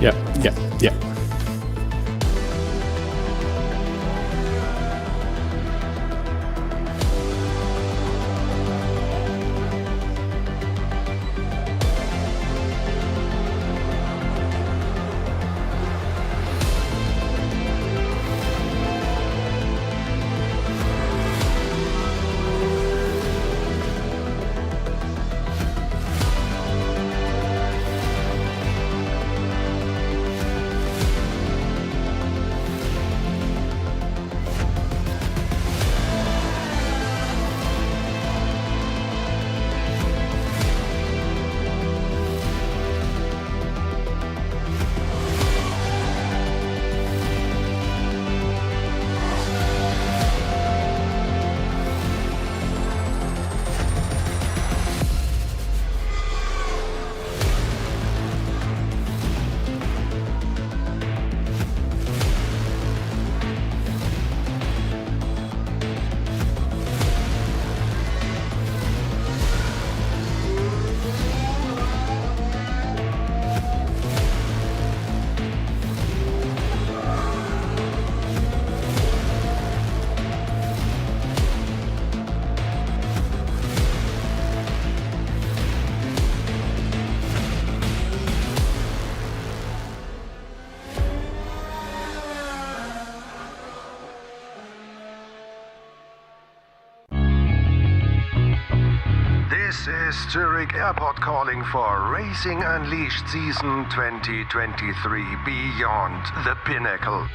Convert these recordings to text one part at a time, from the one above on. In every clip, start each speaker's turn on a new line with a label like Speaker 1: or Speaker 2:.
Speaker 1: Yeah.
Speaker 2: This is Zurich Airport calling for Racing Unleashed Season 2023 Beyond the Pinnacle.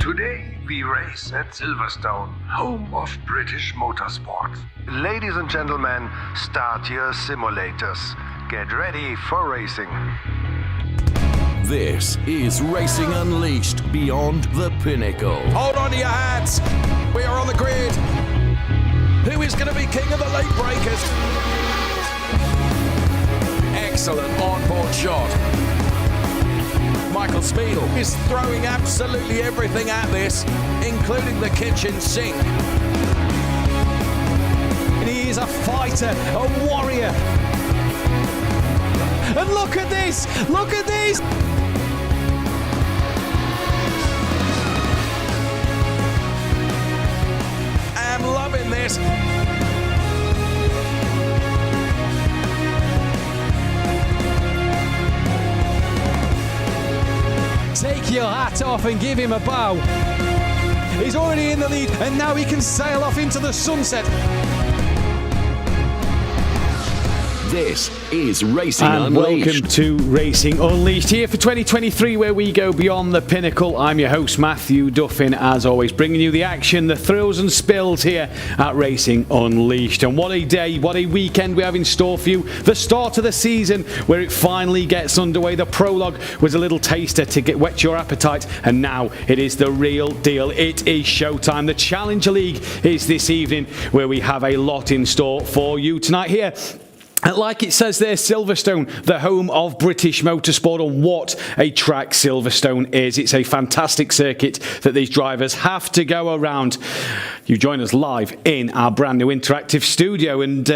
Speaker 2: Today we race at Silverstone, home of British motorsport. Ladies and gentlemen, start your simulators. Get ready for racing.
Speaker 3: This is Racing Unleashed Beyond the Pinnacle.
Speaker 4: Hold on to your hats. We are on the grid. Who is going to be king of the late breakers? Excellent onboard shot. Michael Spiegel is throwing absolutely everything at this, including the kitchen sink.
Speaker 5: And he is a fighter, a warrior. And look at this! Look at this!
Speaker 4: I'm loving this.
Speaker 5: Take your hat off and give him a bow. He's already in the lead and now he can sail off into the sunset.
Speaker 3: This is Racing
Speaker 1: And
Speaker 3: Unleashed.
Speaker 1: welcome to Racing Unleashed here for 2023, where we go beyond the pinnacle. I'm your host, Mathew Duffin, as always, bringing you the action, the thrills and spills here at Racing Unleashed. And what a day, what a weekend we have in store for you. The start of the season, where it finally gets underway. The prologue was a little taster to whet your appetite, and now it is the real deal. It is showtime. The Challenger League is this evening, where we have a lot in store for you tonight here. And like it says there, Silverstone, the home of British motorsport, and what a track Silverstone is. It's a fantastic circuit that these drivers have to go around. You join us live in our brand new interactive studio, and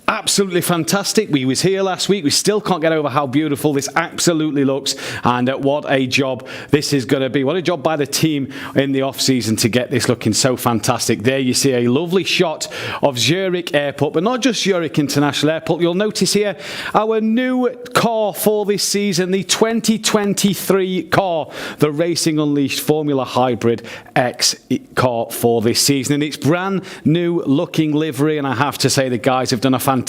Speaker 1: absolutely fantastic. We was here last week. We still can't get over how beautiful this absolutely looks, and what a job this is going to be. What a job by the team in the off-season to get this looking so fantastic. There you see a lovely shot of Zurich Airport, but not just Zurich International Airport. You'll notice here our new car for this season, the 2023 car, the Racing Unleashed Formula Hybrid X car for this season, and it's brand new looking livery, and I have to say the guys have done a fantastic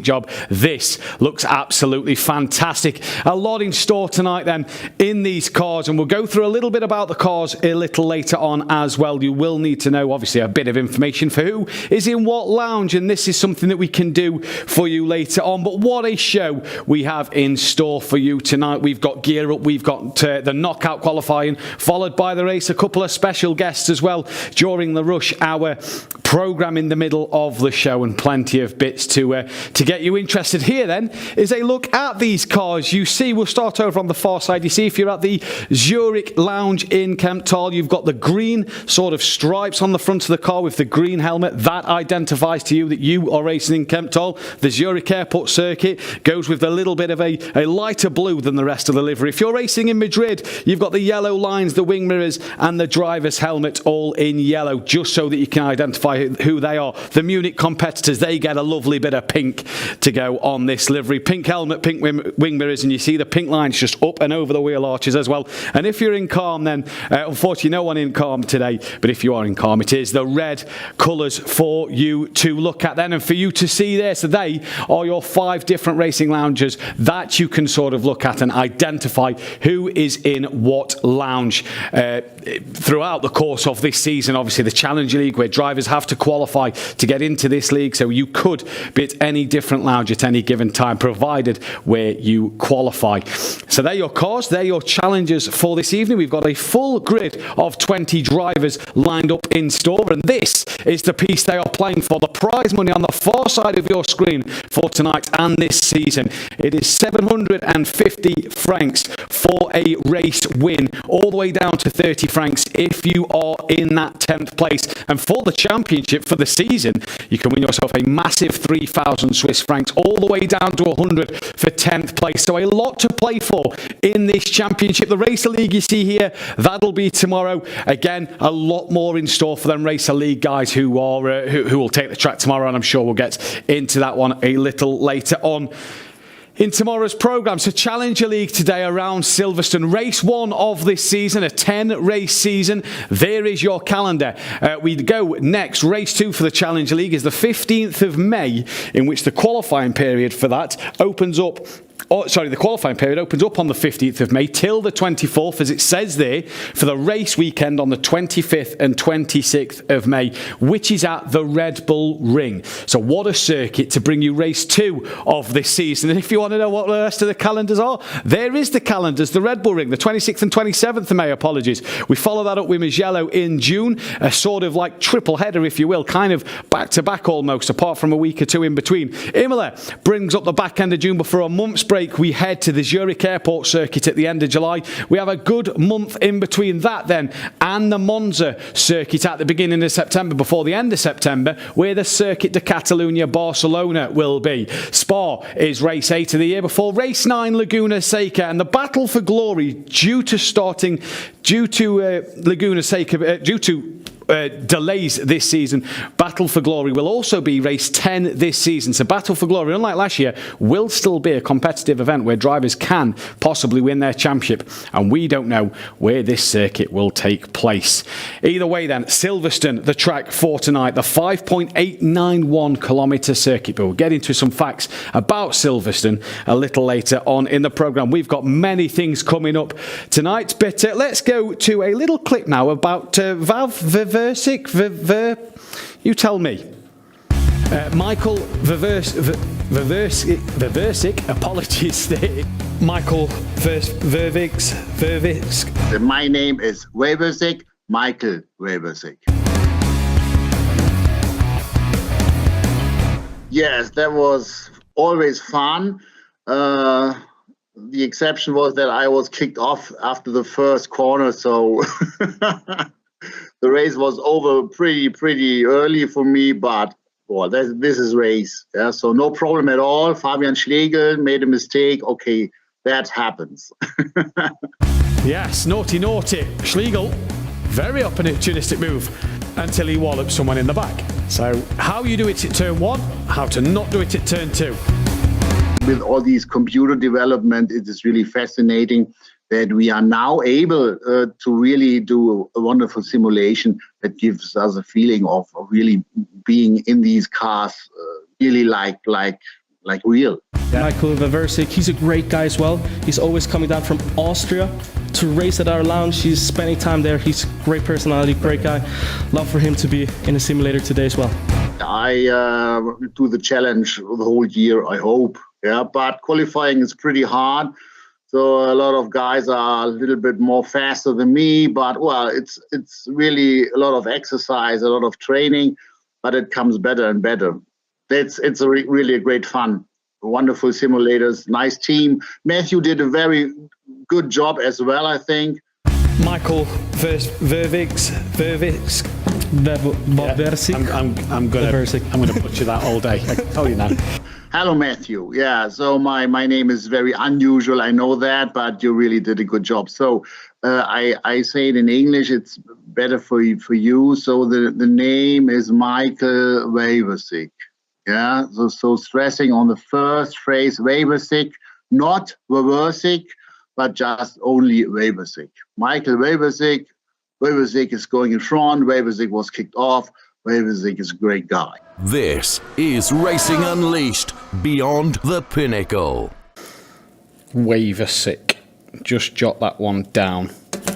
Speaker 1: job. This looks absolutely fantastic. A lot in store tonight then in these cars, and we'll go through a little bit about the cars a little later on as well. You will need to know obviously a bit of information for who is in what lounge, and this is something that we can do for you later on. But what a show we have in store for you tonight. We've got gear up, we've got the knockout qualifying followed by the race, a couple of special guests as well during the rush hour programme in the middle of the show, and plenty of bits to to get you interested. Here then is a look at these cars. You see, we'll start over on the far side. You see, if you're at the Zurich Lounge in Kempthal, you've got the green sort of stripes on the front of the car with the green helmet. That identifies to you that you are racing in Kempthal. The Zurich Airport circuit goes with a little bit of a lighter blue than the rest of the livery. If you're racing in Madrid, you've got the yellow lines, the wing mirrors, and the driver's helmet all in yellow, just so that you can identify who they are. The Munich competitors, they get a lovely bit of pink to go on this livery. Pink helmet, pink wing mirrors, and you see the pink lines just up and over the wheel arches as well. And if you're in Calm, then unfortunately no one in Calm today, but if you are in Calm, it is the red colours for you to look at then and for you to see there. So they are your 5 different racing lounges that you can sort of look at and identify who is in what lounge throughout the course of this season. Obviously the Challenger League, where drivers have to qualify to get into this league, so you could be at any different lounge at any given time, provided where you qualify. So they're your cars, they're your challengers for this evening. We've got a full grid of 20 drivers lined up in store, and this is the piece they are playing for. The prize money on the far side of your screen for tonight and this season. It is 750 francs for a race win, all the way down to 30 francs if you are in that 10th place. And for the championship for the season, you can win yourself a massive 3,000 Swiss francs, all the way down to 100 for 10th place. So a lot to play for in this championship. The Racer League you see here, that'll be tomorrow. Again, a lot more in store for them Racer League guys who will take the track tomorrow, and I'm sure we'll get into that one a little later on in tomorrow's programme. So Challenger League today around Silverstone. Race 1 of this season, a 10-race season. There is your calendar. We go next. Race 2 for the Challenger League is the 15th of May, in which the qualifying period for that opens up. The qualifying period opens up on the 15th of May till the 24th, as it says there, for the race weekend on the 25th and 26th of May, which is at the Red Bull Ring. So what a circuit to bring you race 2 of this season. And if you want to know what the rest of the calendars are, there is the calendars. The Red Bull Ring, the 26th and 27th of May, apologies. We follow that up with Mugello in June, a sort of like triple header, if you will, kind of back-to-back almost, apart from a week or two in between. Imola brings up the back end of June, but for a month's break, we head to the Zurich Airport circuit at the end of July. We have a good month in between that then and the Monza circuit at the beginning of September, before the end of September, where the Circuit de Catalunya Barcelona will be. Spa is race 8 of the year, before race 9 Laguna Seca, and the battle for glory due to Laguna Seca, due to delays this season. Battle for Glory will also be race 10 this season. So Battle for Glory, unlike last year, will still be a competitive event where drivers can possibly win their championship, and we don't know where this circuit will take place. Either way then, Silverstone, the track for tonight, the 5.891 kilometre circuit. But we'll get into some facts about Silverstone a little later on in the programme. We've got many things coming up tonight, but let's go to a little clip now about you tell me. Michael Verversik, apologies there. Michael Verversik.
Speaker 6: My name is Verversik, Michael Verversik. Yes, that was always fun. The exception was that I was kicked off after the first corner, so the race was over pretty early for me, but well, this is race, yeah, so no problem at all. Fabian Schlegel made a mistake. Okay, that happens.
Speaker 1: Yes, naughty. Schlegel, very opportunistic move until he wallops someone in the back. So how you do it at turn 1, how to not do it at turn 2.
Speaker 6: With all these computer development, it is really fascinating that we are now able to really do a wonderful simulation that gives us a feeling of really being in these cars, really like real.
Speaker 7: Yeah. Michael Verversik, he's a great guy as well. He's always coming down from Austria to race at our lounge. He's spending time there. He's a great personality, great guy. Love for him to be in a simulator today as well.
Speaker 6: I do the challenge the whole year, I hope. Yeah, but qualifying is pretty hard. So a lot of guys are a little bit more faster than me, but well, it's really a lot of exercise, a lot of training, but it comes better and better. it's really a great fun. Wonderful simulators, nice team. Mathew did a very good job as well, I think.
Speaker 1: Michael Verviks. I'm gonna butcher that all day. I can tell you now.
Speaker 6: Hello, Mathew. Yeah, so my name is very unusual. I know that, but you really did a good job. So I say it in English. It's better for you. So the name is Michael Weversick. Yeah, so stressing on the first phrase, Weversick, not Weversick, but just only Weversick. Michael Weversick. Weversick is going in front. Weversick was kicked off. Weversick is a great guy.
Speaker 3: This is Racing Unleashed Beyond the Pinnacle.
Speaker 1: Weversick. Just jot that one down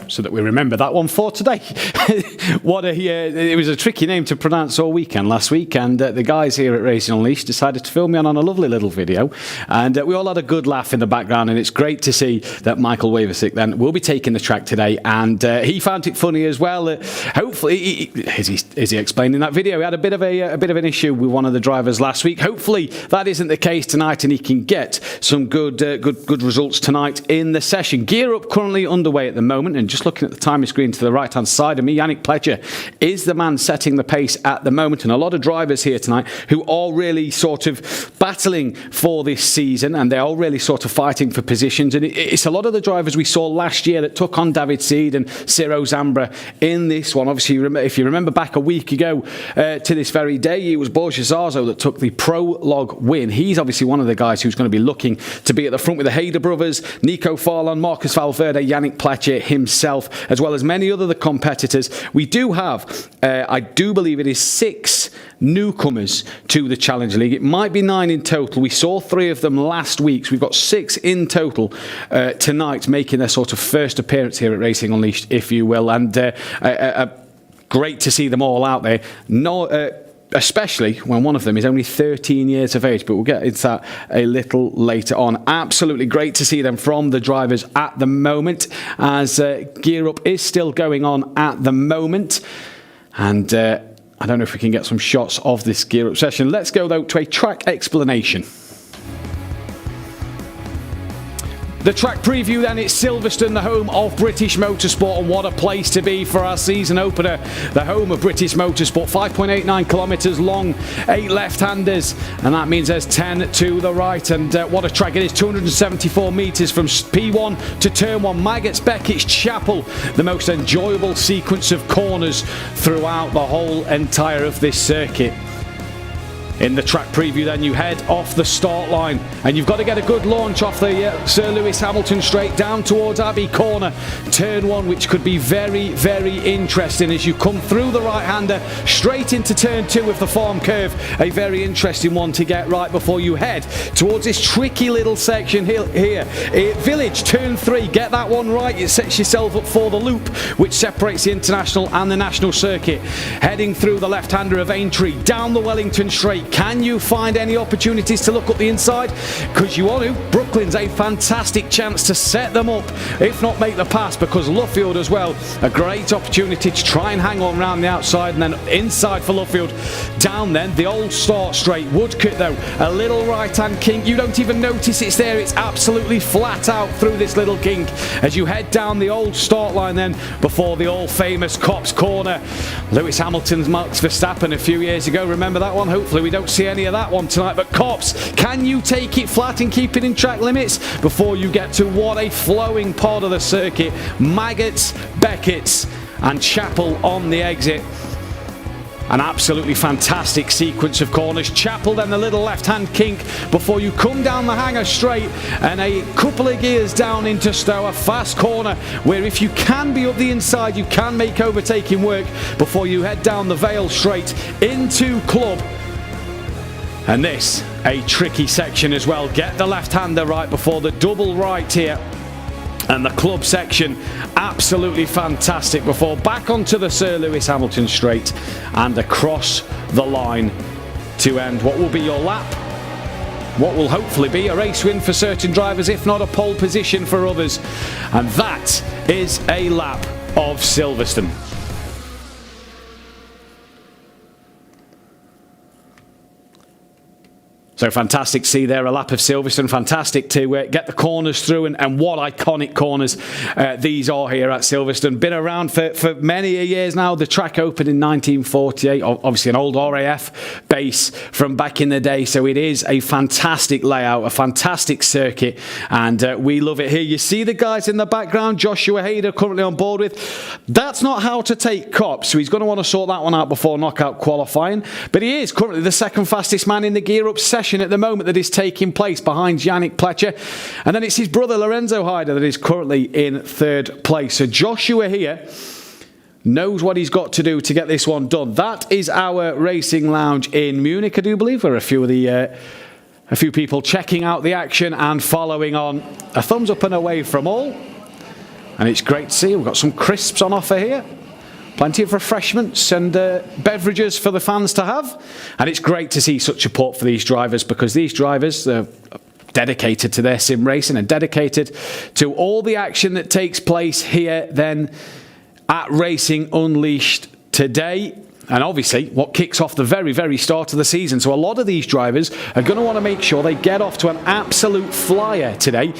Speaker 1: so that we remember that one for today. It was a tricky name to pronounce all weekend last week, and the guys here at Racing Unleashed decided to film me on a lovely little video, and we all had a good laugh in the background, and it's great to see that Michael Weversick then will be taking the track today, and he found it funny as well. Hopefully, as he explained in that video, he had a bit of an issue with one of the drivers last week. Hopefully that isn't the case tonight, and he can get some good results tonight in the session. Gear up currently underway at the moment, and just looking at the timing screen to the right-hand side of me, Yannick Pletcher is the man setting the pace at the moment, and a lot of drivers here tonight who are really sort of battling for this season, and they're all really sort of fighting for positions, and it's a lot of the drivers we saw last year that took on David Seed and Ciro Zambra in this one. Obviously, if you remember back a week ago to this very day, it was Borja Zarzo that took the prologue win. He's obviously one of the guys who's going to be looking to be at the front with the Hayder brothers, Nico Farlon, Marcus Valverde, Yannick Pletcher himself, as well as many other competitors. We do have, I do believe it is 6 newcomers to the Challenge League. It might be 9 in total. We saw 3 of them last week, so we've got 6 in total tonight making their sort of first appearance here at Racing Unleashed, if you will, and great to see them all out there. Especially when one of them is only 13 years of age, but we'll get into that a little later on. Absolutely great to see them from the drivers at the moment, as Gear Up is still going on at the moment, and I don't know if we can get some shots of this Gear Up session. Let's go though to a track explanation. The track preview then, it's Silverstone, the home of British Motorsport, and what a place to be for our season opener. The home of British Motorsport, 5.89 kilometres long, 8 left-handers, and that means there's 10 to the right, and what a track it is, 274 metres from P1 to Turn 1, Maggots, Beckett's, Chapel, the most enjoyable sequence of corners throughout the whole entire of this circuit. In the track preview then, you head off the start line, and you've got to get a good launch off the Sir Lewis Hamilton straight down towards Abbey Corner, Turn 1, which could be very, very interesting as you come through the right-hander straight into Turn 2 with the farm curve. A very interesting one to get right before you head towards this tricky little section here. Village, Turn 3, get that one right. It sets yourself up for the loop, which separates the International and the National Circuit. Heading through the left-hander of Aintree, down the Wellington Straight. Can you find any opportunities to look up the inside? Because you want to. Brooklyn's a fantastic chance to set them up, if not make the pass, because Luffield as well, a great opportunity to try and hang on around the outside, and then inside for Luffield. Down then, the old start straight. Woodcote though, a little right-hand kink. You don't even notice it's there. It's absolutely flat out through this little kink as you head down the old start line then before the all-famous Copse Corner. Lewis Hamilton's Max Verstappen a few years ago. Remember that one? Hopefully we don't see any of that one tonight, but Copse, can you take it flat and keep it in track limits before you get to what a flowing part of the circuit? Maggots, Beckett's and Chapel on the exit. An absolutely fantastic sequence of corners. Chapel, then the little left-hand kink before you come down the hanger straight, and a couple of gears down into Stowe, a fast corner where if you can be up the inside, you can make overtaking work before you head down the Vale straight into Club. And this, a tricky section as well. Get the left-hander right before the double right here. And the Club section, absolutely fantastic before back onto the Sir Lewis Hamilton straight and across the line to end what will be your lap. What will hopefully be a race win for certain drivers, if not a pole position for others. And that is a lap of Silverstone. So fantastic to see there a lap of Silverstone. Fantastic to get the corners through, and what iconic corners these are here at Silverstone. Been around for many years now. The track opened in 1948, obviously an old RAF base from back in the day. So it is a fantastic layout, a fantastic circuit, and we love it here. You see the guys in the background, Joshua Hader currently on board with. That's not how to take cops, so he's going to want to sort that one out before knockout qualifying. But he is currently the second fastest man in the gear-up session at the moment that is taking place behind Yannick Pletcher. And then it's his brother Lorenzo Hader that is currently in third place. So Joshua here knows what he's got to do to get this one done. That is our racing lounge in Munich, I do believe, where a few people checking out the action and following on. A thumbs up and away from all. And it's great to see. We've got some crisps on offer here. Plenty of refreshments and beverages for the fans to have. And it's great to see such support for these drivers, because these drivers are dedicated to their sim racing and dedicated to all the action that takes place here then at Racing Unleashed today. And obviously what kicks off the very, very start of the season. So a lot of these drivers are going to want to make sure they get off to an absolute flyer today.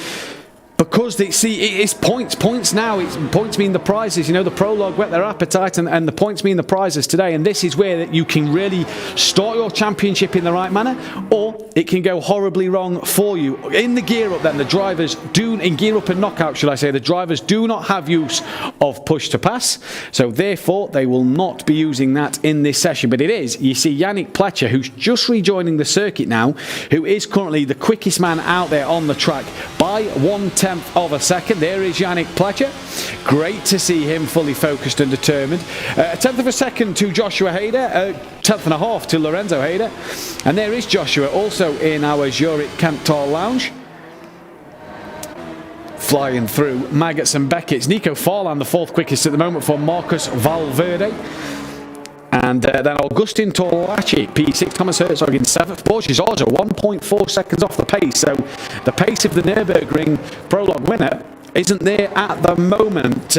Speaker 1: Because it's points now. Points mean the prizes. You know, the prologue whet their appetite, and the points mean the prizes today. And this is where you can really start your championship in the right manner, or it can go horribly wrong for you. In the gear up, then the drivers in gear up and knockout, should I say, the drivers do not have use of push to pass. So therefore, they will not be using that in this session. But it is. You see Yannick Pletcher, who's just rejoining the circuit now, who is currently the quickest man out there on the track by 1/10 of a second. There is Yannick Pletcher. Great to see him fully focused and determined. A tenth of a second to Joshua Hader. 10th and a half to Lorenzo Hader. And there is Joshua also in our Zurich Cantal lounge. Flying through Maggots and Beckett's. Nico Farland, the fourth quickest at the moment for Marcus Valverde. And then Augustin Torlaci, P6, Thomas Herzog in 7th. Borges Orza, 1.4 seconds off the pace. So the pace of the Nürburgring prologue winner isn't there at the moment.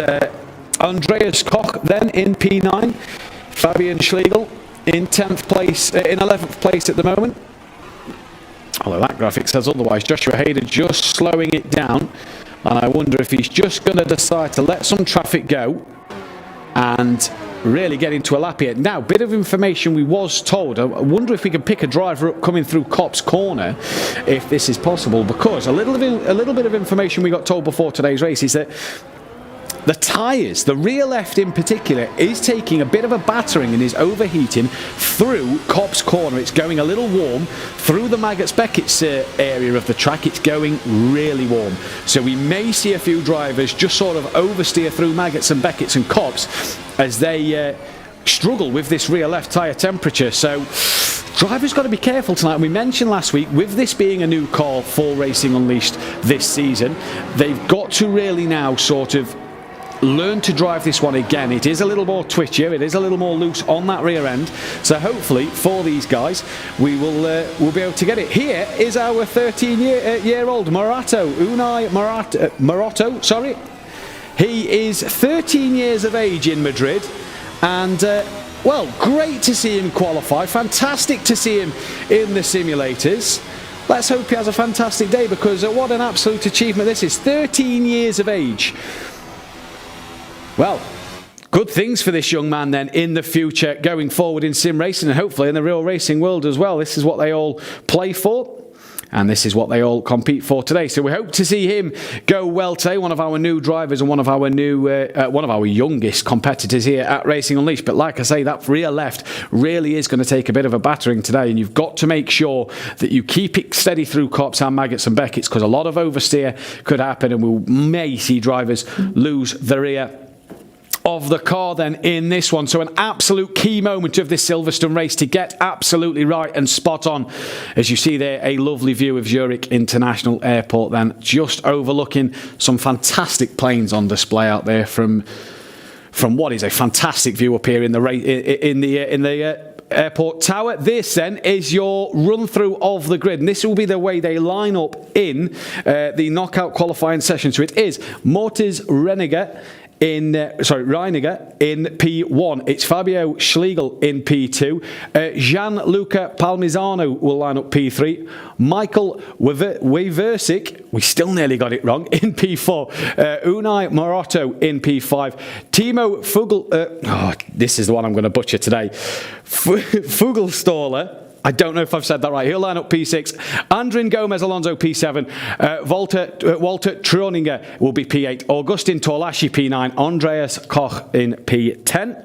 Speaker 1: Andreas Koch then in P9. Fabian Schlegel in 10th place, in 11th place at the moment. Although that graphic says otherwise. Joshua Hader just slowing it down. And I wonder if he's just going to decide to let some traffic go and really get into a lap here. Now, bit of information we was told. I wonder if we can pick a driver up coming through Copse Corner, if this is possible, because a little bit of information we got told before today's race is that the tyres, the rear left in particular, is taking a bit of a battering and is overheating through Copse Corner. It's going a little warm through the Maggots Beckett's area of the track. It's going really warm. So we may see a few drivers just sort of oversteer through Maggots and Beckett's and Copse as they struggle with this rear left tyre temperature. So drivers got to be careful tonight. And we mentioned last week, with this being a new car for Racing Unleashed this season, they've got to really now sort of learn to drive this one again. It is a little more twitchier, it is a little more loose on that rear end, so hopefully for these guys we'll be able to get it. Here is our 13-year-old Unai Morato, sorry. He is 13 years of age in Madrid, and well, great to see him qualify, fantastic to see him in the simulators. Let's hope he has a fantastic day, because what an absolute achievement this is. 13 years of age. Well, good things for this young man then in the future going forward in sim racing, and hopefully in the real racing world as well. This is what they all play for, and this is what they all compete for today. So we hope to see him go well today. One of our new drivers and one of our youngest competitors here at Racing Unleashed. But like I say, that rear left really is going to take a bit of a battering today, and you've got to make sure that you keep it steady through Copse and Maggots and Beckett's, because a lot of oversteer could happen, and we may see drivers lose the rear of the car then in this one. So an absolute key moment of this Silverstone race to get absolutely right and spot on. As you see there, a lovely view of Zurich International Airport then, just overlooking some fantastic planes on display out there from what is a fantastic view up here in the airport tower. This then is your run through of the grid, and this will be the way they line up in the knockout qualifying session. So it is Mortis Reniger Reiniger in P1. It's Fabio Schlegel in P2. Gianluca Palmisano will line up P3. Michael Weversik, we still nearly got it wrong, in P4. Unai Morotto in P5. Timo this is the one I'm going to butcher today. Fugelstaller, I don't know if I've said that right. He'll line up P6. Andrin Gomez Alonso P7. Walter Troninger will be P8. Augustin Torlashi P9. Andreas Koch in P10.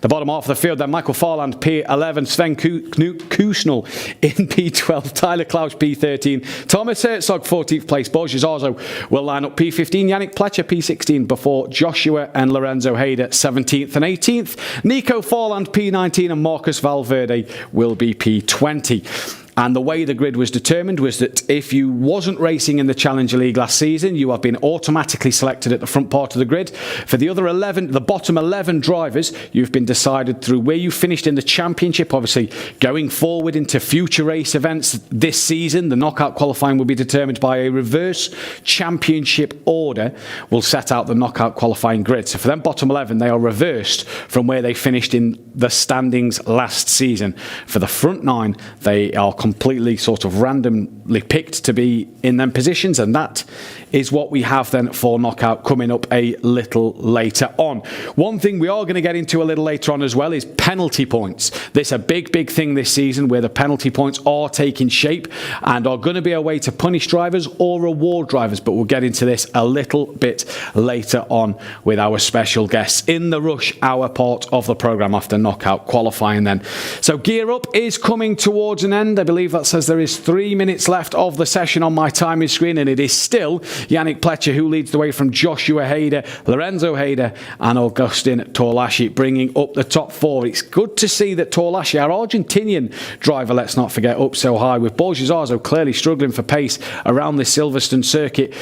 Speaker 1: The bottom half of the field then, Michael Farland P11, Sven Kusnel in P12, Tyler Klaus P13, Thomas Herzog 14th place, Borges Arzo will line up P15, Yannick Pletcher P16 before Joshua and Lorenzo Hayder 17th and 18th, Nico Farland P19 and Marcus Valverde will be P20. And the way the grid was determined was that if you wasn't racing in the Challenger League last season, you have been automatically selected at the front part of the grid. For the other 11, the bottom 11 drivers, you've been decided through where you finished in the championship. Obviously, going forward into future race events this season, the knockout qualifying will be determined by a reverse championship order. Will set out the knockout qualifying grid. So for them bottom 11, they are reversed from where they finished in the standings last season. For the front 9, they are completely sort of randomly picked to be in them positions, and that is what we have then for knockout coming up a little later on. One thing we are going to get into a little later on as well is penalty points. This is a big thing this season where the penalty points are taking shape and are going to be a way to punish drivers or reward drivers, but we'll get into this a little bit later on with our special guests in the rush hour part of the programme after knockout qualifying then. So Gear Up is coming towards an end. I believe that says there is 3 minutes left of the session on my timing screen, and it is still Yannick Pletcher who leads the way from Joshua Hayder, Lorenzo Hayder and Augustin Torlashi bringing up the top 4. It's good to see that Torlashi, our Argentinian driver, let's not forget, up so high, with Borges Arzo clearly struggling for pace around the Silverstone circuit.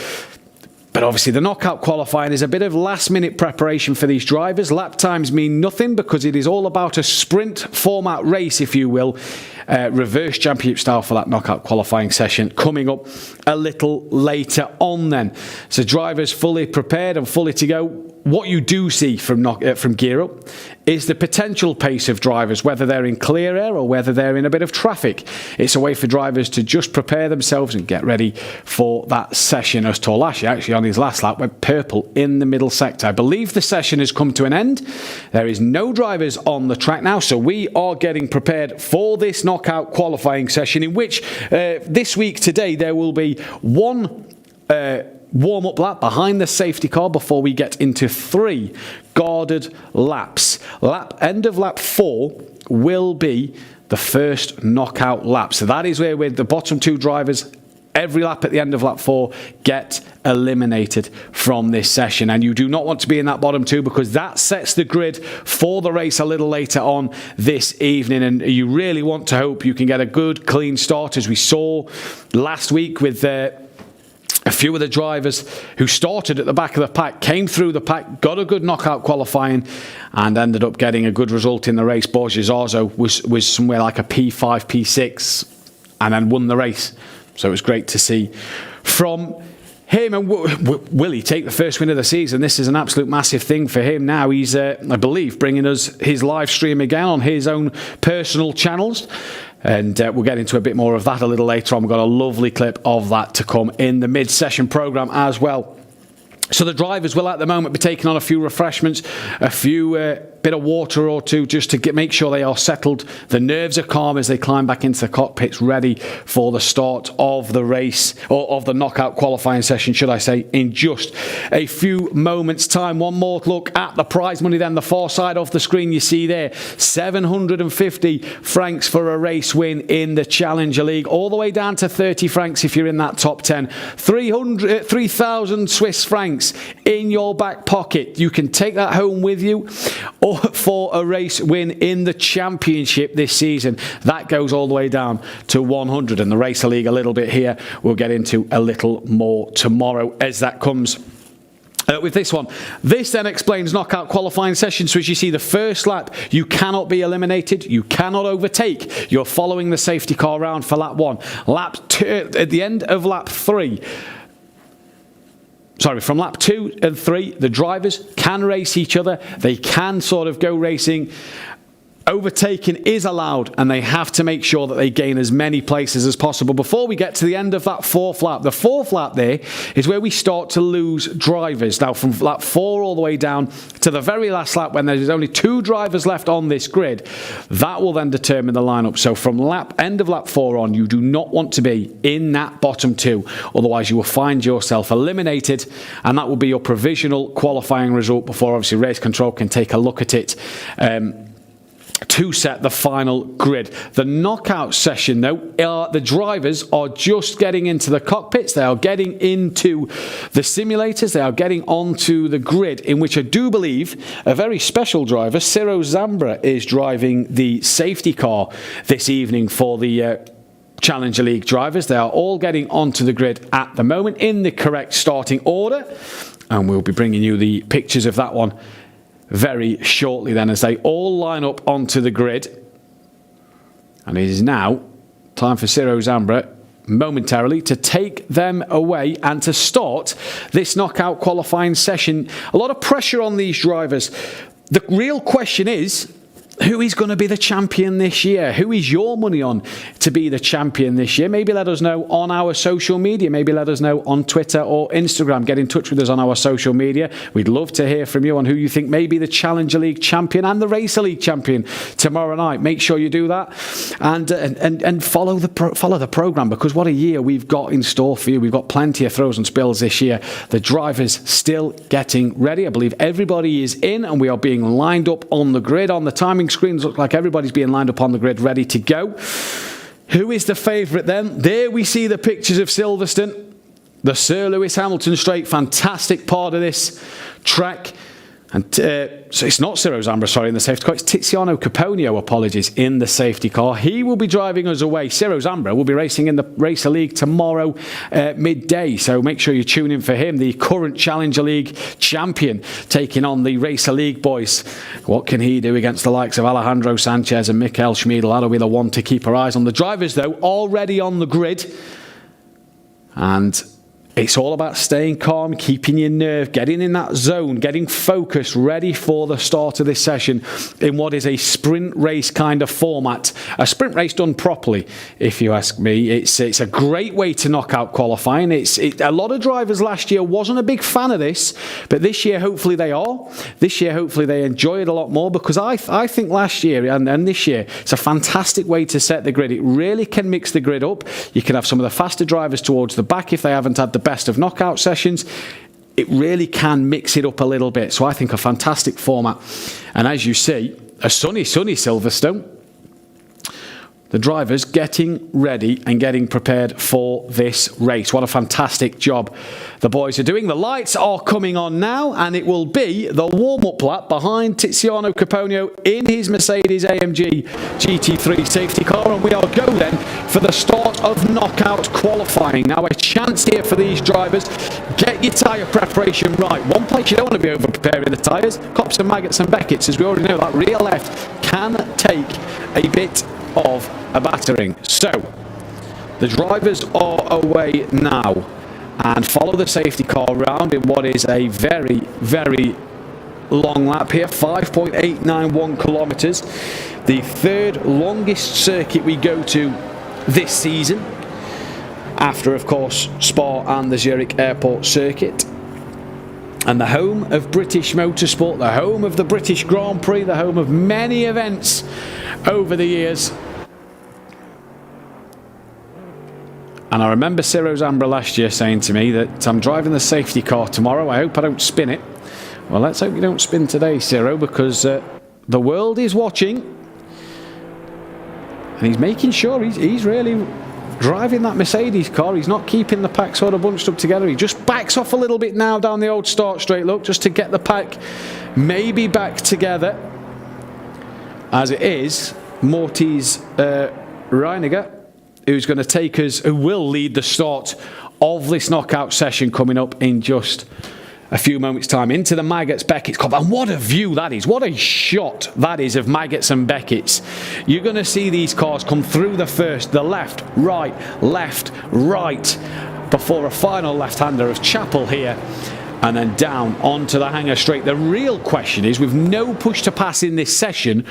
Speaker 1: But obviously the knockout qualifying is a bit of last-minute preparation for these drivers. Lap times mean nothing because it is all about a sprint format race, if you will. Reverse championship style for that knockout qualifying session coming up a little later on then. So drivers fully prepared and fully to go. What you do see from Gear Up is the potential pace of drivers, whether they're in clear air or whether they're in a bit of traffic. It's a way for drivers to just prepare themselves and get ready for that session, as Torlashi actually on his last lap went purple in the middle sector. I believe the session has come to an end. There is no drivers on the track now, so we are getting prepared for this knockout qualifying session, in which this week today there will be one warm-up lap behind the safety car before we get into 3 guarded laps. End of lap 4 will be the first knockout lap. So that is where with the bottom 2 drivers, every lap at the end of lap 4 get eliminated from this session, and you do not want to be in that bottom 2 because that sets the grid for the race a little later on this evening, and you really want to hope you can get a good clean start, as we saw last week with a few of the drivers who started at the back of the pack, came through the pack, got a good knockout qualifying and ended up getting a good result in the race. Borges Arzo was somewhere like a P5, P6 and then won the race. So it was great to see from him. And will he take the first win of the season? This is an absolute massive thing for him now. He's, I believe, bringing us his live stream again on his own personal channels. And we'll get into a bit more of that a little later on. We've got a lovely clip of that to come in the mid-session programme as well. So the drivers will at the moment be taking on a few refreshments, a few bit of water or two, just to make sure they are settled. The nerves are calm as they climb back into the cockpits, ready for the start of the race, or of the knockout qualifying session, should I say, in just a few moments' time. One more look at the prize money then. The far side of the screen you see there, 750 francs for a race win in the Challenger League, all the way down to 30 francs if you're in that top 10. 3,000 Swiss francs in your back pocket. You can take that home with you, or for a race win in the championship this season. That goes all the way down to 100, and the Racer League a little bit here. We'll get into a little more tomorrow as that comes. With this one. This then explains knockout qualifying sessions. So as you see, the first lap, you cannot be eliminated. You cannot overtake. You're following the safety car round for lap 1. Lap 2, at the end of lap 3, from lap 2 and 3, the drivers can race each other. They can sort of go racing. Overtaking is allowed, and they have to make sure that they gain as many places as possible before we get to the end of that 4th lap. The 4th lap there is where we start to lose drivers. Now, from lap 4 all the way down to the very last lap, when there's only 2 drivers left on this grid, that will then determine the lineup. So from end of lap 4 on, you do not want to be in that bottom 2. Otherwise, you will find yourself eliminated, and that will be your provisional qualifying result before, obviously, race control can take a look at it. To set the final grid. The knockout session, though, the drivers are just getting into the cockpits. They are getting into the simulators. They are getting onto the grid, in which I do believe a very special driver, Ciro Zambra, is driving the safety car this evening for the Challenger League drivers. They are all getting onto the grid at the moment in the correct starting order, and we'll be bringing you the pictures of that one very shortly then, as they all line up onto the grid. And it is now time for Ciro Zambra momentarily to take them away and to start this knockout qualifying session. A lot of pressure on these drivers. The real question is, who is going to be the champion this year? Who is your money on to be the champion this year? Maybe let us know on our social media. Maybe let us know on Twitter or Instagram. Get in touch with us on our social media. We'd love to hear from you on who you think may be the Challenger League champion and the Racer League champion tomorrow night. Make sure you do that and follow the program, because what a year we've got in store for you. We've got plenty of throws and spills this year. The drivers still getting ready. I believe everybody is in, and we are being lined up on the grid. On the timing screens, look like everybody's being lined up on the grid, ready to go. Who is the favourite then? There we see the pictures of Silverstone, the Sir Lewis Hamilton Straight, fantastic part of this track. And so it's not Ciro Zambra, sorry, in the safety car. It's Tiziano Caponio, apologies, in the safety car. He will be driving us away. Ciro Zambra will be racing in the Racer League tomorrow midday. So make sure you tune in for him, the current Challenger League champion, taking on the Racer League boys. What can he do against the likes of Alejandro Sanchez and Michael Schmiedel? That'll be the one to keep our eyes on. The drivers, though, already on the grid. And it's all about staying calm, keeping your nerve, getting in that zone, getting focused, ready for the start of this session in what is a sprint race kind of format. A sprint race done properly, if you ask me. It's a great way to knock out qualifying. A lot of drivers last year wasn't a big fan of this, but this year hopefully they are. This year hopefully they enjoy it a lot more, because I think last year and this year it's a fantastic way to set the grid. It really can mix the grid up. You can have some of the faster drivers towards the back if they haven't had the best of knockout sessions. It really can mix it up a little bit. So I think a fantastic format. And as you see, a sunny Silverstone. The drivers getting ready and getting prepared for this race. What a fantastic job the boys are doing. The lights are coming on now, and it will be the warm-up lap behind Tiziano Caponio in his Mercedes AMG GT3 safety car, and we are go then for the start of knockout qualifying. Now, a chance here for these drivers. Get your tyre preparation right. One place you don't want to be over-preparing the tyres, Cops and Maggots and Beckett's, as we already know, that rear left can take a bit of a battering. So the drivers are away now, and follow the safety car round in what is a very, very long lap here, 5.891 kilometres, the third longest circuit we go to this season, after of course Spa and the Zurich Airport circuit, and the home of British motorsport, the home of the British Grand Prix, the home of many events over the years. And I remember Ciro Zambra last year saying to me that I'm driving the safety car tomorrow. I hope I don't spin it. Well, let's hope you don't spin today, Ciro, because the world is watching. And he's making sure he's really driving that Mercedes car. He's not keeping the pack sort of bunched up together. He just backs off a little bit now down the old start straight, look, just to get the pack maybe back together. As it is, Mortis Reiniger, who's going to take us, who will lead the start of this knockout session coming up in just a few moments' time, into the Maggots Beckett's Cup. And what a view that is. What a shot that is of Maggots and Beckett's. You're going to see these cars come through the first, the left, right, before a final left-hander of Chapel here, and then down onto the hanger straight. The real question is, with no push to pass in this session,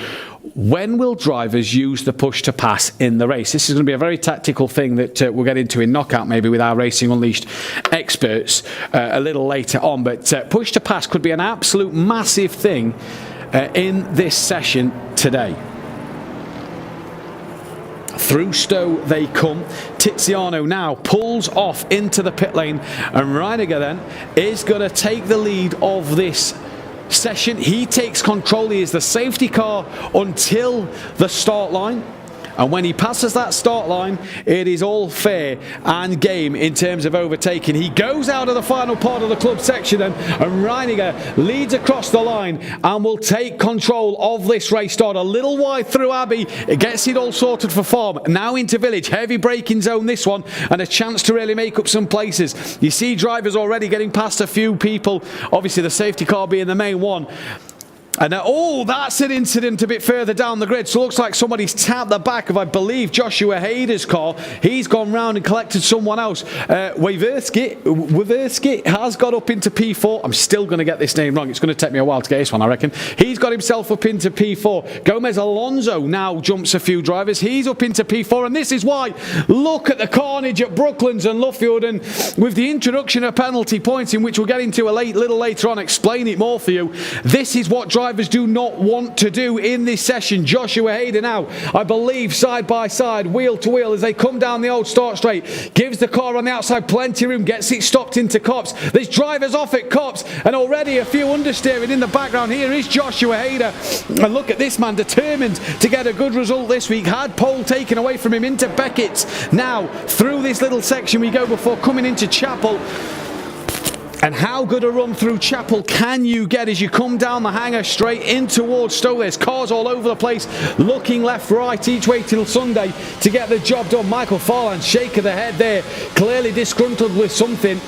Speaker 1: when will drivers use the push to pass in the race? This is going to be a very tactical thing that we'll get into in Knockout, maybe with our Racing Unleashed experts a little later on. But push to pass could be an absolute massive thing in this session today. Through Stowe they come. Tiziano now pulls off into the pit lane, and Reiniger then is going to take the lead of this session. He takes control. He is the safety car until the start line. And when he passes that start line, it is all fair and game in terms of overtaking. He goes out of the final part of the club section then, and Reiniger leads across the line and will take control of this race. Start a little wide through Abbey. It gets it all sorted for Farm. Now into Village. Heavy braking zone this one, and a chance to really make up some places. You see drivers already getting past a few people. Obviously the safety car being the main one. And that's an incident a bit further down the grid. So it looks like somebody's tapped the back of, I believe, Joshua Hayder's car. He's gone round and collected someone else. Waversky has got up into P4. I'm still going to get this name wrong. It's going to take me a while to get this one, I reckon. He's got himself up into P4. Gomez Alonso now jumps a few drivers. He's up into P4. And this is why, look at the carnage at Brooklands and Luffield. And with the introduction of penalty points, in which we'll get into a little later on, explain it more for you. This is what drivers do not want to do in this session. Joshua Hayden now, I believe, side by side, wheel to wheel as they come down the old start straight. Gives the car on the outside plenty of room, gets it stopped into Copse. There's drivers off at Copse, and already a few understeering in the background. Here is Joshua Hayden, and look at this man, determined to get a good result this week. Had pole taken away from him into Beckett. Now through this little section we go before coming into Chapel. And how good a run through Chapel can you get as you come down the hanger straight in towards Stowe? There's cars all over the place, looking left, right, each way till Sunday to get the job done. Michael Farland, shake of the head there, clearly disgruntled with something.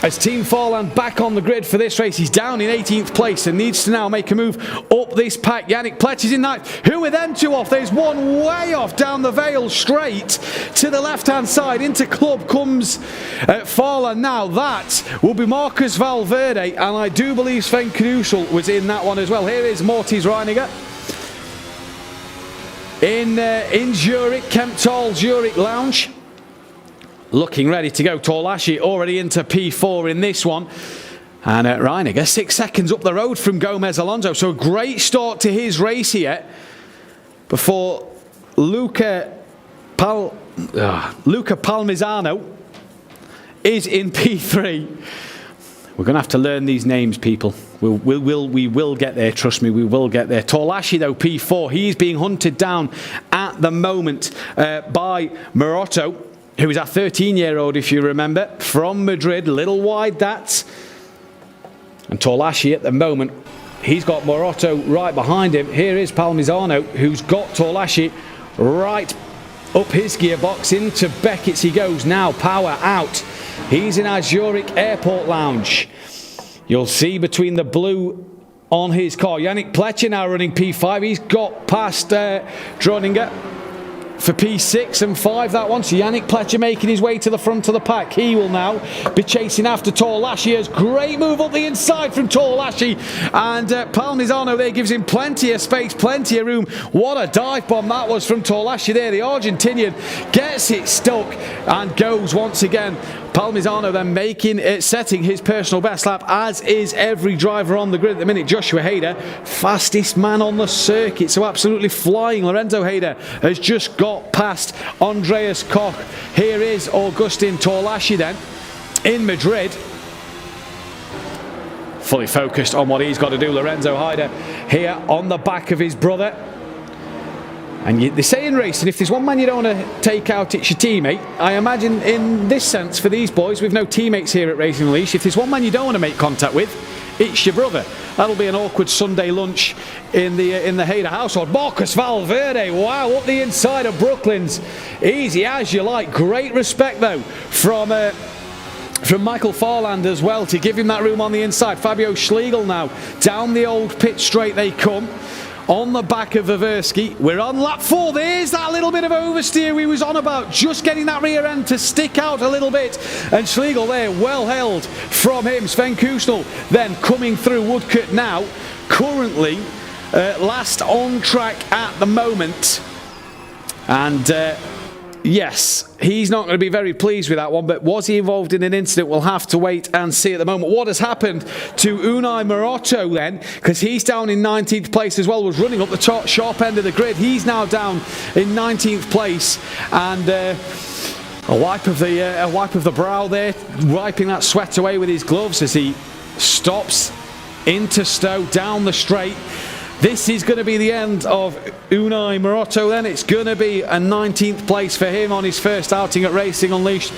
Speaker 1: As Team Farland back on the grid for this race, he's down in 18th place and needs to now make a move up this pack. Yannick Pletch is in ninth. Who are them two off? There's one way off down the Vale straight to the left-hand side. Into Club comes Farland now. That will be Marcus Valverde, and I do believe Sven Knusel was in that one as well. Here is Mortis Reiniger. In Zurich, Kemptal Zurich Lounge. Looking ready to go. Torlashi already into P4 in this one. And Reiniger 6 seconds up the road from Gomez Alonso. So a great start to his race here before Luca Palmisano is in P3. We're going to have to learn these names, people. We will get there, trust me, we will get there. Torlashi, though, P4. He's being hunted down at the moment by Morotto, who is a 13-year-old, if you remember, from Madrid. Little wide, that. And Torlashi at the moment, he's got Morotto right behind him. Here is Palmisano, who's got Torlashi right up his gearbox. Into Beckett's he goes now. Power out. He's in our Zurich Airport Lounge. You'll see between the blue on his car. Yannick Pletcher now running P5. He's got past Droninger for P6 and 5, that one. So Yannick Pletcher making his way to the front of the pack. He will now be chasing after Torlashi. Great move up the inside from Torlashi, and Palmisano there gives him plenty of space, plenty of room. What a dive bomb that was from Torlashi there. The Argentinian gets it stuck and goes once again. Palmisano then setting his personal best lap, as is every driver on the grid at the minute. Joshua Hayder, fastest man on the circuit, so absolutely flying. Lorenzo Hayder has just got past Andreas Koch. Here is Augustin Torlashi then in Madrid, fully focused on what he's got to do. Lorenzo Hayder here on the back of his brother. And they say in racing, if there's one man you don't want to take out, it's your teammate. I imagine in this sense for these boys, we've no teammates here at Racing Unleashed. If there's one man you don't want to make contact with, it's your brother. That'll be an awkward Sunday lunch in the Hayder household. Marcus Valverde, wow, up the inside of Brooklands. Easy as you like. Great respect though from Michael Farland as well to give him that room on the inside. Fabio Schlegel now down the old pit straight they come. on the back of Vaversky. We're on lap 4. There's that little bit of oversteer we was on about, just getting that rear end to stick out a little bit. And Schlegel there, well held from him. Sven Kusnel then coming through. Woodcote now currently last on track at the moment. And yes, he's not going to be very pleased with that one, but was he involved in an incident? We'll have to wait and see at the moment. What has happened to Unai Morato then? Because he's down in 19th place as well, was running up the top sharp end of the grid. He's now down in 19th place, and a wipe of the brow there, wiping that sweat away with his gloves as he stops into Stowe down the straight. This is going to be the end of Unai Morato then. It's going to be a 19th place for him on his first outing at Racing Unleashed.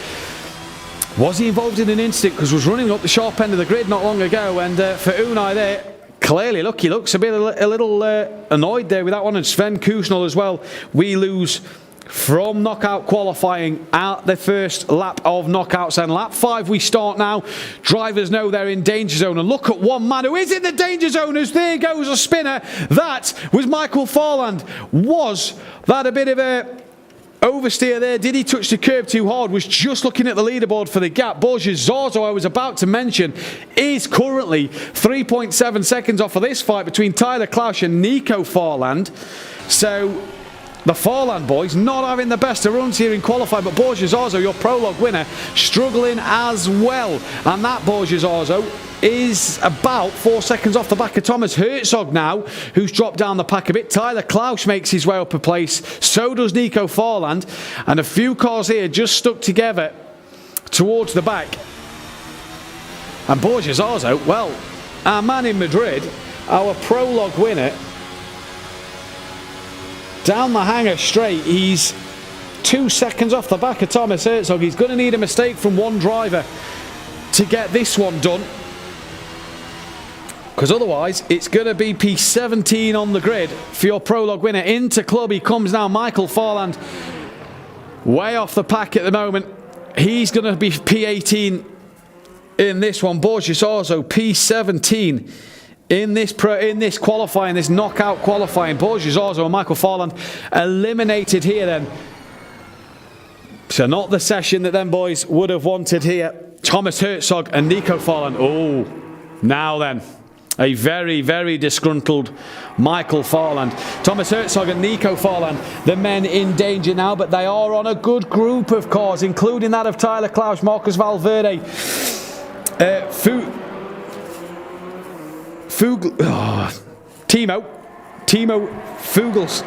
Speaker 1: Was he involved in an incident? Because was running up the sharp end of the grid not long ago. And for Unai there, clearly, look, he looks a little annoyed there with that one. And Sven Kusnel as well. We lose from knockout qualifying at the first lap of knockouts, and lap 5 we start now. Drivers know they're in danger zone, and look at one man who is in the danger zone as there goes a spinner. That was Michael Farland. Was that a bit of a oversteer there? Did he touch the curb too hard? Was just looking at the leaderboard for the gap. Borja Zarzo, I was about to mention, is currently 3.7 seconds off of this fight between Tyler Klausch and Nico Farland. So the Farland boys not having the best of runs here in qualifying, but Borja Zarzo, your prologue winner, struggling as well. And that Borja Zarzo is about 4 seconds off the back of Thomas Herzog now, who's dropped down the pack a bit. Tyler Klausch makes his way up a place, so does Nico Farland, and a few cars here just stuck together towards the back. And Borja Zarzo, well, our man in Madrid, our prologue winner, down the hanger straight, he's 2 seconds off the back of Thomas Herzog. He's going to need a mistake from one driver to get this one done, because otherwise it's going to be P17 on the grid for your prologue winner. Into club he comes now. Michael Farland way off the pack at the moment. He's going to be P18 in this one. Borja Zarzo P17 in this qualifying, this knockout qualifying. Borja Zarzo and Michael Farland eliminated here then. So not the session that them boys would have wanted here. Thomas Herzog and Nico Farland. Oh, now then, a very, very disgruntled Michael Farland. Thomas Herzog and Nico Farland, the men in danger now, but they are on a good group of cars, including that of Tyler Klausch, Marcus Valverde, Timo Fugels.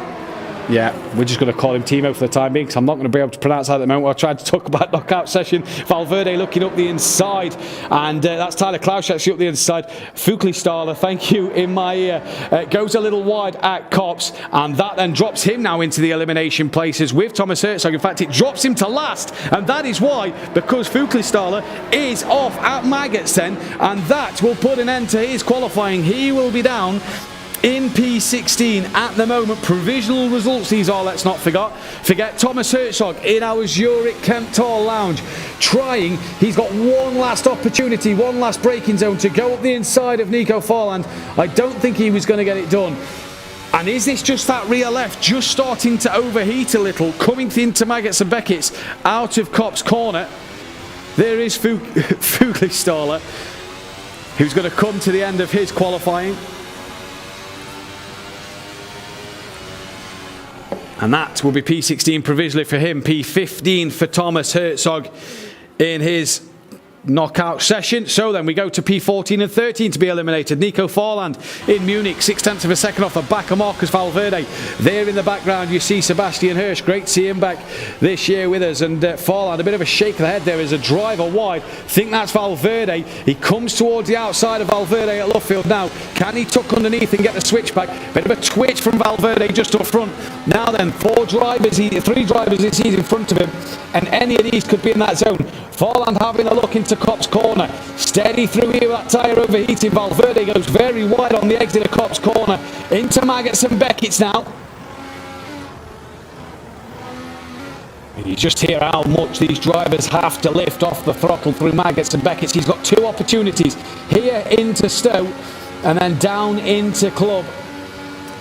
Speaker 1: Yeah, we're just going to call him Timo for the time being, because I'm not going to be able to pronounce that at the moment. I tried to talk about knockout session. Valverde looking up the inside, and that's Tyler Klausch actually up the inside. Fugelsdal, thank you, in my ear, goes a little wide at Copse, and that then drops him now into the elimination places with Thomas Herzog. In fact, it drops him to last, and that is why, because Fugelsdal is off at Maggots then, and that will put an end to his qualifying. He will be down in P16 at the moment. Provisional results these are, let's not forget. Thomas Herzog in our Zurich Kempthal lounge trying. He's got one last opportunity, one last braking zone to go up the inside of Nico Farland. I don't think he was going to get it done. And is this just that rear left just starting to overheat a little, coming into Maggots and Beckett's out of Copse corner? There is Fugelsdal, who's going to come to the end of his qualifying. And that will be P16 provisionally for him, P15 for Thomas Herzog in his knockout session. So then we go to P14 and 13 to be eliminated. Nico Farland in Munich, 0.6 of a second off the back of Marcus Valverde. There in the background you see Sebastian Hirsch. Great to see him back this year with us. And Farland, a bit of a shake of the head there as a driver wide. Think that's Valverde. He comes towards the outside of Valverde at Luffield now. Can he tuck underneath and get the switchback? Bit of a twitch from Valverde just up front. Now then, three drivers he sees in front of him, and any of these could be in that zone. Farland having a look into Copse corner. Steady through here with that tyre overheating. Valverde goes very wide on the exit of Copse corner. Into Maggots and Beckett's now. You just hear how much these drivers have to lift off the throttle through Maggots and Beckett's. He's got two opportunities. Here into Stowe and then down into Club.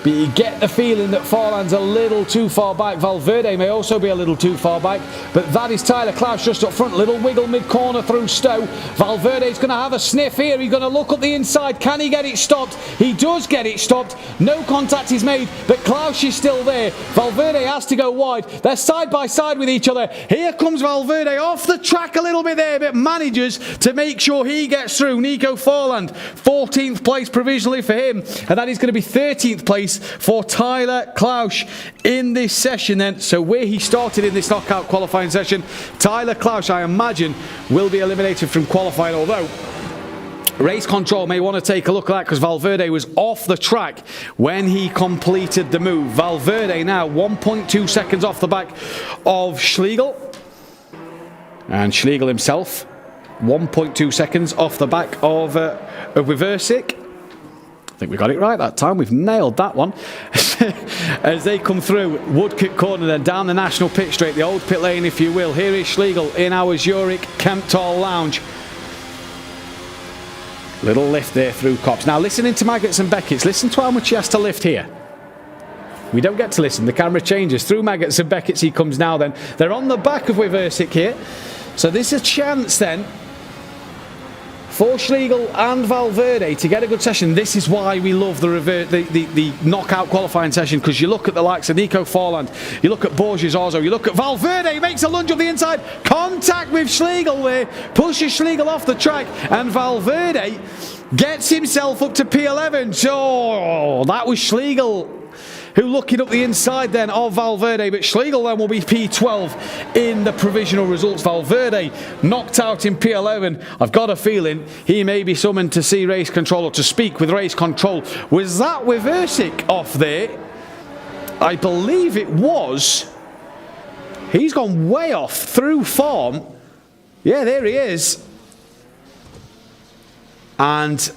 Speaker 1: but you get the feeling that Farland's a little too far back. Valverde may also be a little too far back, but that is Tyler Klaus just up front. Little wiggle mid-corner through Stowe. Valverde's going to have a sniff here. He's going to look up the inside. Can he get it stopped? He does get it stopped. No contact is made, but Klaus is still there. Valverde has to go wide. They're side by side with each other. Here comes Valverde off the track a little bit there, but manages to make sure he gets through. Nico Farland, 14th place provisionally for him, and that is going to be 13th place for Tyler Klaus in this session then. So where he started in this knockout qualifying session, Tyler Klaus, I imagine, will be eliminated from qualifying, although race control may want to take a look at that because Valverde was off the track when he completed the move. Valverde now 1.2 seconds off the back of Schlegel, and Schlegel himself 1.2 seconds off the back of Weversik. I think we got it right that time. We've nailed that one. As they come through Woodcote Corner, then down the National Pit Straight, the old pit lane, if you will. Here is Schlegel in our Zurich Kempthal Lounge. Little lift there through Copse. Now listening to Maggots and Beckett's, listen to how much he has to lift here. We don't get to listen. The camera changes. Through Maggots and Beckett's he comes now then. They're on the back of Weversik here. So this is a chance then for Schlegel and Valverde to get a good session. This is why we love the knockout qualifying session, because you look at the likes of Nico Farland, you look at Borges Arzo, you look at Valverde, makes a lunge up the inside, contact with Schlegel there, pushes Schlegel off the track, and Valverde gets himself up to P11. So that was Schlegel who looking up the inside then of Valverde, but Schlegel then will be P12 in the provisional results. Valverde knocked out in P11. I've got a feeling he may be summoned to see race control or to speak with race control. Was that Weversik off there? I believe it was. He's gone way off through farm. Yeah, there he is. And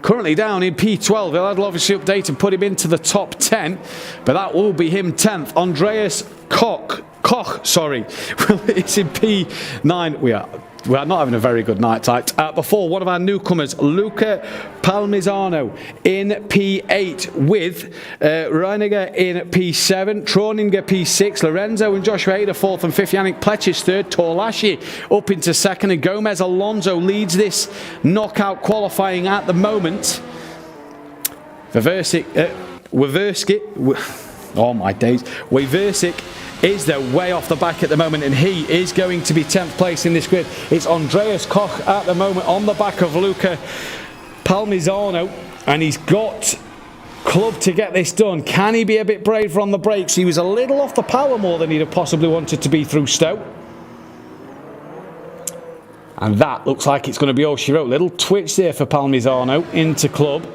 Speaker 1: currently down in P12. They'll obviously update and put him into the top 10, but that will be him 10th. Andreas Koch, it's in P9. We are not having a very good night tonight. Before, one of our newcomers, Luca Palmisano in P8 with Reiniger in P7, Troninger P6, Lorenzo and Joshua Hader 4th and 5th, Yannick Pletcher 3rd, Torlashi up into 2nd, and Gomez Alonso leads this knockout qualifying at the moment. Weversik, oh my days, Weversik is there way off the back at the moment, and he is going to be 10th place in this grid. It's Andreas Koch at the moment on the back of Luca Palmisano, and he's got Club to get this done. Can he be a bit braver on the brakes? He was a little off the power more than he'd have possibly wanted to be through Stowe. And that looks like it's going to be all she wrote. Little twitch there for Palmisano into Club.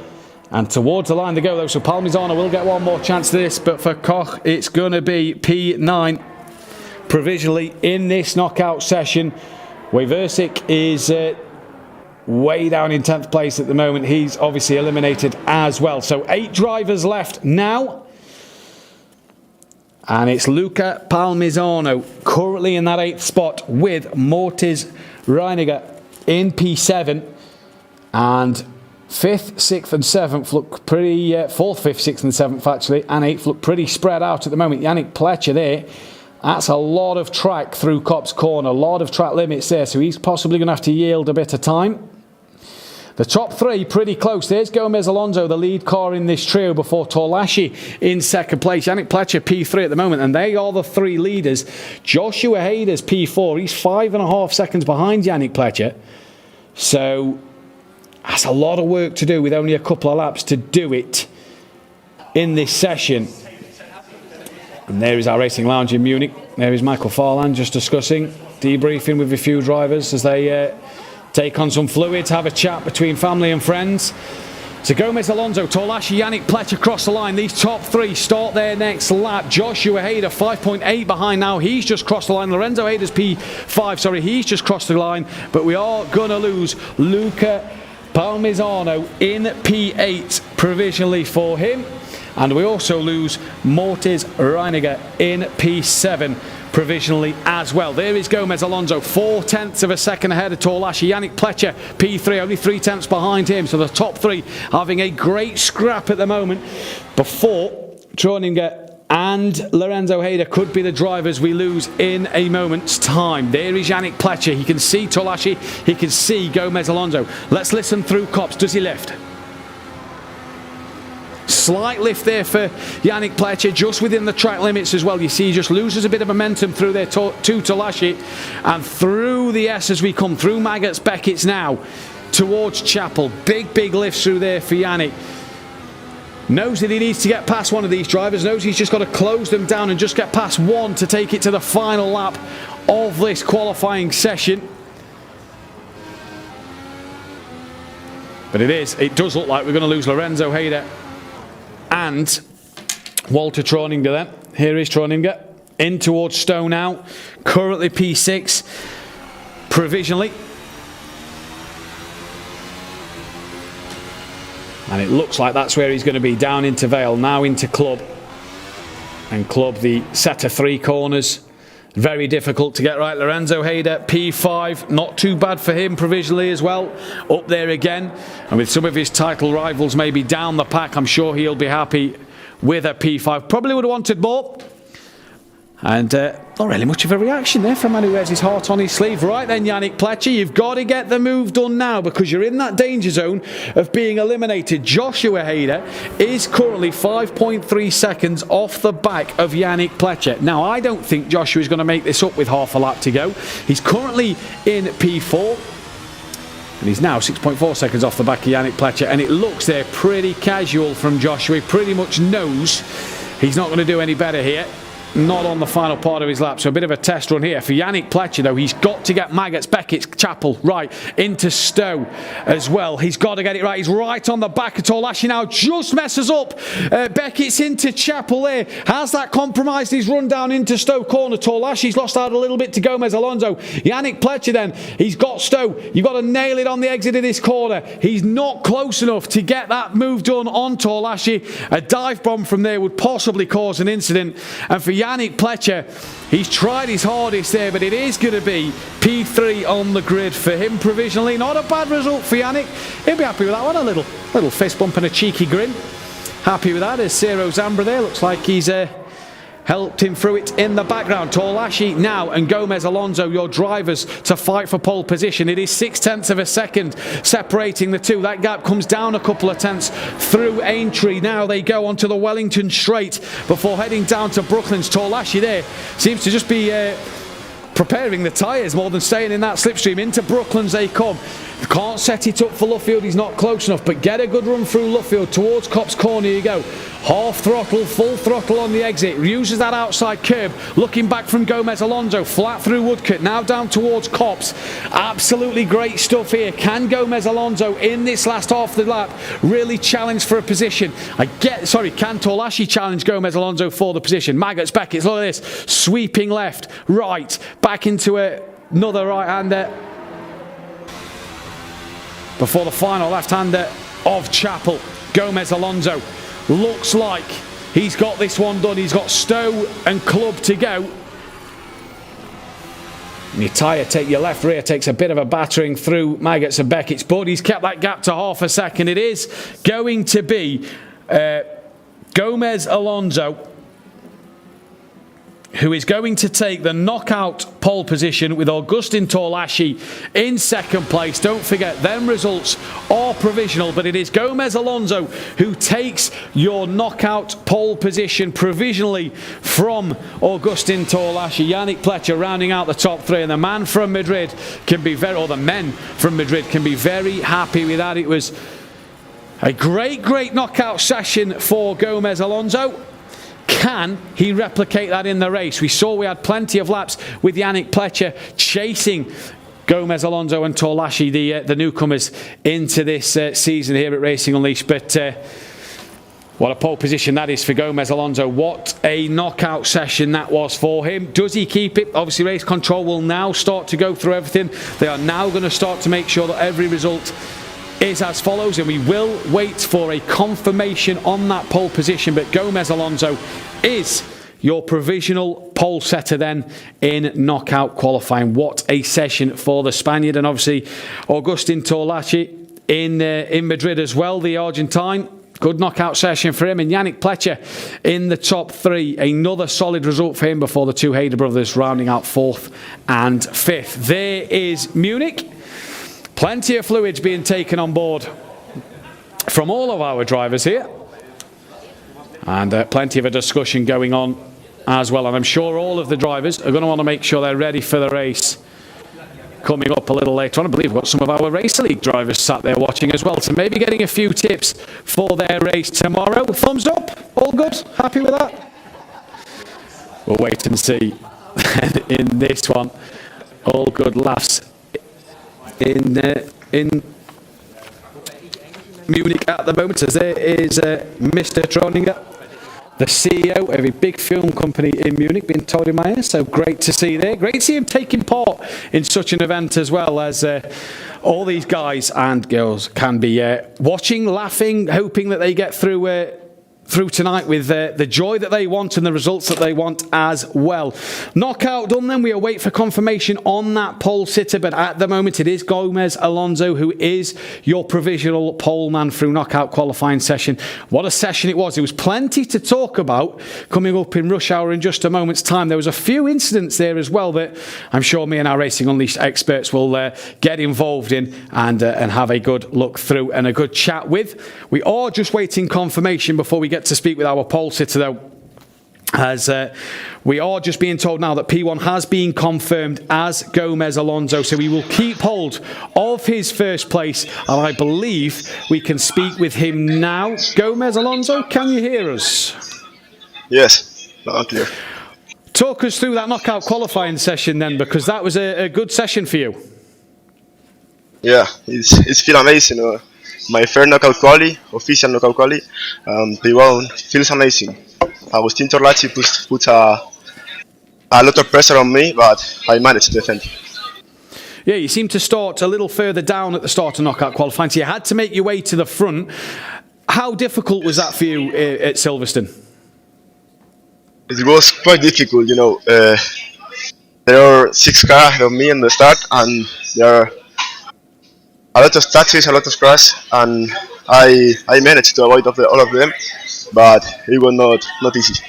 Speaker 1: And towards the line they go though, so Palmisano will get one more chance to this, but for Koch it's going to be P9 provisionally in this knockout session. Weversik is way down in 10th place at the moment. He's obviously eliminated as well. So 8 drivers left now, and it's Luca Palmisano currently in that 8th spot with Mortis Reiniger in P7, and 5th, 6th and 7th look pretty, 4th, 5th, 6th and 7th actually, and 8th look pretty spread out at the moment. Yannick Pletcher there, that's a lot of track through Copse Corner, a lot of track limits there, so he's possibly going to have to yield a bit of time. The top 3 pretty close. There's Gomez Alonso, the lead car in this trio, before Torlashi in 2nd place. Yannick Pletcher P3 at the moment, and they are the 3 leaders. Joshua Hader's P4, he's 5.5 seconds behind Yannick Pletcher. So that's a lot of work to do with only a couple of laps to do it in this session. And there is our racing lounge in Munich. There is Michael Farland just discussing, debriefing with a few drivers as they take on some fluids, have a chat between family and friends. So Gomez Alonso, Torlashi, Yannick Pletcher across the line. These top 3 start their next lap. Joshua Hader 5.8 behind now. He's just crossed the line. Lorenzo Hader's P5, he's just crossed the line. But we are going to lose Luca Palmisano in P8 provisionally for him, and we also lose Mortis Reiniger in P7 provisionally as well. There is Gomez Alonso, 4/10 of a second ahead of Torlashi. Yannick Pletcher, P3, only 3/10 behind him. So the top three having a great scrap at the moment before Troninger and Lorenzo Hayder could be the drivers we lose in a moment's time. There is Yannick Pletcher. He can see Torlashi. He can see Gomez Alonso. Let's listen through Copse. Does he lift? Slight lift there for Yannick Pletcher, just within the track limits as well. You see he just loses a bit of momentum through there to Torlashi, and through the S as we come through Maggots Beckett's now towards Chapel. Big lifts through there for Yannick. Knows that he needs to get past one of these drivers, knows he's just got to close them down and just get past one to take it to the final lap of this qualifying session. But it does look like we're going to lose Lorenzo Hayder and Walter Troninger then. Here is Troninger in towards Stowe now, currently P6 provisionally. And it looks like that's where he's going to be, down into Vale, now into Club. And Club, the set of three corners, very difficult to get right. Lorenzo Hayder, P5, not too bad for him provisionally as well. Up there again. And with some of his title rivals maybe down the pack, I'm sure he'll be happy with a P5. Probably would have wanted more. And not really much of a reaction there from a man who wears his heart on his sleeve. Right then, Yannick Pletcher, you've got to get the move done now because you're in that danger zone of being eliminated. Joshua Hayder is currently 5.3 seconds off the back of Yannick Pletcher. Now, I don't think Joshua is going to make this up with half a lap to go. He's currently in P4. And he's now 6.4 seconds off the back of Yannick Pletcher. And it looks there pretty casual from Joshua. He pretty much knows he's not going to do any better here. Not on the final part of his lap, so a bit of a test run here. For Yannick Pletcher, though, he's got to get Maggots Beckett's Chapel right into Stowe as well. He's got to get it right. He's right on the back of Torlashi now. Just messes up. Beckett's into Chapel there. Has that compromised his run down into Stowe corner? Torlashi's lost out a little bit to Gomez Alonso. Yannick Pletcher then, he's got Stowe. You've got to nail it on the exit of this corner. He's not close enough to get that move done on Torlashi. A dive bomb from there would possibly cause an incident. And for Yannick Pletcher, he's tried his hardest there, but it is going to be P3 on the grid for him provisionally. Not a bad result for Yannick. He'll be happy with that one. A little fist bump and a cheeky grin. Happy with that. As Ciro Zambra there, looks like he's helped him through it in the background. Torlashi now and Gomez Alonso, your drivers to fight for pole position. It is 0.6 of a second separating the two. That gap comes down a couple of tenths through Aintree. Now they go onto the Wellington Straight before heading down to Brooklands. Torlashi there seems to just be preparing the tyres more than staying in that slipstream. Into Brooklands they come. Can't set it up for Luffield, he's not close enough, but get a good run through Luffield towards Copse Corner. You go, half throttle, full throttle on the exit, uses that outside curb, looking back from Gomez Alonso, flat through Woodcote, now down towards Copse. Absolutely great stuff here. Can Gomez Alonso in this last half of the lap really challenge for a position? Can Torlashi challenge Gomez Alonso for the position? Maggots Beckett, look at this, sweeping left, right, back into another right-hander before the final left-hander of Chapel. Gomez Alonso looks like he's got this one done. He's got Stowe and Club to go. And your left rear takes a bit of a battering through Maggots and Beckett's, but he's kept that gap to half a second. It is going to be Gomez Alonso who is going to take the knockout pole position with Augustin Torlashi in second place. Don't forget, them results are provisional, but it is Gomez Alonso who takes your knockout pole position provisionally from Augustin Torlashi. Yannick Pletcher rounding out the top three, and the man from Madrid can be the men from Madrid can be very happy with that. It was a great knockout session for Gomez Alonso. Can he replicate that in the race? We saw we had plenty of laps with Yannick Pletcher chasing Gomez Alonso and Torlashi, the newcomers into this season here at Racing Unleashed. But what a pole position that is for Gomez Alonso. What a knockout session that was for him. Does he keep it? Obviously, race control will now start to go through everything. They are now going to start to make sure that every result is as follows, and we will wait for a confirmation on that pole position. But Gomez Alonso is your provisional pole setter then in knockout qualifying. What a session for the Spaniard, and obviously Agustin Torlachi in Madrid as well, the Argentine. Good knockout session for him. And Yannick Pletcher in the top 3. Another solid result for him before the two Hayder brothers rounding out 4th and 5th. There is Munich. Plenty of fluids being taken on board from all of our drivers here. And plenty of a discussion going on as well. And I'm sure all of the drivers are going to want to make sure they're ready for the race coming up a little later on. I believe we've got some of our Racer League drivers sat there watching as well, so maybe getting a few tips for their race tomorrow. Thumbs up? All good? Happy with that? We'll wait and see in this one. All good laughs in Munich at the moment, as there is Mr. Troninger, the CEO of a big film company in Munich, being told in my ear. So great to see there. Great to see him taking part in such an event as well, as all these guys and girls can be watching, laughing, hoping that they get through tonight with the joy that they want and the results that they want as well. Knockout done then. We await for confirmation on that pole sitter, but at the moment it is Gomez Alonso who is your provisional pole man through knockout qualifying session. What a session it was. There was plenty to talk about coming up in rush hour in just a moment's time. There was a few incidents there as well that I'm sure me and our Racing Unleashed experts will get involved in and have a good look through and a good chat with. We are just waiting confirmation before we get to speak with our pole sitter though, as we are just being told now that P1 has been confirmed as Gomez Alonso, so he will keep hold of his first place, and I believe we can speak with him now. Gomez Alonso, can you hear us?
Speaker 8: Yes, loud and clear.
Speaker 1: Talk us through that knockout qualifying session then, because that was a good session for you.
Speaker 8: Yeah, it's feel amazing. My first knockout quali, official knockout quali, P1 feels amazing. Agustin Torlachi put a lot of pressure on me, but I managed to defend.
Speaker 1: Yeah, you seem to start a little further down at the start of knockout qualifying, so you had to make your way to the front. How difficult was that for you at Silverstone?
Speaker 8: It was quite difficult, there are 6 cars ahead of me in the start, and there are a lot of touches, a lot of crash, and I managed to avoid all of them, but it was not easy.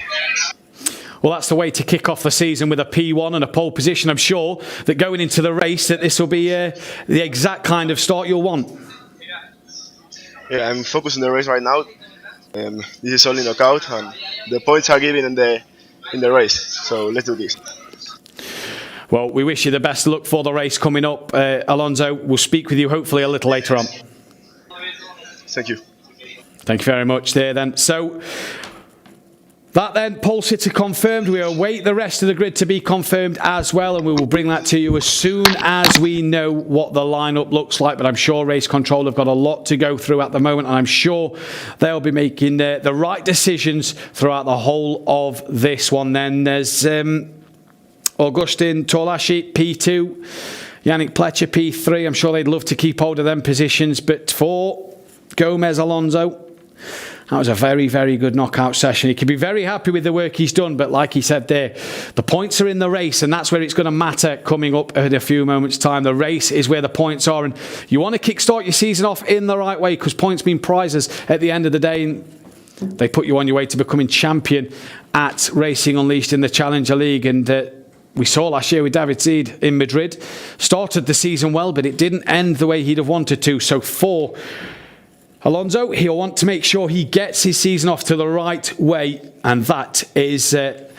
Speaker 1: Well, that's the way to kick off the season, with a P1 and a pole position. I'm sure that going into the race that this will be the exact kind of start you'll want.
Speaker 8: Yeah, I'm focused on the race right now. This is only knockout, and the points are given in the race. So let's do this.
Speaker 1: Well, we wish you the best luck for the race coming up. Alonso, we'll speak with you hopefully a little later on.
Speaker 8: Thank you.
Speaker 1: Thank you very much there then. So that then, pole sitter confirmed. We await the rest of the grid to be confirmed as well, and we will bring that to you as soon as we know what the lineup looks like. But I'm sure Race Control have got a lot to go through at the moment, and I'm sure they'll be making the right decisions throughout the whole of this one. Then there's Agustin Torlachi, P2, Yannick Pletcher, P3. I'm sure they'd love to keep hold of them positions, but for Gomez Alonso, that was a very, very good knockout session. He can be very happy with the work he's done, but like he said there, the points are in the race, and that's where it's going to matter coming up in a few moments' time. The race is where the points are, and you want to kickstart your season off in the right way, because points mean prizes at the end of the day, and they put you on your way to becoming champion at Racing Unleashed in the Challenger League. And we saw last year with David Seed in Madrid, started the season well, but it didn't end the way he'd have wanted to. So for Alonso, he'll want to make sure he gets his season off to the right way, and that is the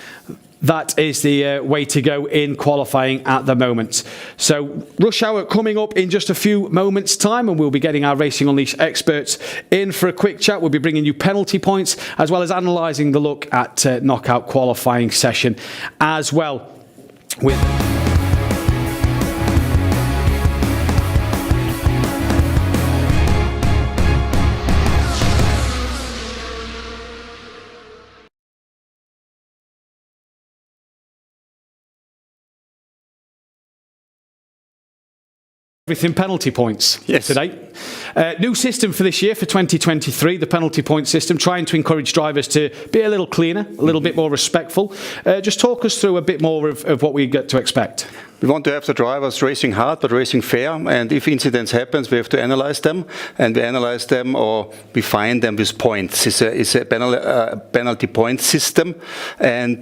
Speaker 1: way to go in qualifying at the moment. So rush hour coming up in just a few moments' time, and we'll be getting our Racing Unleashed experts in for a quick chat. We'll be bringing you penalty points, as well as analysing the look at knockout qualifying session as well. With Everything penalty points
Speaker 9: Yes.
Speaker 1: today. New system for this year, for 2023, the penalty point system, trying to encourage drivers to be a little cleaner, a little bit more respectful. Just talk us through a bit more of what we get to expect.
Speaker 9: We want to have the drivers racing hard but racing fair, and if incidents happen, we have to analyze them, and we analyze them or we fine them with points. It's a penalty point system, and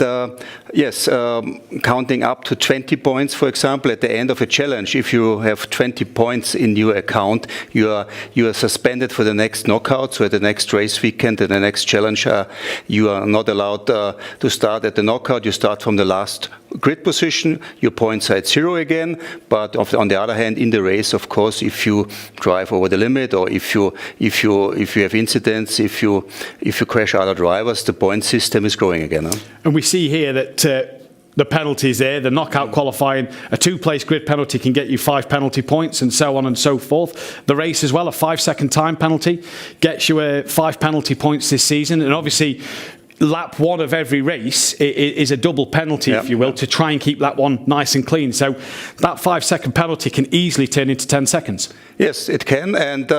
Speaker 9: counting up to 20 points, for example, at the end of a challenge. If you have 20 points in your account, you are suspended for the next knockout. So at the next race weekend and the next challenge, you are not allowed to start at the knockout. You start from the last grid position. Your points are at zero again. But on the other hand, in the race, of course, if you drive over the limit or if you have incidents, if you crash other drivers, the point system is growing again. Huh?
Speaker 1: And we see here that the penalties there, the knockout qualifying, a 2-place grid penalty can get you 5 penalty points and so on and so forth. The race as well, a 5-second time penalty gets you 5 penalty points this season. And obviously, lap 1 of every race is a double penalty, if you will, to try and keep that one nice and clean. So that 5-second penalty can easily turn into 10 seconds.
Speaker 9: Yes, it can. And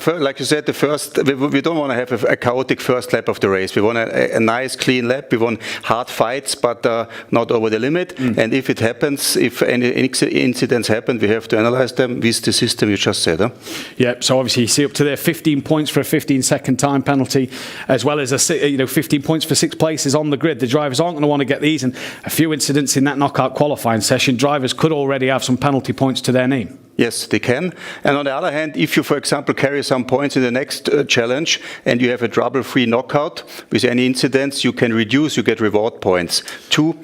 Speaker 9: like you said, we don't want to have a chaotic first lap of the race. We want a nice, clean lap. We want hard fights, but not over the limit. And if it happens, if any incidents happen, we have to analyze them with the system you just said. Huh?
Speaker 1: Yeah, so obviously you see up to there 15 points for a 15-second time penalty, as well as 15 points for 6 places on the grid. The drivers aren't going to want to get these, and a few incidents in that knockout qualifying session, drivers could already have some penalty points to their name.
Speaker 9: Yes, they can. And on the other hand, if you, for example, carry some points in the next challenge and you have a trouble-free knockout with any incidents, you can reduce, you get reward points. 2.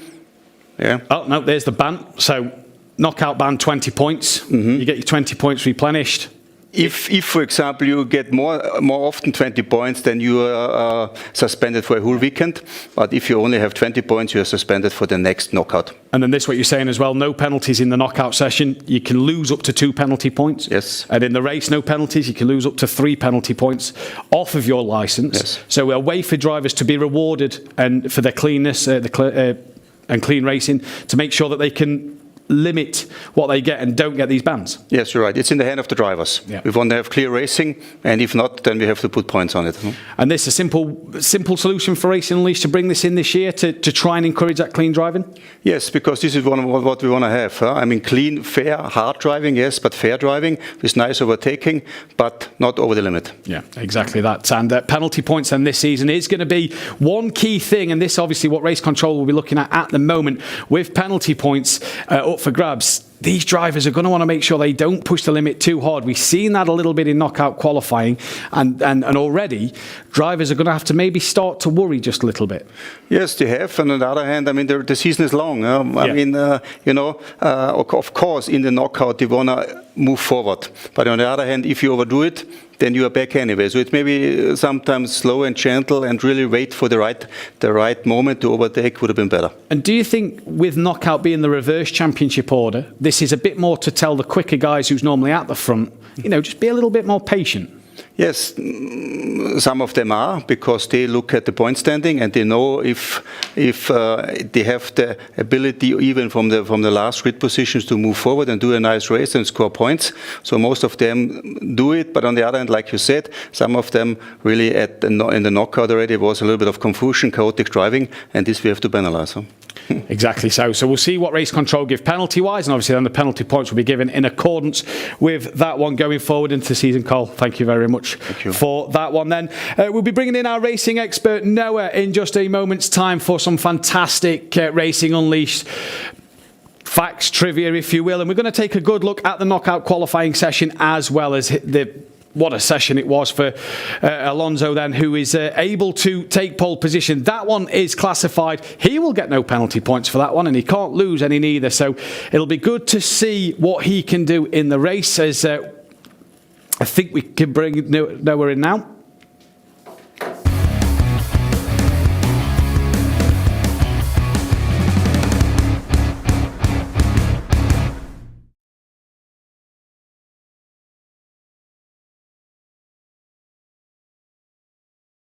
Speaker 9: Yeah.
Speaker 1: Oh, no, there's the ban. So knockout ban, 20 points. You get your 20 points replenished.
Speaker 9: If, for example, you get more often 20 points, then you are suspended for a whole weekend. But if you only have 20 points, you are suspended for the next knockout.
Speaker 1: And then this, what you're saying as well, no penalties in the knockout session. You can lose up to 2 penalty points.
Speaker 9: Yes.
Speaker 1: And in the race, no penalties. You can lose up to 3 penalty points off of your licence.
Speaker 9: Yes.
Speaker 1: So a way for drivers to be rewarded and for their cleanness and clean racing, to make sure that they can limit what they get and don't get these bans.
Speaker 9: Yes, you're right. It's in the hand of the drivers.
Speaker 1: Yeah.
Speaker 9: We want to have clear racing, and if not, then we have to put points on it.
Speaker 1: And this is a simple solution for Racing Unleashed to bring this in this year to try and encourage that clean driving?
Speaker 9: Yes, because this is what we want to have. I mean, clean, fair, hard driving, yes, but fair driving with nice overtaking, but not over the limit.
Speaker 1: Yeah, exactly that. And penalty points then this season is going to be one key thing, and this obviously what Race Control will be looking at the moment with penalty points up for grabs. These drivers are going to want to make sure they don't push the limit too hard. We've seen that a little bit in knockout qualifying, and already drivers are going to have to maybe start to worry just a little bit.
Speaker 9: Yes, they have. And on the other hand, I mean, the season is long. I mean, of course, in the knockout, they want to move forward. But on the other hand, if you overdo it, then you are back anyway. So it's maybe sometimes slow and gentle and really wait for the right moment to overtake would have been better.
Speaker 1: And do you think with knockout being the reverse championship order, this is a bit more to tell the quicker guys who's normally at the front, just be a little bit more patient?
Speaker 9: Yes, some of them are, because they look at the point standing and they know if they have the ability, even from the last grid positions, to move forward and do a nice race and score points. So most of them do it, but on the other hand, like you said, some of them really in the knockout already was a little bit of confusion, chaotic driving, and this we have to penalize. Huh?
Speaker 1: Exactly so. So we'll see what Race Control give penalty-wise, and obviously then the penalty points will be given in accordance with that one going forward into the season. Cole, thank you very much for that one then. We'll be bringing in our racing expert Noah in just a moment's time for some fantastic Racing Unleashed facts, trivia if you will, and we're going to take a good look at the knockout qualifying session as well as what a session it was for Alonso then, who is able to take pole position. That one is classified. He will get no penalty points for that one, and he can't lose any neither. So it'll be good to see what he can do in the race, as I think we can bring Noah in now.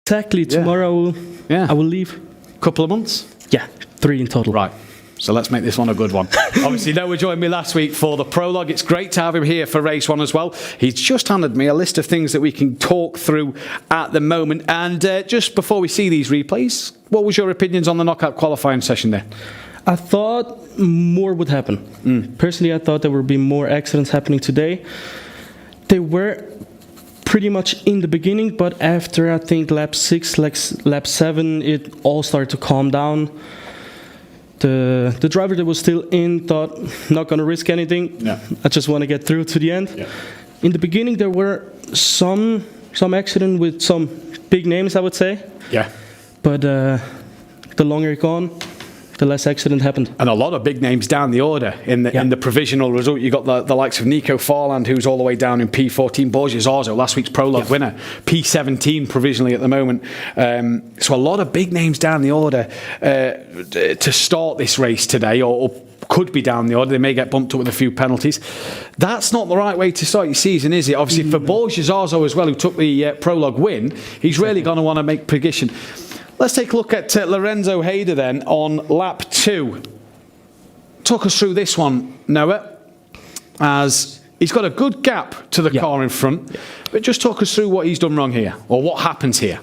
Speaker 7: Exactly. Tomorrow I will leave.
Speaker 1: Couple of months?
Speaker 7: Yeah, 3 in total.
Speaker 1: Right. So let's make this one a good one. Obviously, Noah joined me last week for the prologue. It's great to have him here for race one as well. He's just handed me a list of things that we can talk through at the moment. And just before we see these replays, what was your opinions on the knockout qualifying session there?
Speaker 7: I thought more would happen. Personally, I thought there would be more accidents happening today. They were pretty much in the beginning, but after I think lap 6, lap 7, it all started to calm down. The driver that was still in thought, not going to risk anything.
Speaker 1: Yeah.
Speaker 7: I just want to get through to the end.
Speaker 1: Yeah.
Speaker 7: In the beginning, there were some accident with some big names, I would say.
Speaker 1: Yeah.
Speaker 7: But the longer it gone, the less accident happened.
Speaker 1: And a lot of big names down the order in the provisional result. You got the likes of Nico Farland, who's all the way down in P14. Borges Arzo, last week's prologue winner, P17 provisionally at the moment. So a lot of big names down the order to start this race today, or could be down the order. They may get bumped up with a few penalties. That's not the right way to start your season, is it? Obviously, for Borges Arzo as well, who took the prologue win, he's really going to want to make position. Let's take a look at Lorenzo Hayder then on lap 2. Talk us through this one, Noah, as he's got a good gap to the car in front, but just talk us through what he's done wrong here, or what happens here.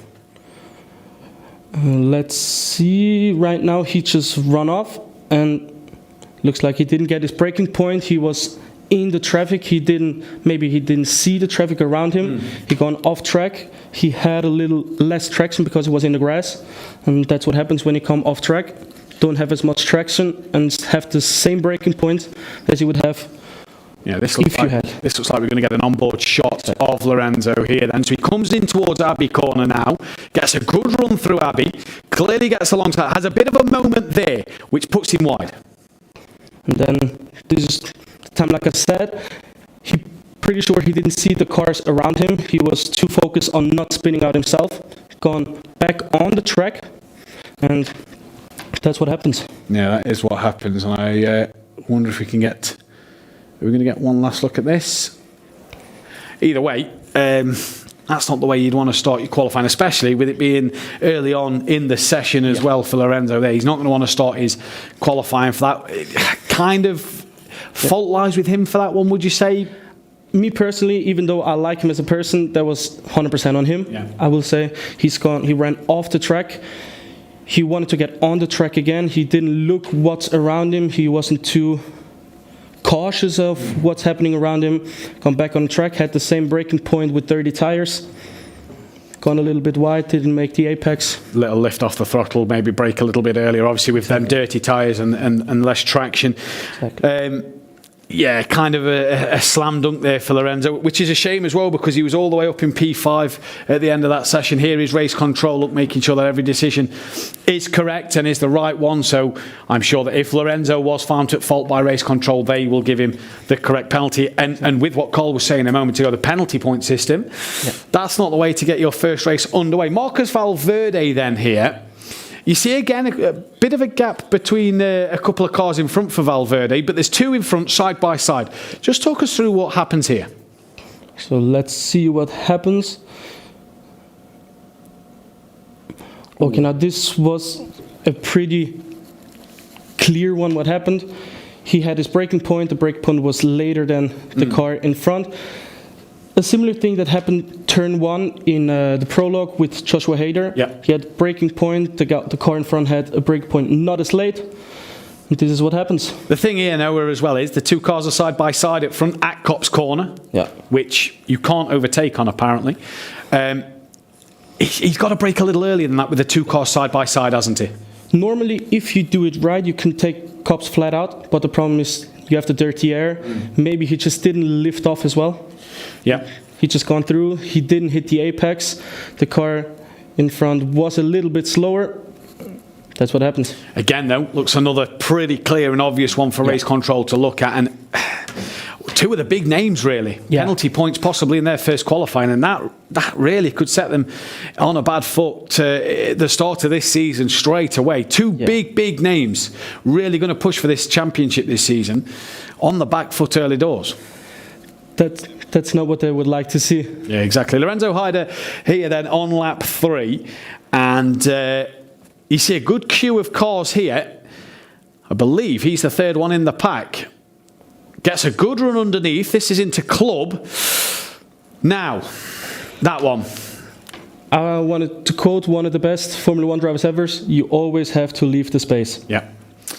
Speaker 7: Let's see. Right now, he just run off, and looks like he didn't get his braking point. He was in the traffic. He didn't see the traffic around him. He gone off track. He had a little less traction because he was in the grass, and that's what happens when you come off track. Don't have as much traction and have the same braking point as you would have.
Speaker 1: Yeah, this looks like we're going to get an onboard shot of Lorenzo here then. So he comes in towards Abbey corner now, gets a good run through Abbey, clearly gets alongside, has a bit of a moment there, which puts him wide.
Speaker 7: And then this is the time, like I said, he pretty sure he didn't see the cars around him. He was too focused on not spinning out himself, gone back on the track, and that's what happens. Yeah,
Speaker 1: that is what happens, and I wonder if we can get... Are we going to get one last look at this? Either way, that's not the way you'd want to start your qualifying, especially with it being early on in the session as well for Lorenzo there. He's not going to want to start his qualifying for that. Kind of fault lies with him for that one, would you say?
Speaker 7: Me personally, even though I like him as a person, that was 100% on him. Yeah. I will say he ran off the track. He wanted to get on the track again. He didn't look what's around him. He wasn't too cautious of what's happening around him. Gone back on track, had the same braking point with 30 tires. Gone a little bit wide, didn't make the apex.
Speaker 1: Little lift off the throttle, maybe brake a little bit earlier, obviously with them dirty tyres and less traction. Exactly. Yeah, kind of a slam dunk there for Lorenzo, which is a shame as well because he was all the way up in P5 at the end of that session. Here is race control, look, making sure that every decision is correct and is the right one. So I'm sure that if Lorenzo was found at fault by race control, they will give him the correct penalty. And with what Cole was saying a moment ago, the penalty point system, that's not the way to get your first race underway. Marcus Valverde then here. You see again a bit of a gap between a couple of cars in front for Valverde, but there's two in front side by side. Just talk us through what happens here.
Speaker 7: So let's see what happens. Okay, now this was a pretty clear one what happened. He had his braking point, the brake point was later than the car in front. A similar thing that happened turn 1 in the prologue with Joshua Hayder. Yeah. He had braking point, the car in front had a brake point not as late. And this is what happens.
Speaker 1: The thing here, Noah, as well, is the two cars are side by side at front at Copse Corner, which you can't overtake on apparently. He's got to brake a little earlier than that with the two cars side by side, hasn't he?
Speaker 7: Normally, if you do it right, you can take Copse flat out, but the problem is you have the dirty air. Maybe he just didn't lift off as well.
Speaker 1: Yeah.
Speaker 7: He just gone through. He didn't hit the apex. The car in front was a little bit slower. That's what happens.
Speaker 1: Again, though, looks another pretty clear and obvious one for race control to look at. And two of the big names, really. Yeah. Penalty points possibly in their first qualifying. And that really could set them on a bad foot to the start of this season straight away. Two big names really going to push for this championship this season on the back foot early doors.
Speaker 7: That's not what they would like to see.
Speaker 1: Yeah, exactly. Lorenzo Hayder here then on lap 3. And you see a good queue of cars here. I believe he's the third one in the pack. Gets a good run underneath. This is into club. Now, that one.
Speaker 7: I wanted to quote one of the best Formula 1 drivers ever. You always have to leave the space.
Speaker 1: Yeah.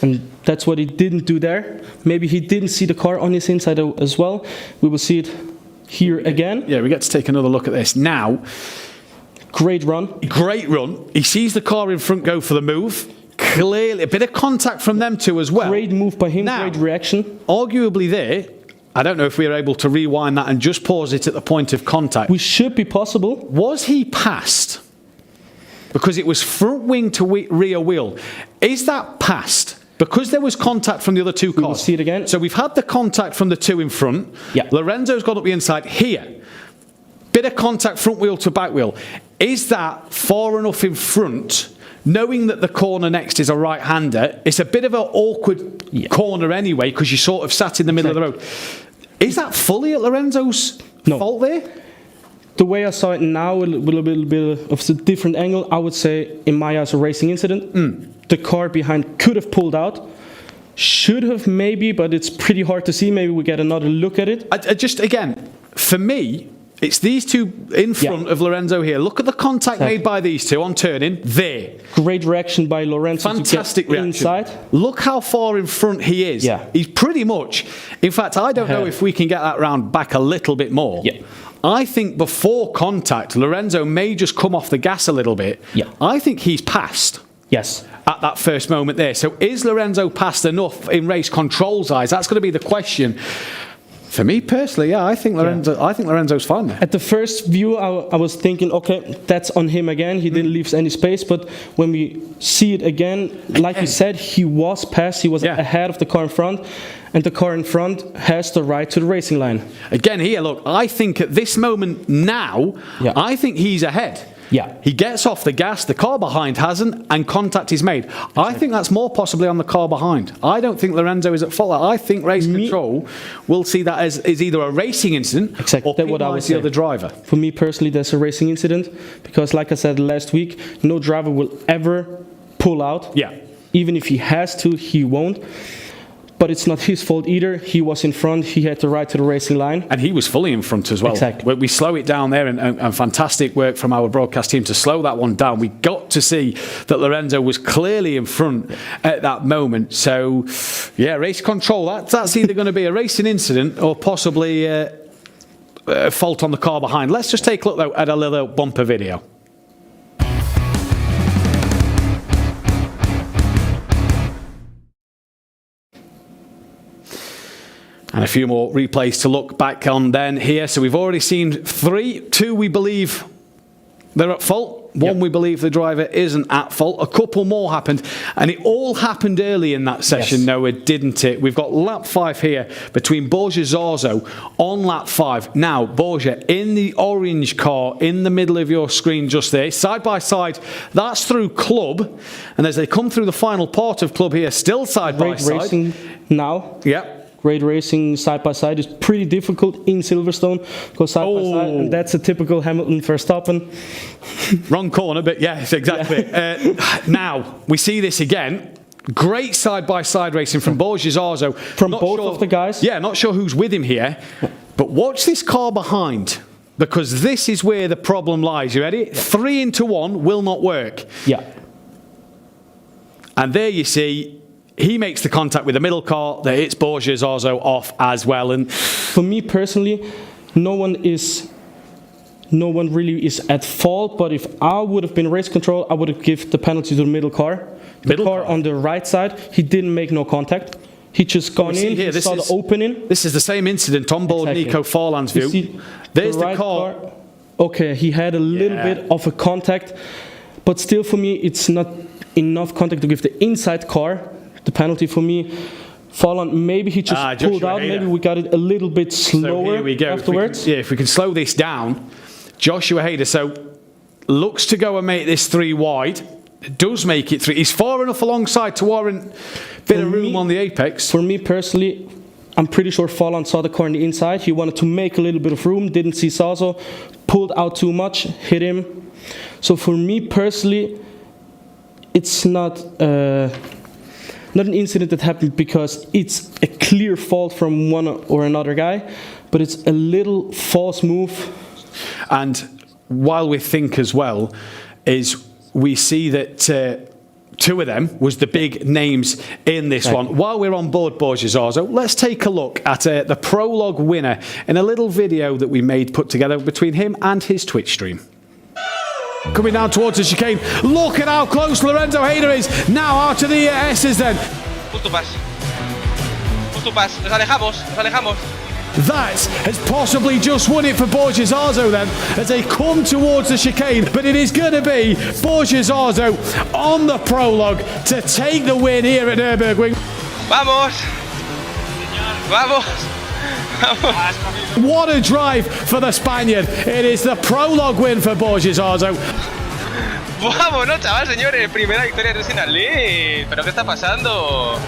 Speaker 7: And that's what he didn't do there. Maybe he didn't see the car on his inside as well. We will see it here again.
Speaker 1: Yeah, we get to take another look at this. Now,
Speaker 7: great run.
Speaker 1: Great run. He sees the car in front go for the move. Clearly, a bit of contact from them two as well.
Speaker 7: Great move by him,
Speaker 1: now,
Speaker 7: great reaction.
Speaker 1: Arguably there, I don't know if we were able to rewind that and just pause it at the point of contact.
Speaker 7: We should be possible.
Speaker 1: Was he passed? Because it was front wing to rear wheel. Is that passed? Because there was contact from the other two cars.
Speaker 7: We will see it again.
Speaker 1: So we've had the contact from the two in front.
Speaker 7: Yeah.
Speaker 1: Lorenzo's got up the inside here. Bit of contact front wheel to back wheel. Is that far enough in front, knowing that the corner next is a right-hander? It's a bit of an awkward corner anyway, because you sort of sat in the middle of the road. Is that fully at Lorenzo's fault there?
Speaker 7: The way I saw it now, with a little bit of a different angle, I would say, in my eyes, a racing incident. The car behind could have pulled out. Should have maybe, but it's pretty hard to see. Maybe we get another look at it.
Speaker 1: I just, again, for me, it's these two in front of Lorenzo here. Look at the contact made by these two on turning. There.
Speaker 7: Great reaction by Lorenzo.
Speaker 1: Fantastic
Speaker 7: to get
Speaker 1: reaction.
Speaker 7: Inside.
Speaker 1: Look how far in front he is.
Speaker 7: Yeah.
Speaker 1: He's pretty much... In fact, I don't know if we can get that round back a little bit more.
Speaker 7: Yeah.
Speaker 1: I think before contact, Lorenzo may just come off the gas a little bit.
Speaker 7: Yeah.
Speaker 1: I think he's passed.
Speaker 7: Yes.
Speaker 1: At that first moment there. So is Lorenzo passed enough in race control's eyes? That's going to be the question. For me personally, I think Lorenzo's fine there.
Speaker 7: At the first view, I was thinking, okay, that's on him again. He didn't leave any space. But when we see it again, like you said, he was passed. He was ahead of the car in front. And the car in front has the right to the racing line.
Speaker 1: Again, here, look, I think at this moment now, I think he's ahead.
Speaker 7: Yeah.
Speaker 1: He gets off the gas, the car behind hasn't, and contact is made. I think that's more possibly on the car behind. I don't think Lorenzo is at fault. I think race control will see that as either a racing incident or penalise the other driver.
Speaker 7: For me personally, that's a racing incident because, like I said last week, no driver will ever pull out.
Speaker 1: Yeah.
Speaker 7: Even if he has to, he won't. But it's not his fault either. He was in front. He had the right to the racing line.
Speaker 1: And he was fully in front as well.
Speaker 7: Exactly.
Speaker 1: We slow it down there, and fantastic work from our broadcast team to slow that one down. We got to see that Lorenzo was clearly in front at that moment. So, yeah, race control, that's either going to be a racing incident or possibly a fault on the car behind. Let's just take a look, though, at a little bumper video. And a few more replays to look back on then here. So we've already seen 3. 2 we believe they're at fault. 1 we believe the driver isn't at fault. A couple more happened. And it all happened early in that session, Noah, didn't it? We've got lap 5 here between Borja Zarzo on lap 5. Now, Borja in the orange car in the middle of your screen just there. Side by side, that's through club. And as they come through the final part of club here, still side by side.
Speaker 7: Racing now.
Speaker 1: Yeah.
Speaker 7: Great racing side by side. It's pretty difficult in Silverstone. Go side by side, and that's a typical Hamilton Verstappen.
Speaker 1: Wrong corner, but yes, exactly. Now we see this again. Great side by side racing from Borja Zarzo.
Speaker 7: From both of the guys.
Speaker 1: Yeah, not sure who's with him here, but watch this car behind because this is where the problem lies. You ready? 3 into 1 will not work.
Speaker 7: Yeah.
Speaker 1: And there you see. He makes the contact with the middle car, that it's Borja Zarzo off as well. And
Speaker 7: for me personally, no one really is at fault, but if I would have been race control, I would have given the penalty to the middle car. The car on the right side, he didn't make no contact. He just gone in, he saw the opening.
Speaker 1: This is the same incident on board Nico Farland's view. There's the car.
Speaker 7: Okay, he had a little bit of a contact, but still for me, it's not enough contact to give the inside car the penalty. For me, Farland, maybe he just pulled out. Maybe we got it a little bit slower
Speaker 1: so here we go.
Speaker 7: afterwards.
Speaker 1: If we can slow this down, Joshua Hader, so looks to go and make this 3 wide. Does make it 3. He's far enough alongside to warrant a bit of room on the apex.
Speaker 7: For me personally, I'm pretty sure Farland saw the car on the inside. He wanted to make a little bit of room, didn't see Zarzo, pulled out too much, hit him. So for me personally, it's not not an incident that happened because it's a clear fault from one or another guy, but it's a little false move.
Speaker 1: And while we think as well, is we see that two of them was the big names in this one. While we're on board Borges Arzo, let's take a look at the prologue winner in a little video that we made put together between him and his Twitch stream. Coming down towards the chicane. Look at how close Lorenzo Hayder is. Now out to the S's then.
Speaker 10: Justo pas. Nos alejamos.
Speaker 1: That has possibly just won it for Borges Arzo then, as they come towards the chicane. But it is going to be Borges Arzo on the prologue to take the win here at Nürburgring.
Speaker 10: Vamos.
Speaker 1: What a drive for the Spaniard. It is the prologue win for Borges Arzo.
Speaker 10: Vamos, no, chaval, señores. Primera victoria de Racing League. ¿Pero qué está pasando?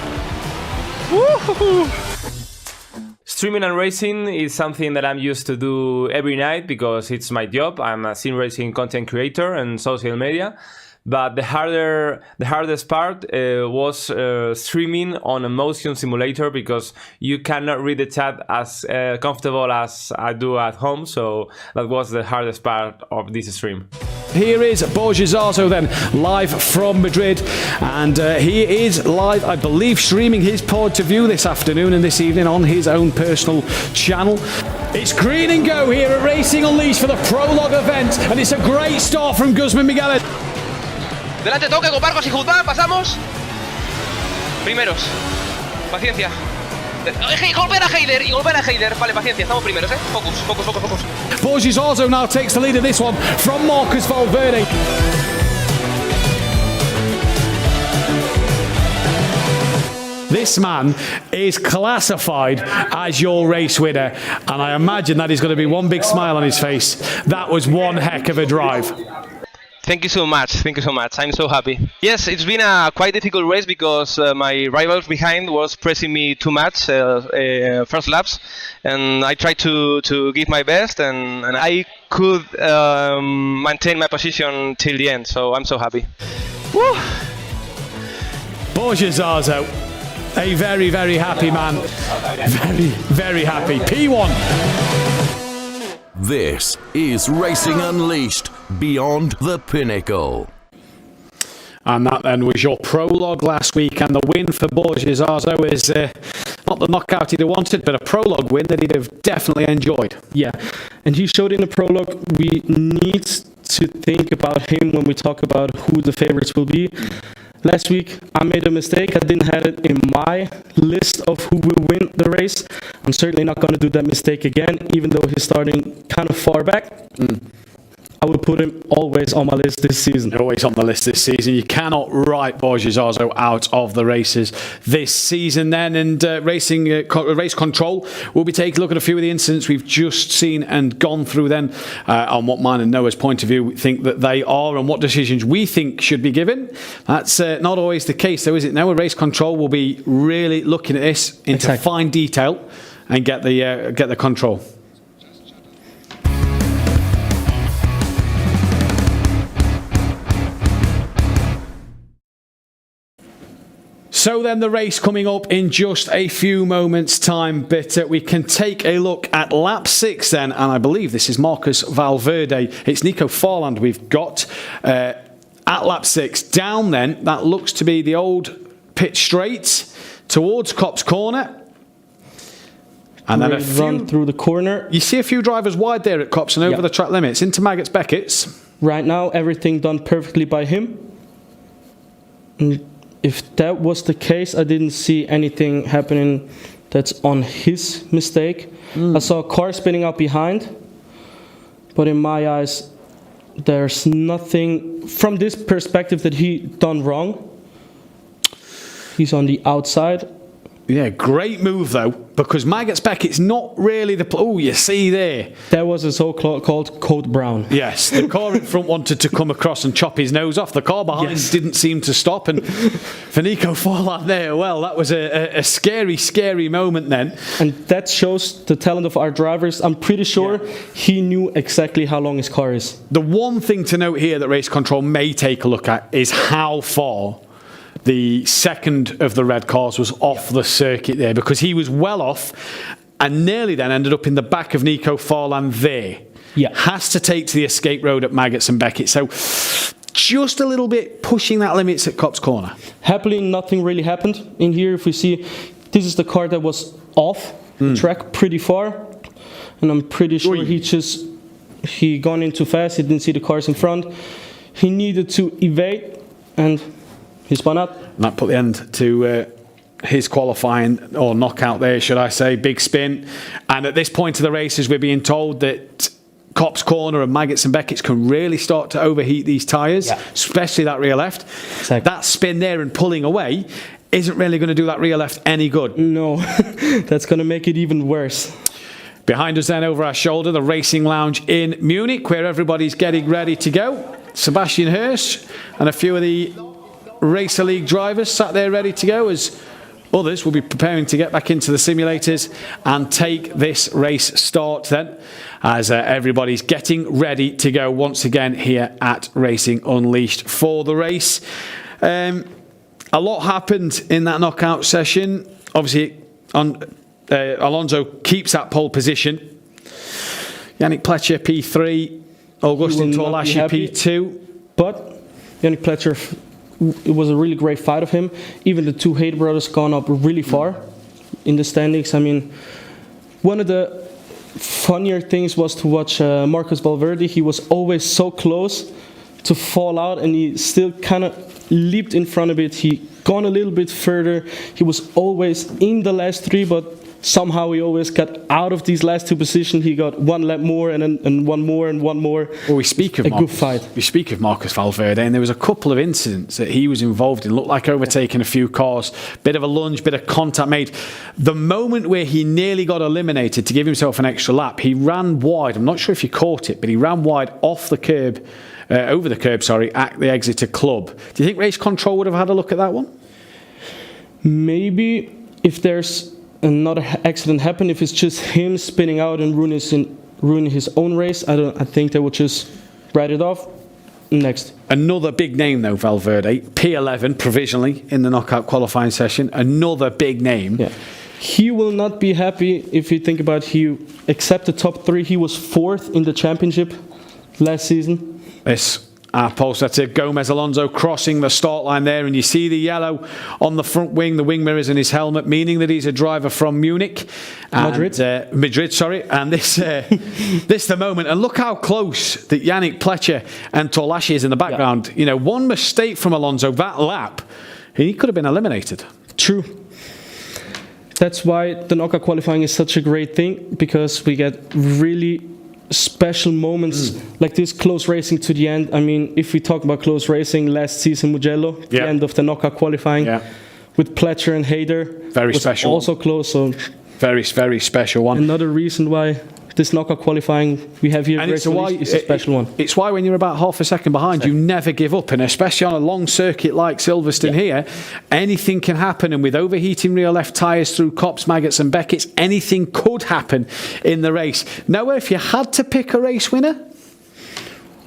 Speaker 11: Streaming and racing is something that I'm used to do every night because it's my job. I'm a sim racing content creator and social media. But the hardest part was streaming on a motion simulator because you cannot read the chat as comfortable as I do at home. So that was the hardest part of this stream.
Speaker 1: Here is Borges Arzo then, live from Madrid, and he is live, I believe, streaming his pod to view this afternoon and this evening on his own personal channel. It's green and go here at Racing Unleashed for the prologue event, and it's a great start from Guzman Miguel.
Speaker 10: Delante toque con Barcos y Juzbán, pasamos. Primeros. Paciencia. Golpea a Heider. Vale, paciencia, estamos primeros, Focus.
Speaker 1: Borges Arzo now takes the lead of this one from Marcus Valverde. This man is classified as your race winner, and I imagine that is going to be one big smile on his face. That was one heck of a drive.
Speaker 10: Thank you so much. I'm so happy. Yes, it's been a quite difficult race because my rivals behind was pressing me too much first laps, and I tried to give my best, and I could maintain my position till the end. So I'm so happy.
Speaker 1: Woo! Borges Arzo, a very, very happy man. Very, very happy. P1.
Speaker 3: This is Racing Unleashed Beyond the Pinnacle.
Speaker 1: And that then was your prologue last week, and the win for Borges Arzo is not the knockout he'd have wanted, but a prologue win that he'd have definitely enjoyed.
Speaker 7: Yeah, and he showed in the prologue we need to think about him when we talk about who the favorites will be. Last week, I made a mistake. I didn't have it in my list of who will win the race. I'm certainly not going to do that mistake again, even though he's starting kind of far back. I would put him always on my list this season.
Speaker 1: Always on the list this season. You cannot write Borges Arzo out of the races this season then. And race control, we'll be taking a look at a few of the incidents we've just seen and gone through then on what mine and Noah's point of view we think that they are and what decisions we think should be given. That's not always the case though, is it? Now race control will be really looking at this into fine detail and get the control. So then the race coming up in just a few moments' time, but we can take a look at lap 6 then, and I believe this is Marcus Valverde. It's Nico Farland we've got at lap 6. Down then, that looks to be the old pit straight towards Copse Corner. And then a
Speaker 7: run through the corner.
Speaker 1: You see a few drivers wide there at Copse and over the track limits into Maggots Beckett's.
Speaker 7: Right now, everything done perfectly by him. If that was the case, I didn't see anything happening that's on his mistake. I saw a car spinning out behind, but in my eyes, there's nothing from this perspective that he done wrong. He's on the outside.
Speaker 1: Yeah, great move though, because Maggots Beckett's not really the... Oh, you see there.
Speaker 7: That was a so-called Code Brown.
Speaker 1: Yes, the car in front wanted to come across and chop his nose off. The car behind didn't seem to stop. And for Nico Farland there, well, that was a scary, scary moment then.
Speaker 7: And that shows the talent of our drivers. I'm pretty sure he knew exactly how long his car is.
Speaker 1: The one thing to note here that race control may take a look at is how far the second of the red cars was off the circuit there, because he was well off and nearly then ended up in the back of Nico Farland there.
Speaker 7: Yeah.
Speaker 1: Has to take to the escape road at Maggots and Beckett. So just a little bit pushing that limits at Copse Corner.
Speaker 7: Happily, nothing really happened in here. If we see, this is the car that was off the track pretty far. And I'm pretty sure he gone in too fast. He didn't see the cars in front. He needed to evade, and he spun out.
Speaker 1: And that put the end to his qualifying, or knockout there, should I say. Big spin. And at this point of the race, as we're being told that Copse Corner and Maggots and Beckett's can really start to overheat these tyres, especially that rear left.
Speaker 7: Exactly.
Speaker 1: That spin there and pulling away isn't really going to do that rear left any good.
Speaker 7: No, that's going to make it even worse.
Speaker 1: Behind us then, over our shoulder, the Racing Lounge in Munich, where everybody's getting ready to go. Sebastian Hirsch and a few of the Racer League drivers sat there ready to go, as others will be preparing to get back into the simulators and take this race start then, as everybody's getting ready to go once again here at Racing Unleashed for the race. A lot happened in that knockout session. Obviously, Alonso keeps that pole position. Yannick Pletcher P3, Augustin Torlaschi P2.
Speaker 7: But Yannick Pletcher, it was a really great fight of him. Even the two Hayter brothers gone up really far in the standings. I mean, one of the funnier things was to watch Marcus Valverde. He was always so close to fall out, and he still kind of leaped in front of it. He gone a little bit further. He was always in the last three, but somehow he always got out of these last two positions. He got one lap more, and one more, and one more.
Speaker 1: Well, we speak of
Speaker 7: good fight.
Speaker 1: We speak of Marcus Valverde, and there was a couple of incidents that he was involved in. Looked like overtaking a few cars, bit of a lunge, bit of contact made. The moment where he nearly got eliminated to give himself an extra lap, he ran wide. I'm not sure if you caught it, but he ran wide off the curb, over the curb, sorry, at the Exeter Club. Do you think Race Control would have had a look at that one?
Speaker 7: Maybe if there's another accident happen, if it's just him spinning out and ruining his own race, I think they would just write it off. Next.
Speaker 1: Another big name though, Valverde, P11 provisionally in the knockout qualifying session. Another big name.
Speaker 7: Yeah. He will not be happy if you think about except the top three. He was fourth in the championship last season.
Speaker 1: This pole setter Gomez Alonso crossing the start line there, and you see the yellow on the front wing, the wing mirrors in his helmet, meaning that he's a driver from Munich.
Speaker 7: Madrid,
Speaker 1: and this the moment. And look how close that Yannick Pletcher and Torlaschi is in the background. Yeah. You know, one mistake from Alonso that lap, and he could have been eliminated.
Speaker 7: True. That's why the knockout qualifying is such a great thing, because we get really special moments like this, close racing to the end. I mean, if we talk about close racing, last season Mugello, the end of the knockout qualifying with Pletcher and Hayter,
Speaker 1: very special,
Speaker 7: also close. So
Speaker 1: very, very special one.
Speaker 7: Another reason why this knockout qualifying we have here is a special one.
Speaker 1: It's why when you're about half a second behind, you never give up, and especially on a long circuit like Silverstone here, anything can happen. And with overheating rear left tyres through Copse, Maggots and Beckett's, anything could happen in the race. Noah, if you had to pick a race winner?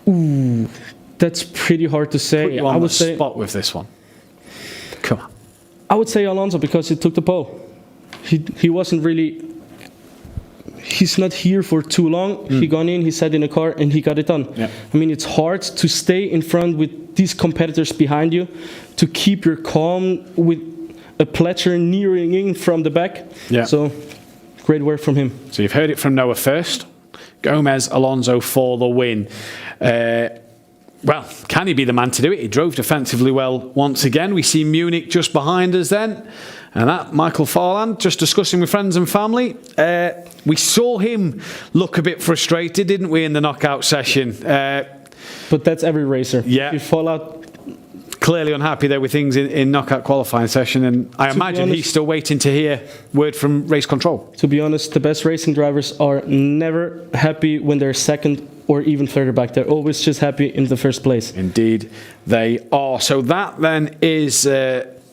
Speaker 7: Ooh, that's pretty hard to say.
Speaker 1: Put you on the spot with this one. Come on.
Speaker 7: I would say Alonso, because he took the pole. He wasn't really... He's not here for too long. He gone in, he sat in a car, and he got it done. Yeah. I mean, it's hard to stay in front with these competitors behind you, to keep your calm with a Pletcher nearing in from the back. Yeah. So, great work from him.
Speaker 1: So you've heard it from Noah first. Gomez Alonso for the win. Well, can he be the man to do it? He drove defensively well once again. We see Munich just behind us then. And that, Michael Farland, just discussing with friends and family. We saw him look a bit frustrated, didn't we, in the knockout session?
Speaker 7: But that's every racer.
Speaker 1: Yeah.
Speaker 7: You fall out.
Speaker 1: Clearly unhappy there with things in knockout qualifying session. And I imagine he's still waiting to hear word from Race Control.
Speaker 7: To be honest, the best racing drivers are never happy when they're second or even further back. They're always just happy in the first place.
Speaker 1: Indeed, they are. So that then is...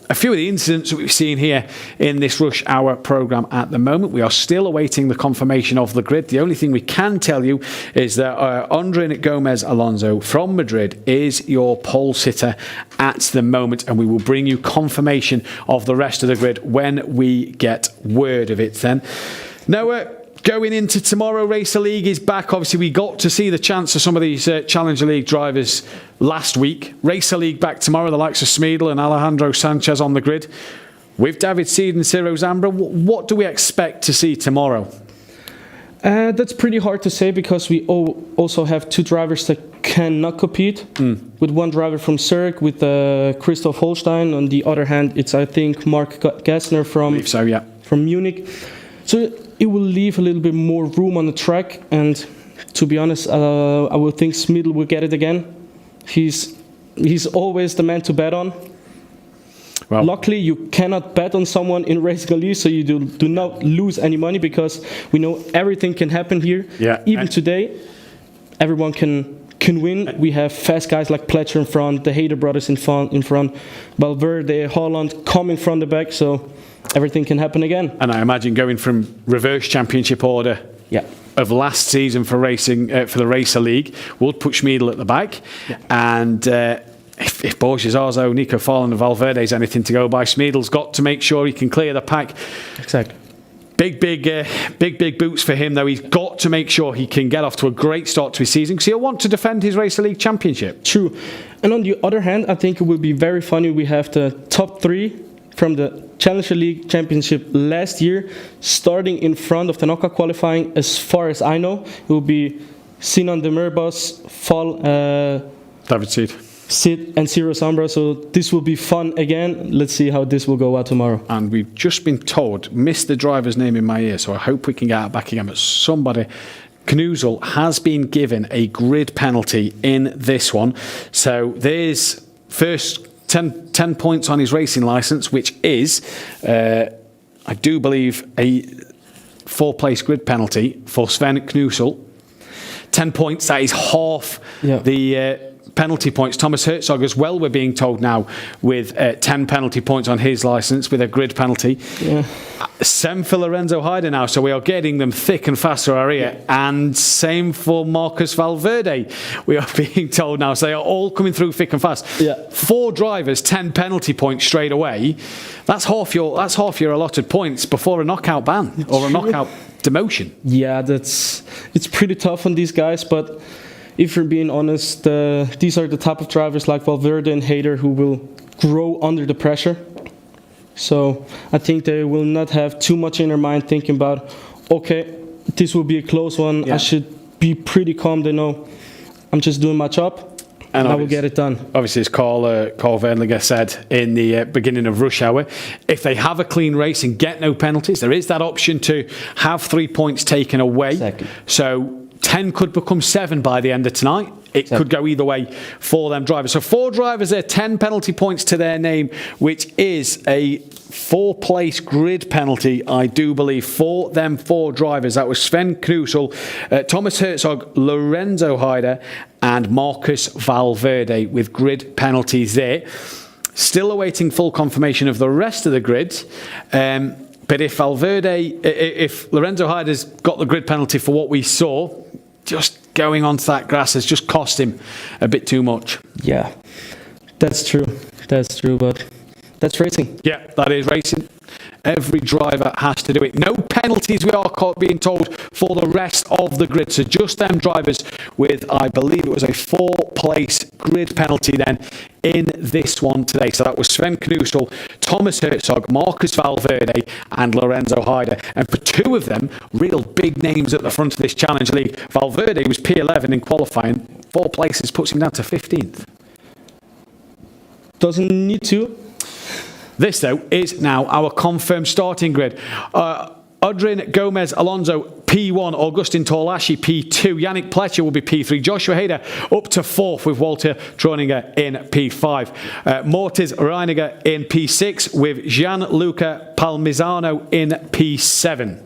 Speaker 1: a few of the incidents that we've seen here in this rush hour programme at the moment. We are still awaiting the confirmation of the grid. The only thing we can tell you is that André Gomez Alonso from Madrid is your pole sitter at the moment, and we will bring you confirmation of the rest of the grid when we get word of it then. Now, going into tomorrow, Racer League is back. Obviously, we got to see the chance of some of these Challenger League drivers last week. Racer League back tomorrow, the likes of Smeedle and Alejandro Sanchez on the grid. With David Seed and Ciro Zambra, what do we expect to see tomorrow?
Speaker 7: That's pretty hard to say because we also have two drivers that cannot compete. With one driver from Zurich, with Christoph Holstein. On the other hand, it's, I think, Mark Gessner from Munich. So it will leave a little bit more room on the track, and to be honest, I would think Smeedle will get it again. He's always the man to bet on. Well, luckily, you cannot bet on someone in Racing Unleashed, so you do not lose any money because we know everything can happen here. Yeah, even today, everyone can win. We have fast guys like Pletcher in front, the Hayter brothers in front, Valverde, Holland coming from the back, so everything can happen again. And I imagine going from reverse championship order of last season for racing for the Racer League would put Schmiedel at the back, and if Borges, Arzo, Nico Farland and Valverde's anything to go by, Schmiedel's got to make sure he can clear the pack. Exactly. Big boots for him, though. He's got to make sure he can get off to a great start to his season because he'll want to defend his Racer League championship. True. And on the other hand, I think it will be very funny. We have the top three from the Challenger League Championship last year starting in front of the knockout qualifying. As far as I know, it will be Sinan Demirbas, David Seed, Sid and Ciro Zambra, so this will be fun again. Let's see how this will go out tomorrow. And we've just been told, missed the driver's name in my ear, so I hope we can get it back again, but somebody, Knuzel, has been given a grid penalty in this one. So there's first 10 points on his racing licence, which is, I do believe, a 4-place grid penalty for Sven Knuzel. 10 points, that is half the penalty points. Thomas Herzog as well, we're being told now, with 10 penalty points on his licence with a grid penalty. Same for Lorenzo Haider now, so we are getting them thick and fast through our ear. And same for Marcus Valverde, we are being told now. So they are all coming through thick and fast. 4 drivers, 10 penalty points straight away. That's half your allotted points before a knockout ban or a knockout demotion. Yeah, it's pretty tough on these guys, but if you're being honest, these are the type of drivers like Valverde and Hayter who will grow under the pressure. So I think they will not have too much in their mind thinking about, okay, this will be a close one. I should be pretty calm. They know I'm just doing my job and I will get it done. Obviously, as Carl Wernliger said in the beginning of rush hour, if they have a clean race and get no penalties, there is that option to have 3 points taken away. Exactly. So 10 could become 7 by the end of tonight. It could go either way for them drivers. So 4 drivers there, 10 penalty points to their name, which is a 4-place grid penalty, I do believe, for them 4 drivers. That was Sven Knuzel, Thomas Herzog, Lorenzo Haider and Marcus Valverde with grid penalties there. Still awaiting full confirmation of the rest of the grid. But if Lorenzo Haider's got the grid penalty for what we saw, just going onto that grass has just cost him a bit too much. Yeah, that's true, but that's racing. Yeah, that is racing. Every driver has to do it. No penalties, we are being told, for the rest of the grid. So just them drivers with, I believe it was a 4-place grid penalty then in this one today. So that was Sven Knuzel, Thomas Herzog, Marcus Valverde and Lorenzo Haider. And for 2 of them, real big names at the front of this Challenge League. Valverde was P11 in qualifying. 4 places puts him down to 15th. Doesn't need to. This, though, is now our confirmed starting grid. Adrian Gomez Alonso, P1. Augustin Torlashi, P2. Yannick Pletcher will be P3. Joshua Hayder up to 4th with Walter Troninger in P5. Mortis Reiniger in P6 with Gianluca Palmisano in P7.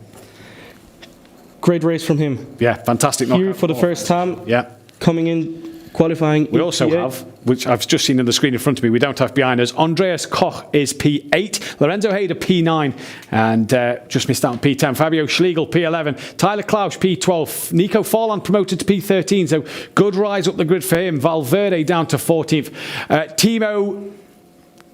Speaker 7: Great race from him. Yeah, fantastic. Here for the first time. Yeah. Coming in qualifying.
Speaker 1: We also have, which I've just seen on the screen in front of me, we don't have behind us, Andreas Koch is P8, Lorenzo Hayder P9, and just missed out on P10, Fabio Schlegel P11, Tyler Klausch P12, Nico Forlan promoted to P13, so good rise up the grid for him, Valverde down to 14th, Timo...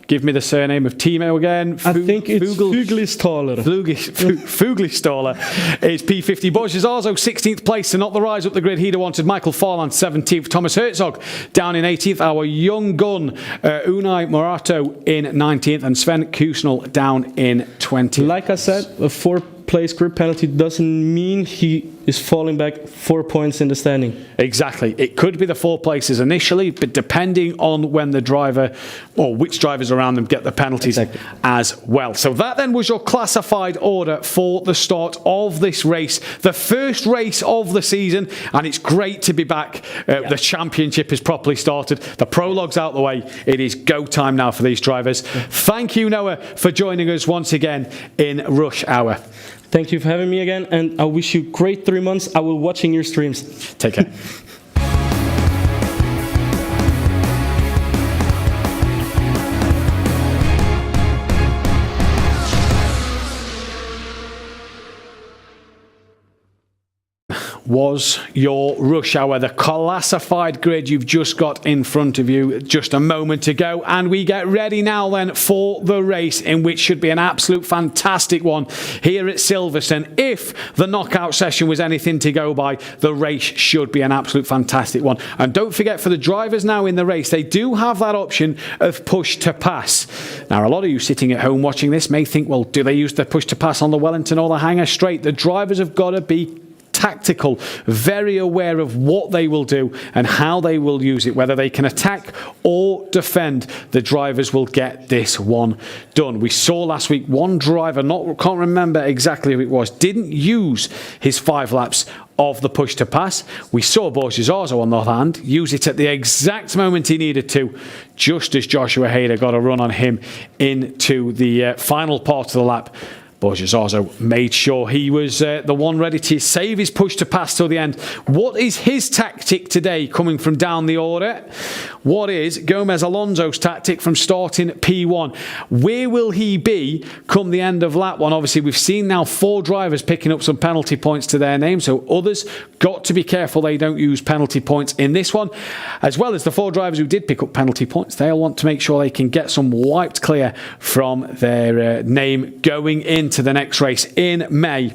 Speaker 1: Give me the surname of Timo again.
Speaker 7: I think it's Fuglistaller.
Speaker 1: Fuglistaller is P50. Borges also 16th place, so not the rise up the grid he'd have wanted. Michael Forlan 17th. Thomas Herzog down in 18th. Our young gun, Unai Morato in 19th. And Sven Kusnel down in 20th.
Speaker 7: Like I said, a 4-place grid penalty doesn't mean he is falling back 4 points in the standing.
Speaker 1: Exactly. It could be the 4 places initially, but depending on when the driver or which drivers around them get the penalties as well. So that then was your classified order for the start of this race, the first race of the season, and it's great to be back. The championship is properly started. The prologue's out the way. It is go time now for these drivers. Thank you, Noah, for joining us once again in Rush Hour.
Speaker 7: Thank you for having me again, and I wish you great 3 months. I will be watching your streams.
Speaker 1: Take care. Was your Rush Hour, the classified grid you've just got in front of you just a moment ago, and we get ready now then for the race, in which should be an absolute fantastic one here at Silverstone. If the knockout session was anything to go by, the race should be an absolute fantastic one. And don't forget, for the drivers now in the race, they do have that option of push to pass. Now, a lot of you sitting at home watching this may think, well, do they use the push to pass on the Wellington or the Hangar Straight? The drivers have got to be tactical, very aware of what they will do and how they will use it, whether they can attack or defend. The drivers will get this one done. We saw last week one driver, can't remember exactly who it was, didn't use his 5 laps of the push to pass. We saw Borges Arzo, on the other hand, use it at the exact moment he needed to, just as Joshua Hayder got a run on him into the final part of the lap. Borges also made sure he was the one ready to save his push to pass till the end. What is his tactic today coming from down the order? What is Gomez Alonso's tactic from starting P1? Where will he be come the end of lap 1? Obviously, we've seen now 4 drivers picking up some penalty points to their name, so others got to be careful they don't use penalty points in this one. As well as the 4 drivers who did pick up penalty points, they'll want to make sure they can get some wiped clear from their name going into the next race in May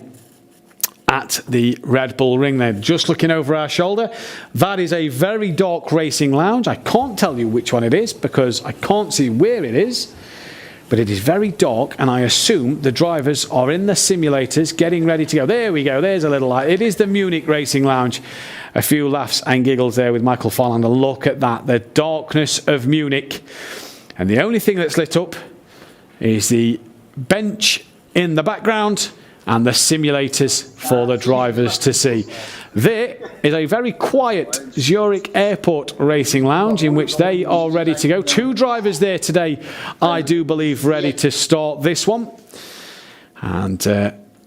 Speaker 1: at the Red Bull Ring. Then, just looking over our shoulder, that is a very dark racing lounge. I can't tell you which one it is because I can't see where it is, but it is very dark, and I assume the drivers are in the simulators getting ready to go. There we go, there's a little light. It is the Munich Racing Lounge. A few laughs and giggles there with Michael Folland. Look at that, the darkness of Munich. And the only thing that's lit up is the bench in the background and the simulators for the drivers to see. There is a very quiet Zurich Airport Racing Lounge in which they are ready to go. 2 drivers there today, I do believe, ready to start this one. And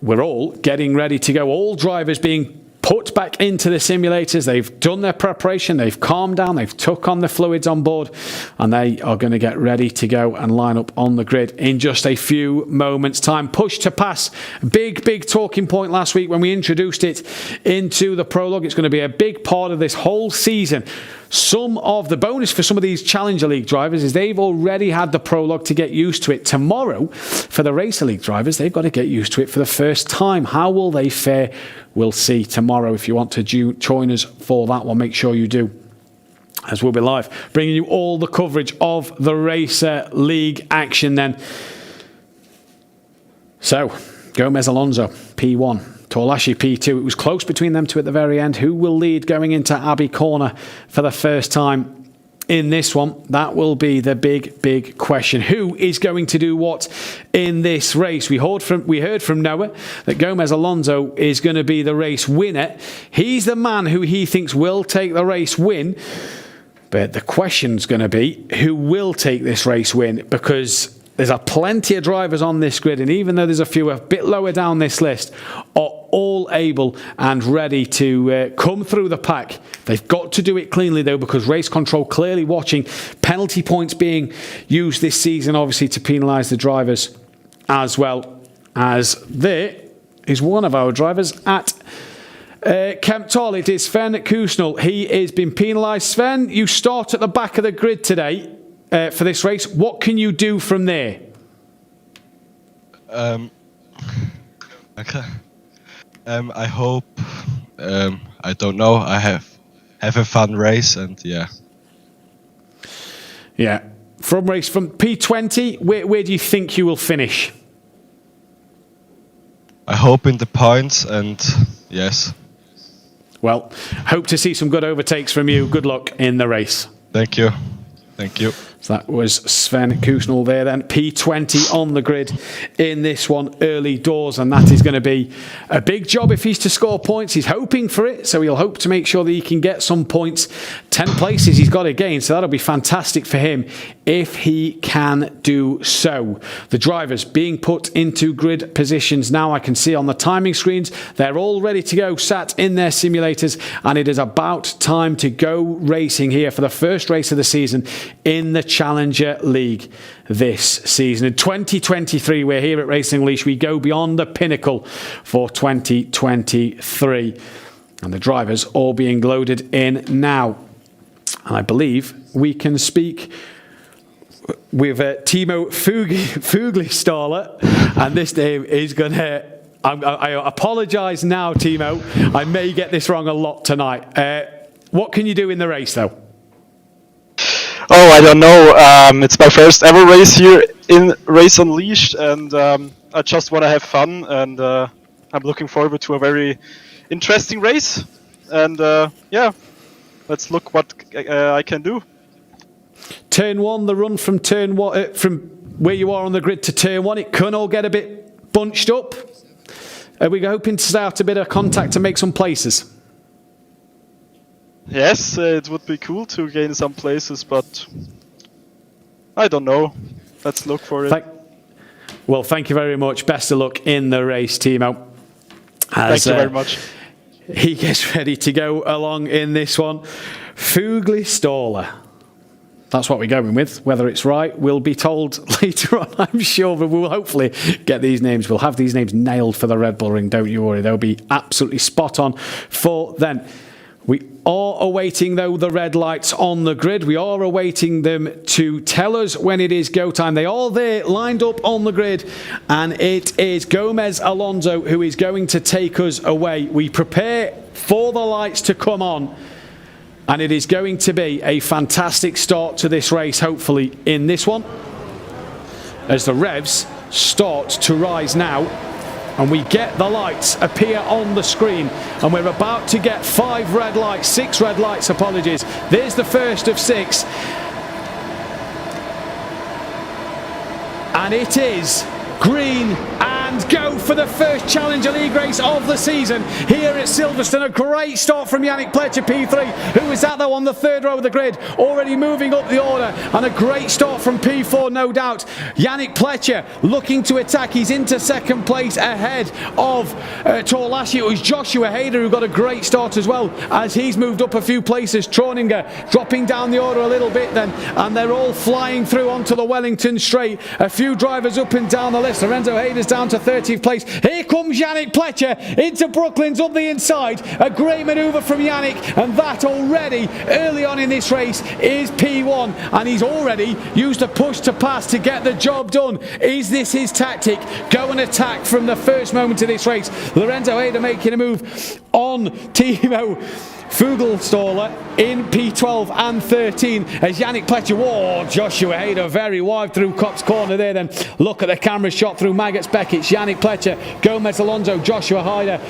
Speaker 1: we're all getting ready to go. All drivers being put back into the simulators. They've done their preparation, they've calmed down, they've took on the fluids on board, and they are going to get ready to go and line up on the grid in just a few moments' time. Push to pass, big talking point last week when we introduced it into the prologue. It's going to be a big part of this whole season. Some of the bonus for some of these Challenger League drivers is they've already had the prologue to get used to it. Tomorrow, for the Racer League drivers, they've got to get used to it for the first time. How will they fare? We'll see tomorrow. If you want to join us for that one, make sure you do, as we'll be live, bringing you all the coverage of the Racer League action then. So, Gomez Alonso, P1. Torlashi P2. It was close between them 2 at the very end. Who will lead going into Abbey Corner for the first time in this one? That will be the big question. Who is going to do what in this race? We heard from Noah that Gomez Alonso is going to be the race winner. He's the man who he thinks will take the race win. But the question's going to be who will take this race win, because there's a plenty of drivers on this grid, and even though there's a few a bit lower down this list, are all able and ready to come through the pack. They've got to do it cleanly, though, because race control clearly watching. Penalty points being used this season, obviously, to penalise the drivers, as well as there is one of our drivers at Kemptall. It is Sven Kusnel. He has been penalised. Sven, you start at the back of the grid today for this race. What can you do from there?
Speaker 12: Okay. I hope. I don't know. I have a fun race, and yeah.
Speaker 1: Yeah. From P20, where do you think you will finish?
Speaker 12: I hope in the points, and yes.
Speaker 1: Well, hope to see some good overtakes from you. Good luck in the race.
Speaker 12: Thank you. Thank you.
Speaker 1: So that was Sven Kusnel there then. P20 on the grid in this one early doors, and that is going to be a big job if he's to score points. He's hoping for it, so he'll hope to make sure that he can get some points. 10 places he's got to gain, so that'll be fantastic for him if he can do so. The drivers being put into grid positions now. I can see on the timing screens they're all ready to go, sat in their simulators, and it is about time to go racing here for the first race of the season in the Challenger League this season. In 2023, we're here at Racing Unleashed. We go beyond the Pinnacle for 2023. And the drivers all being loaded in now. And I believe we can speak with Timo Fuglistaller. And this name is going to... I apologise now, Timo. I may get this wrong a lot tonight. What can you do in the race, though?
Speaker 13: Oh, I don't know. It's my first ever race here in Race Unleashed, and I just want to have fun, and I'm looking forward to a very interesting race. And yeah, let's look what I can do.
Speaker 1: Turn 1, the run from turn 1, from where you are on the grid to turn 1, it can all get a bit bunched up. Are we hoping to start a bit of contact to make some places?
Speaker 13: Yes, it would be cool to gain some places, but I don't know. Let's look for it.
Speaker 1: Well, thank you very much. Best of luck in the race, Timo.
Speaker 13: Thank you very much.
Speaker 1: He gets ready to go along in this one. Fuglistaller. That's what we're going with. Whether it's right, we'll be told later on, I'm sure, but we'll hopefully get these names. We'll have these names nailed for the Red Bull Ring, don't you worry. They'll be absolutely spot on for then. We are awaiting, though, the red lights on the grid. We are awaiting them to tell us when it is go time. They are there, lined up on the grid, and it is Gomez Alonso who is going to take us away. We prepare for the lights to come on, and it is going to be a fantastic start to this race, hopefully, in this one, as the revs start to rise now. And we get the lights appear on the screen. And we're about to get 6 red lights, apologies. There's the first of 6. And it is green and go for the first Challenger League race of the season here at Silverstone. A great start from Yannick Pletcher, P3, who is that though on the 3rd row of the grid, already moving up the order, and a great start from P4, no doubt. Yannick Pletcher looking to attack. He's into 2nd place ahead of last year. It was Joshua Hader who got a great start as well, as he's moved up a few places. Troninger dropping down the order a little bit then, and they're all flying through onto the Wellington straight. A few drivers up and down the list. Lorenzo Hader's down to 30th place. Here comes Yannick Pletcher into Brooklyn's up the inside. A great manoeuvre from Yannick, and that already early on in this race is P1, and he's already used a push to pass to get the job done. Is this his tactic? Go and attack from the first moment of this race. Lorenzo Hader making a move on Timo Fuglistaller in P12 and 13 as Yannick Pletcher. Whoa, Joshua Hader very wide through Kopp's corner there then. Look at the camera shot through Maggot's Beckett. Yannick Pletcher, Gomez Alonso, Joshua Hader,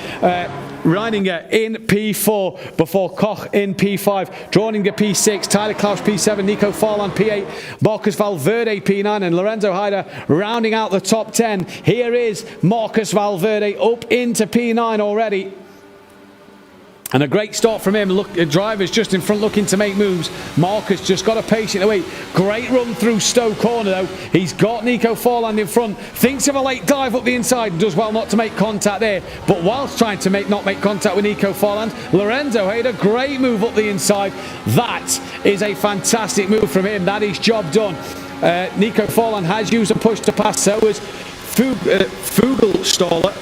Speaker 1: Reininger in P4 before Koch in P5, Droninger P6, Tyler Klaus P7, Nico Farland P8, Marcus Valverde P9, and Lorenzo Hader rounding out the top 10. Here is Marcus Valverde up into P9 already. And a great start from him. Look, the driver's just in front looking to make moves. Marcus just got to patiently wait. Great run through Stowe corner though. He's got Nico Forland in front. Thinks of a late dive up the inside and does well not to make contact there. But whilst trying to not make contact with Nico Forland, Lorenzo had a great move up the inside. That is a fantastic move from him. That is job done. Nico Forland has used a push to pass. So has Fugelstaller.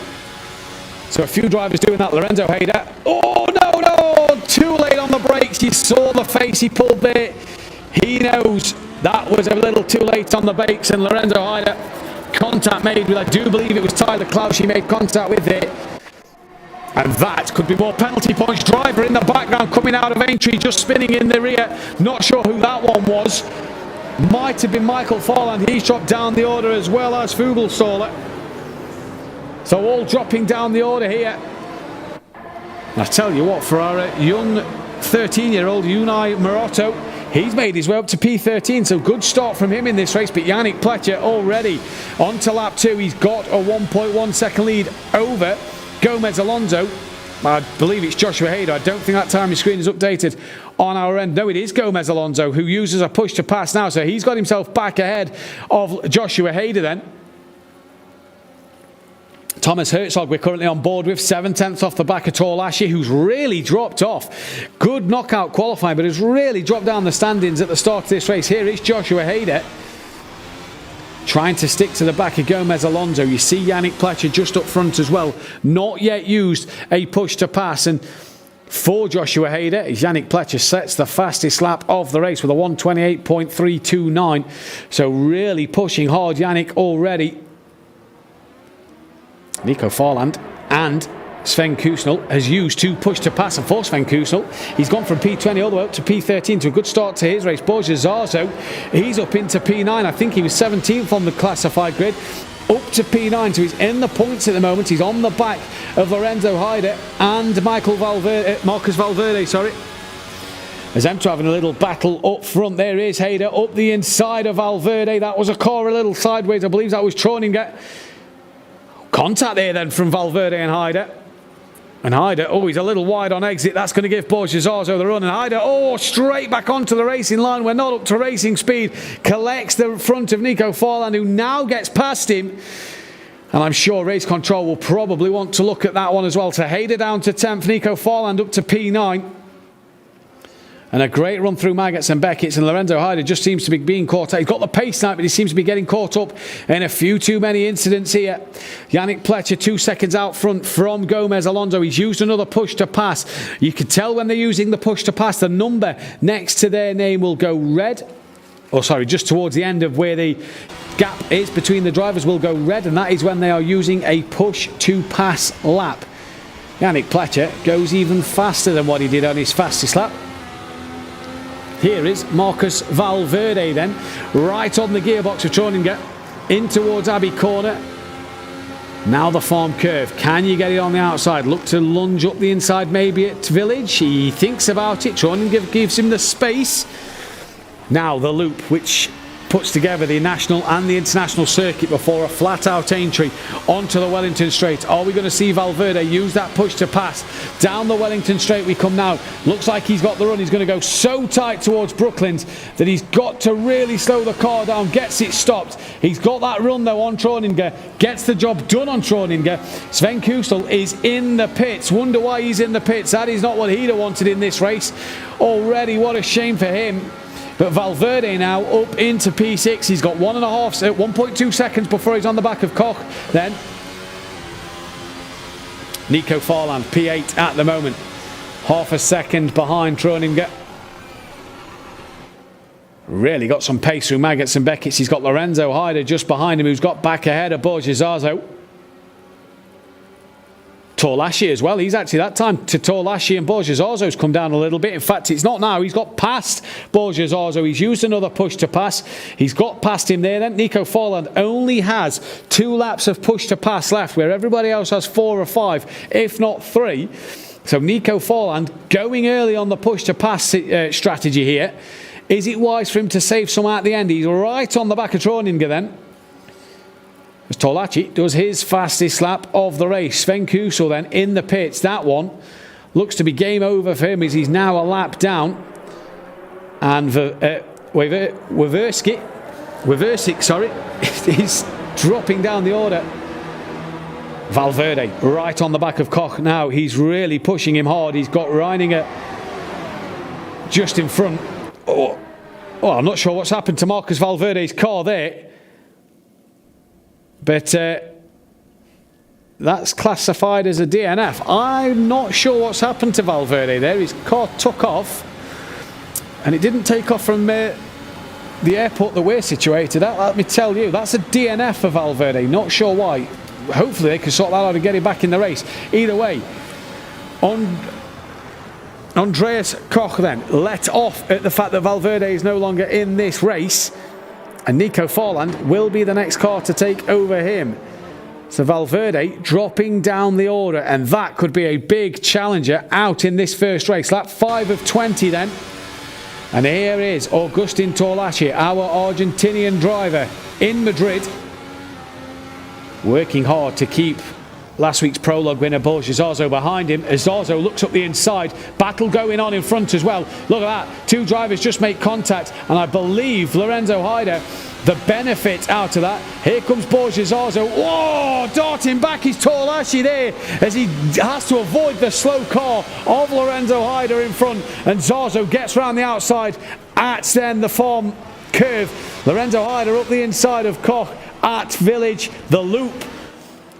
Speaker 1: So a few drivers doing that. Lorenzo Hayder. Oh, no. Too late on the brakes. You saw the face he pulled there. He knows that was a little too late on the brakes. And Lorenzo Hayder, contact made with, I do believe it was Tyler Klaus he made contact with there. And that could be more penalty points. Driver in the background coming out of entry, just spinning in the rear. Not sure who that one was. Might have been Michael Forland. He's dropped down the order as well as Fugelstaller. So all dropping down the order here. I tell you what, for our young 13-year-old Unai Morotto, he's made his way up to P13, so good start from him in this race. But Yannick Pletcher already on to lap 2. He's got a 1.1 second lead over Gomez Alonso. I believe it's Joshua Hayder. I don't think that timing screen is updated on our end. No, it is Gomez Alonso who uses a push to pass now, so he's got himself back ahead of Joshua Hayder then. Thomas Herzog we're currently on board with, 7/10 off the back of Torlashi, who's really dropped off. Good knockout qualifying, but has really dropped down the standings at the start of this race. Here is Joshua Hayder trying to stick to the back of Gomez Alonso. You see Yannick Pletcher just up front as well. Not yet used a push to pass. And for Joshua Hayder, Yannick Pletcher sets the fastest lap of the race with a 1:28.329. So really pushing hard, Yannick already. Nico Forland and Sven Kusnel has used two push to pass, and for Sven Kusnel, he's gone from P20 all the way up to P13 to a good start to his race. Borja Zarzo, he's up into P9. I think he was 17th on the classified grid, up to P9, so he's in the points at the moment. He's on the back of Lorenzo Hayder and Marcus Valverde. As them two having a little battle up front. There is Hayder up the inside of Valverde. That was a car a little sideways. I believe that was Troninger. Contact there then from Valverde and Hayder. And Hayder, oh, he's a little wide on exit. That's going to give Borja Zarzo the run. And Hayder, oh, straight back onto the racing line. We're not up to racing speed. Collects the front of Nico Forland, who now gets past him. And I'm sure race control will probably want to look at that one as well. So Hayder down to 10th, Nico Forland up to P9. And a great run through Maggots and Beckett's, and Lorenzo Hayder just seems to be being caught up. He's got the pace tonight, but he seems to be getting caught up in a few too many incidents here. Yannick Pletcher 2 seconds out front from Gomez Alonso. He's used another push to pass. You can tell when they're using the push to pass, the number next to their name will go red. Oh, sorry, just towards the end of where the gap is between the drivers will go red, and that is when they are using a push to pass lap. Yannick Pletcher goes even faster than what he did on his fastest lap. Here is Marcus Valverde then, right on the gearbox of Troninger, in towards Abbey Corner. Now the farm curve. Can you get it on the outside? Look to lunge up the inside maybe at Village. He thinks about it. Troninger gives him the space. Now the loop, which puts together the national and the international circuit before a flat-out entry onto the Wellington Straight. Are we going to see Valverde use that push to pass? Down the Wellington Straight we come now. Looks like he's got the run. He's going to go so tight towards Brooklands that he's got to really slow the car down, gets it stopped. He's got that run though on Troninger, gets the job done on Troninger. Sven Kustel is in the pits. Wonder why he's in the pits. That is not what he'd have wanted in this race already. What a shame for him. But Valverde now up into P6. He's got 1.2 seconds before he's on the back of Koch. Then Nico Forland, P8 at the moment. Half a second behind Troninger. Really got some pace through Maggots and Beckett's. He's got Lorenzo Hayder just behind him, who's got back ahead of Borja Zarzo. Torlashi as well. He's actually that time to Torlashi, and Borja Zarzo's come down a little bit. In fact, it's not now. He's got past Borja Zarzo. He's used another push to pass. He's got past him there. Then Nico Forland only has 2 laps of push to pass left, where everybody else has 4 or 5, if not 3. So Nico Forland going early on the push to pass strategy here. Is it wise for him to save some at the end? He's right on the back of Troninger then. As Torlachi does his fastest lap of the race. Sven Kusel then in the pits. That one looks to be game over for him as he's now a lap down. And Weversik, is dropping down the order. Valverde right on the back of Koch now. He's really pushing him hard. He's got Reininger just in front. Oh, I'm not sure what's happened to Marcus Valverde's car there. But that's classified as a DNF. I'm not sure what's happened to Valverde there. His car took off. And it didn't take off from the airport that we're situated at. Let me tell you, that's a DNF for Valverde. Not sure why. Hopefully they can sort that out and get him back in the race. Either way, Andreas Koch then let off at the fact that Valverde is no longer in this race, and Nico Forland will be the next car to take over him. So Valverde dropping down the order, and that could be a big challenger out in this first race. Lap 5 of 20 then. And here is Agustin Torlaschi, our Argentinian driver in Madrid, working hard to keep last week's prologue winner Borja Zarzo behind him as Zarzo looks up the inside. Battle going on in front as well. Look at that. Two drivers just make contact, and I believe Lorenzo Haider, the benefit out of that. Here comes Borja Zarzo. Whoa! Darting back is Torlaschi there as he has to avoid the slow car of Lorenzo Haider in front, and Zarzo gets round the outside at then the farm curve. Lorenzo Haider up the inside of Koch at Village. The loop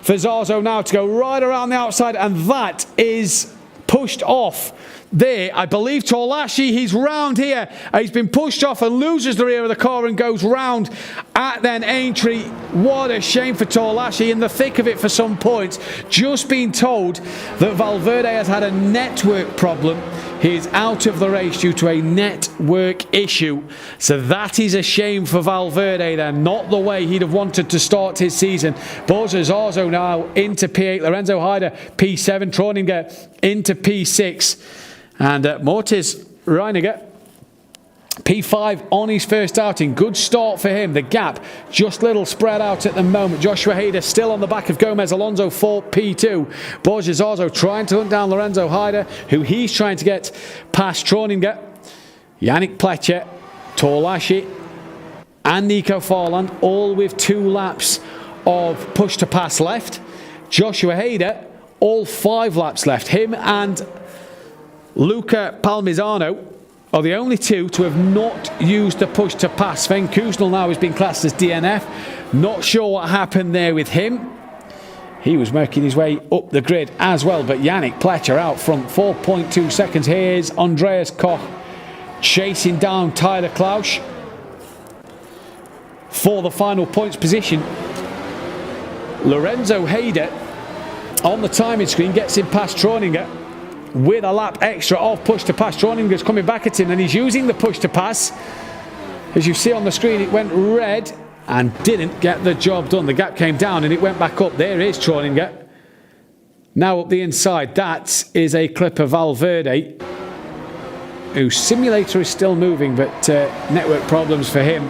Speaker 1: for Zarzo now to go right around the outside, and that is pushed off there. I believe Torlaschi, he's round here. He's been pushed off and loses the rear of the car and goes round at then Aintree. What a shame for Torlaschi, in the thick of it for some points. Just been told that Valverde has had a network problem. He is out of the race due to a network issue. So that is a shame for Valverde then. Not the way he'd have wanted to start his season. Borja Zarzo now into P8. Lorenzo Haider P7. Troninger into P6. And Mortis Reiniger P5 on his first outing. Good start for him. The gap just little spread out at the moment. Joshua Hader still on the back of Gomez Alonso for P2. Borja Zarzo trying to hunt down Lorenzo Haider, who he's trying to get past Troninger. Yannick Pletcher, Torlaschi and Nico Forland, all with 2 laps of push to pass left. Joshua Hader, all 5 laps left. Him and Luca Palmisano are the only 2 to have not used the push to pass. Sven Kuznel now has been classed as DNF. Not sure what happened there with him. He was making his way up the grid as well, but Yannick Pletcher out front, 4.2 seconds. Here's Andreas Koch chasing down Tyler Klausch for the final points position. Lorenzo Haider on the timing screen gets him past Troninger with a lap extra of push to pass. Troninger's coming back at him and he's using the push to pass. As you see on the screen, it went red and didn't get the job done. The gap came down and it went back up. There is Troninger now up the inside. That is a clip of Valverde, whose simulator is still moving, but network problems for him.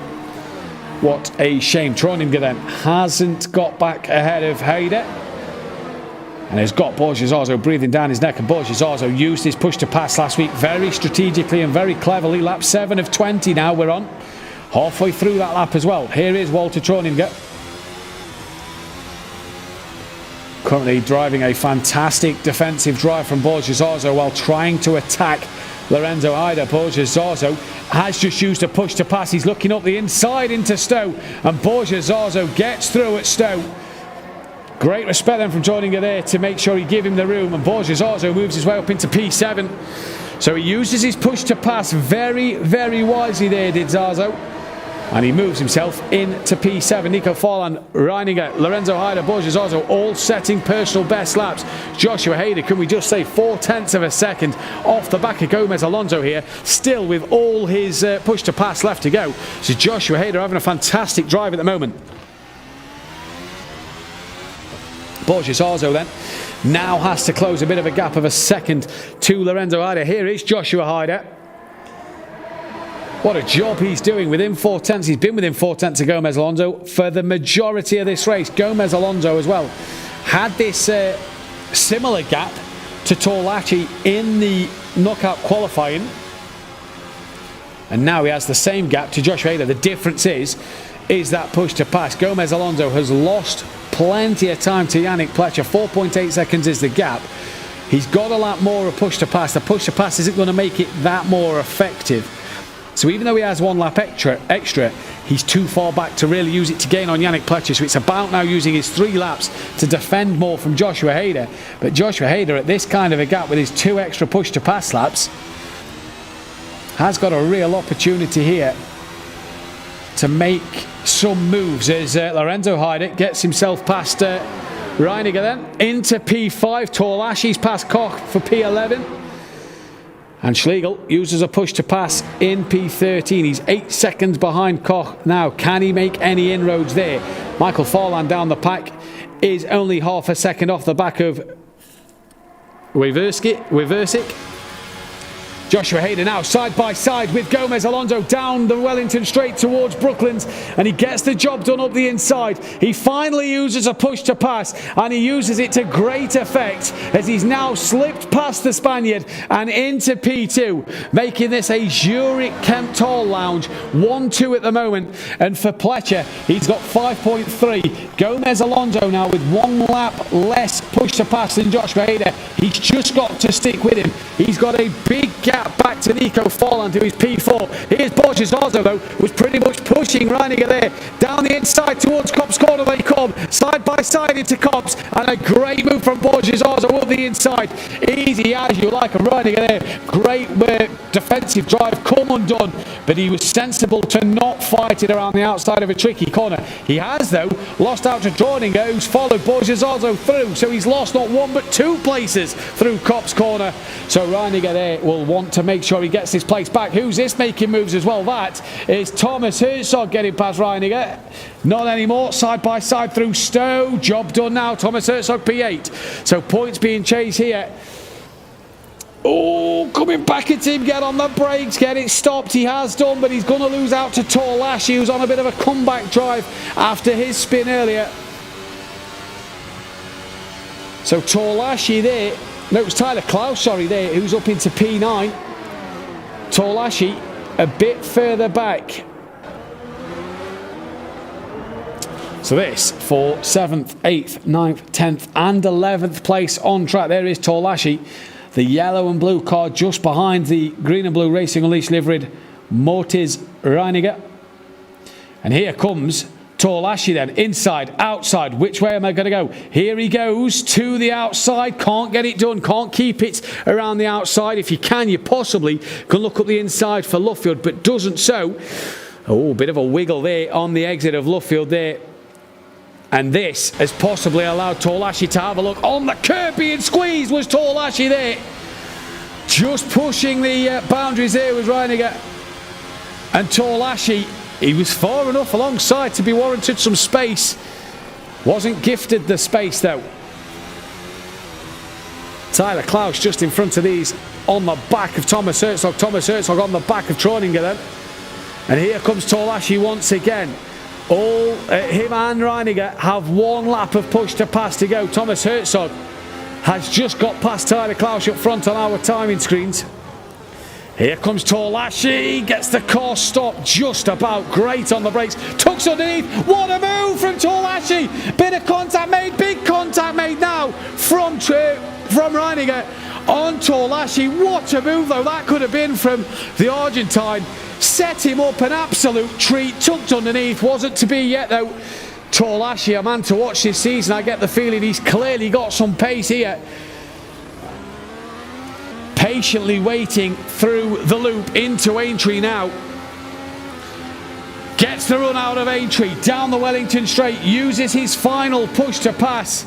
Speaker 1: What a shame. Troninger then hasn't got back ahead of Haider and has got Borja Zarzo breathing down his neck. And Borja Zarzo used his push to pass last week very strategically and very cleverly. Lap 7 of 20 now we're on. Halfway through that lap as well. Here is Walter Troninger, currently driving a fantastic defensive drive from Borja Zarzo while trying to attack Lorenzo Haider. Borja Zarzo has just used a push to pass. He's looking up the inside into Stowe, and Borja Zarzo gets through at Stowe. Great respect then from Troninger there to make sure he give him the room, and Borja Zarzo moves his way up into P7. So he uses his push to pass very, very wisely there, did Zarzo. And he moves himself into P7. Nico Forland, Reininger, Lorenzo Haider, Borja Zarzo all setting personal best laps. Joshua Hader, can we just say 0.4 of a second off the back of Gomez Alonso here, still with all his push to pass left to go. So Joshua Hader having a fantastic drive at the moment. Borja Zarzo then now has to close a bit of a gap of a second to Lorenzo Haider. Here is Joshua Haider. What a job he's doing within 0.4. He's been within 0.4 of Gomez Alonso for the majority of this race. Gomez Alonso as well had this similar gap to Torlachi in the knockout qualifying. And now he has the same gap to Joshua Hader. The difference is that push to pass. Gomez Alonso has lost plenty of time to Yannick Pletcher. 4.8 seconds is the gap. He's got a lot more of push to pass. The push to pass isn't going to make it that more effective. So even though he has 1 lap extra, he's too far back to really use it to gain on Yannick Pletcher. So it's about now using his 3 laps to defend more from Joshua Hader. But Joshua Hader, at this kind of a gap with his 2 extra push to pass laps, has got a real opportunity here to make some moves as Lorenzo Heidt gets himself past Reiniger then into P5. Torlashi's past Koch for P11, and Schlegel uses a push to pass in P13. He's 8 seconds behind Koch now. Can he make any inroads there? Michael Farland down the pack is only half a second off the back of Weversik. Joshua Hader now side by side with Gomez Alonso down the Wellington straight towards Brooklands, and he gets the job done up the inside. He finally uses a push to pass, and he uses it to great effect as he's now slipped past the Spaniard and into P2, making this a Zurich Kemptal Lounge 1-2 at the moment. And for Pletcher, he's got 5.3. Gomez Alonso now with 1 lap less push to pass than Joshua Hader. He's just got to stick with him. He's got a big gap back to Nico Farland, who is P4. Here's Borges Arzo, though, was pretty much pushing Reiniger there. Down the inside towards Kopp's corner they come. Side by side into Kopp's, and a great move from Borges Arzo up the inside. Easy as you like a Reiniger there. Great defensive drive, come undone. But he was sensible to not fight it around the outside of a tricky corner. He has, though, lost out to Droninger, who's followed Borges Arzo through. So he's lost not 1 but 2 places through Kopp's corner. So Reiniger there will want to make sure he gets his place back. Who's this making moves as well? That is Thomas Herzog getting past Reiniger. Not anymore. Side by side through Stowe. Job done now. Thomas Herzog P8. So points being chased here. Oh, coming back at him. Get on the brakes. Get it stopped. He has done, but he's going to lose out to Torlashi, who's on a bit of a comeback drive after his spin earlier. So Torlashi there. No, it was Tyler Klaus, sorry, there, who's up into P9. Torlashi a bit further back. So this for 7th, 8th, 9th, 10th and 11th place on track. There is Torlashi, the yellow and blue car just behind the green and blue Racing Unleashed liveried Mortis Reiniger. And here comes Torlashi then, inside, outside, which way am I going to go? Here he goes to the outside, can't get it done, can't keep it around the outside. If you can, you possibly can look up the inside for Luffield, but doesn't so. Oh, bit of a wiggle there on the exit of Luffield there. And this has possibly allowed Torlashi to have a look on the curb. Being squeezed was Torlashi there. Just pushing the boundaries there was Reiniger. And Torlashi, he was far enough alongside to be warranted some space. Wasn't gifted the space though. Tyler Klaus just in front of these on the back of Thomas Herzog. Thomas Herzog on the back of Troninger then. And here comes Torlashi once again. All him and Reiniger have 1 lap of push to pass to go. Thomas Herzog has just got past Tyler Klaus up front on our timing screens. Here comes Torlashi, gets the car stopped just about, great on the brakes, tucks underneath, what a move from Torlashi, bit of contact made, big contact made now from Reiniger on Torlashi. What a move though that could have been from the Argentine, set him up an absolute treat, tucked underneath, wasn't to be yet though. Torlashi, a man to watch this season. I get the feeling he's clearly got some pace here. Patiently waiting through the loop into Aintree now. Gets the run out of Aintree, down the Wellington straight, uses his final push to pass.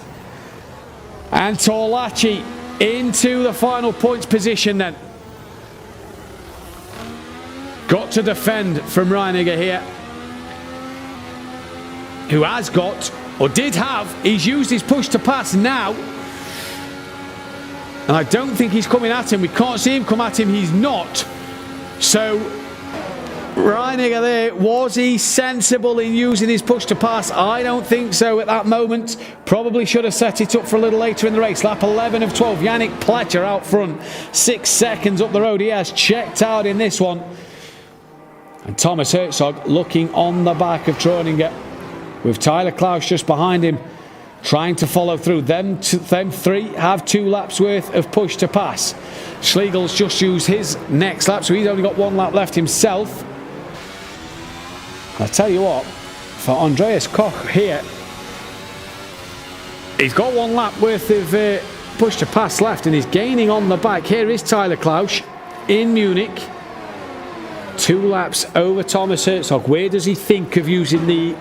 Speaker 1: And Torlachi into the final points position then. Got to defend from Reiniger here, who has got, or did have, he's used his push to pass now. And I don't think he's coming at him. We can't see him come at him. He's not. So Reiniger there, was he sensible in using his push to pass? I don't think so at that moment. Probably should have set it up for a little later in the race. Lap 11 of 12, Yannick Pletcher out front, 6 seconds up the road. He has checked out in this one. And Thomas Herzog looking on the back of Troninger, with Tyler Klaus just behind him, trying to follow through. Them three have 2 laps worth of push to pass. Schlegel's just used his next lap, so he's only got 1 lap left himself. I'll tell you what, for Andreas Koch here, he's got 1 lap worth of push to pass left, and he's gaining on the back. Here is Tyler Klaus in Munich. 2 laps over Thomas Herzog. Where does he think of using the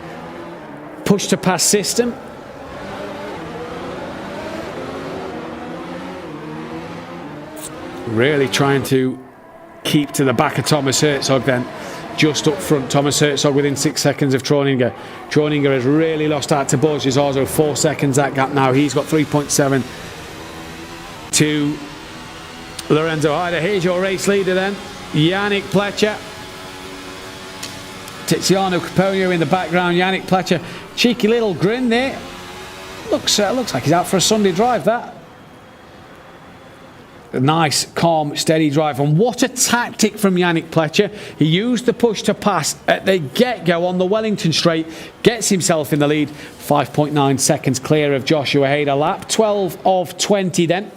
Speaker 1: push to pass system? Really trying to keep to the back of Thomas Herzog then. Just up front, Thomas Herzog within 6 seconds of Troninger. Troninger has really lost out to Borges Orzo. 4 seconds that gap now. He's got 3.7 to Lorenzo Heider. Here's your race leader then, Yannick Pletcher. Tiziano Caponio in the background. Yannick Pletcher, cheeky little grin there. Looks like he's out for a Sunday drive, that. A nice, calm, steady drive. And what a tactic from Yannick Pletcher. He used the push to pass at the get-go on the Wellington straight. Gets himself in the lead. 5.9 seconds clear of Joshua Hader. Lap 12 of 20 then.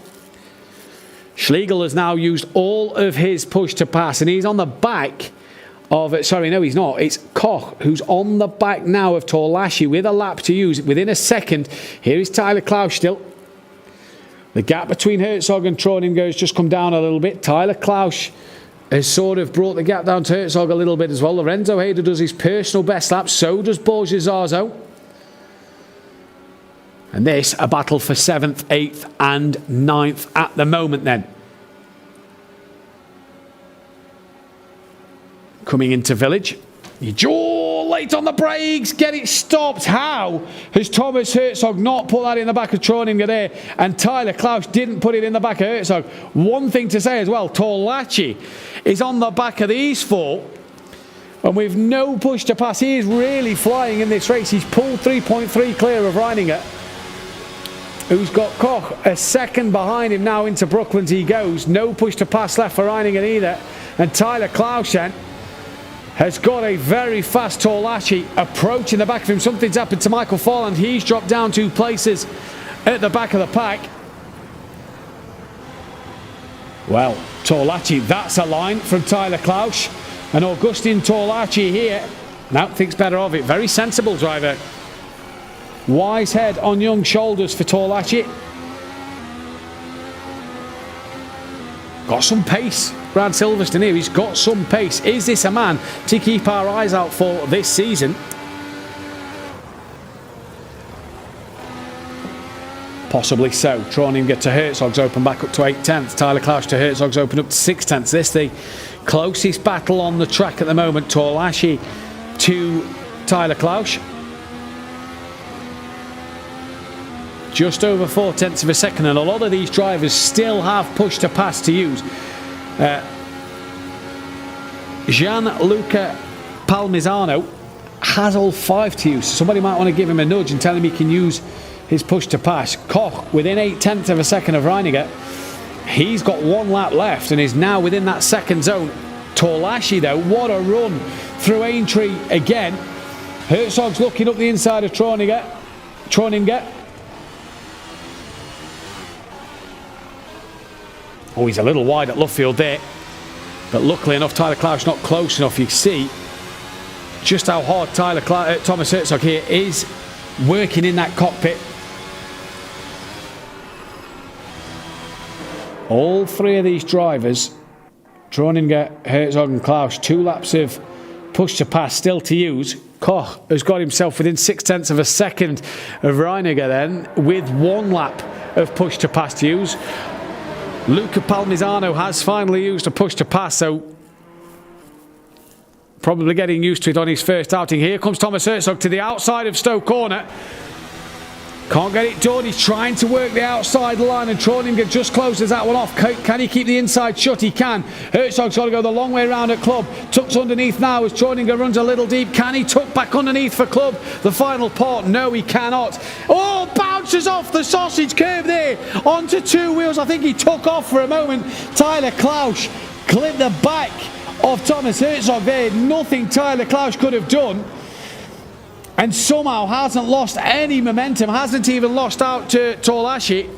Speaker 1: Schlegel has now used all of his push to pass. And he's on the back of... Sorry, no, he's not. It's Koch who's on the back now of Torlashi with a lap to use within a second. Here is Tyler Klaus still. The gap between Herzog and Troninger has just come down a little bit. Tyler Klaus has sort of brought the gap down to Herzog a little bit as well. Lorenzo Hader does his personal best lap. So does Borges Orzo. And this, a battle for 7th, 8th and 9th at the moment then. Coming into Village. Late on the brakes, get it stopped. How has Thomas Herzog not put that in the back of Troninger there, and Tyler Klaus didn't put it in the back of Herzog? One thing to say as well, Torlachi is on the back of these 4, and with no push to pass, he is really flying in this race. He's pulled 3.3 clear of Reininger, who's got Koch a second behind him now. Into Brooklands he goes. No push to pass left for Reininger either, and Tyler Klaus then has got a very fast Torlachi approaching the back of him. Something's happened to Michael Forland. He's dropped down 2 places at the back of the pack. Well, Torlachi, that's a line from Tyler Klaus. And Augustin Torlachi here now thinks better of it. Very sensible driver. Wise head on young shoulders for Torlachi. Got some pace. Brad Silverstone here, he's got some pace. Is this a man to keep our eyes out for this season? Possibly so. Troninger to Herzog's open back up to 8 tenths. Tyler Klaus to Herzog's open up to 6 tenths. This the closest battle on the track at the moment. Torlachi to Tyler Klaus. Just over 4 tenths of a second, and a lot of these drivers still have push to pass to use. Gianluca Palmisano has all 5 to use. Somebody might want to give him a nudge and tell him he can use his push to pass. Koch within 8 tenths of a second of Reininger. He's got 1 lap left and is now within that second zone. Torlachi though, what a run through Aintree again. Herzog's looking up the inside of Troninger. Oh, he's a little wide at Luffield there. But luckily enough, Tyler Klaus not close enough. You see just how hard Thomas Herzog here is working in that cockpit. All 3 of these drivers, Troninger, Herzog and Klaus, 2 laps of push to pass still to use. Koch has got himself within 6 tenths of a second of Reininger then, with 1 lap of push to pass to use. Luca Palmisano has finally used a push to pass, so probably getting used to it on his first outing. Here comes Thomas Herzog to the outside of Stowe Corner. Can't get it done. He's trying to work the outside line, and Troninger just closes that one off. Can he keep the inside shut? He can. Herzog's got to go the long way around at Club. Tucks underneath now as Troninger runs a little deep. Can he tuck back underneath for Club? The final part. No, he cannot. Oh, bounces off the sausage curve there onto two wheels. I think he took off for a moment. Tyler Klausch clipped the back of Thomas Herzog there. Nothing Tyler Klausch could have done. And somehow hasn't lost any momentum, hasn't even lost out to Torlashi.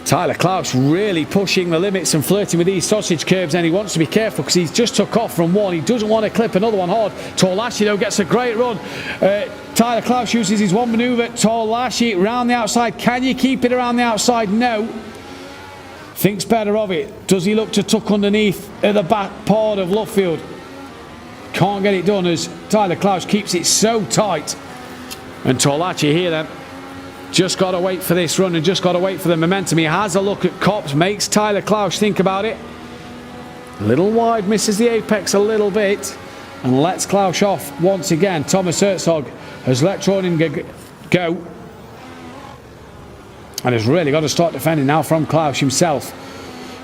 Speaker 1: Tyler Klausch really pushing the limits and flirting with these sausage curves, and he wants to be careful because he's just took off from one. He doesn't want to clip another one hard. Torlashi though gets a great run. Tyler Klausch uses his one manoeuvre. Torlashi round the outside. Can you keep it around the outside? No. Thinks better of it. Does he look to tuck underneath at the back part of Luffield? Can't get it done as Tyler Klausch keeps it so tight. And Torlachi here then, just got to wait for this run and just got to wait for the momentum. He has a look at Copse, makes Tyler Klausch think about it. A little wide, misses the apex a little bit, and lets Klausch off once again. Thomas Herzog has let Troninger go, and has really got to start defending now from Klausch himself,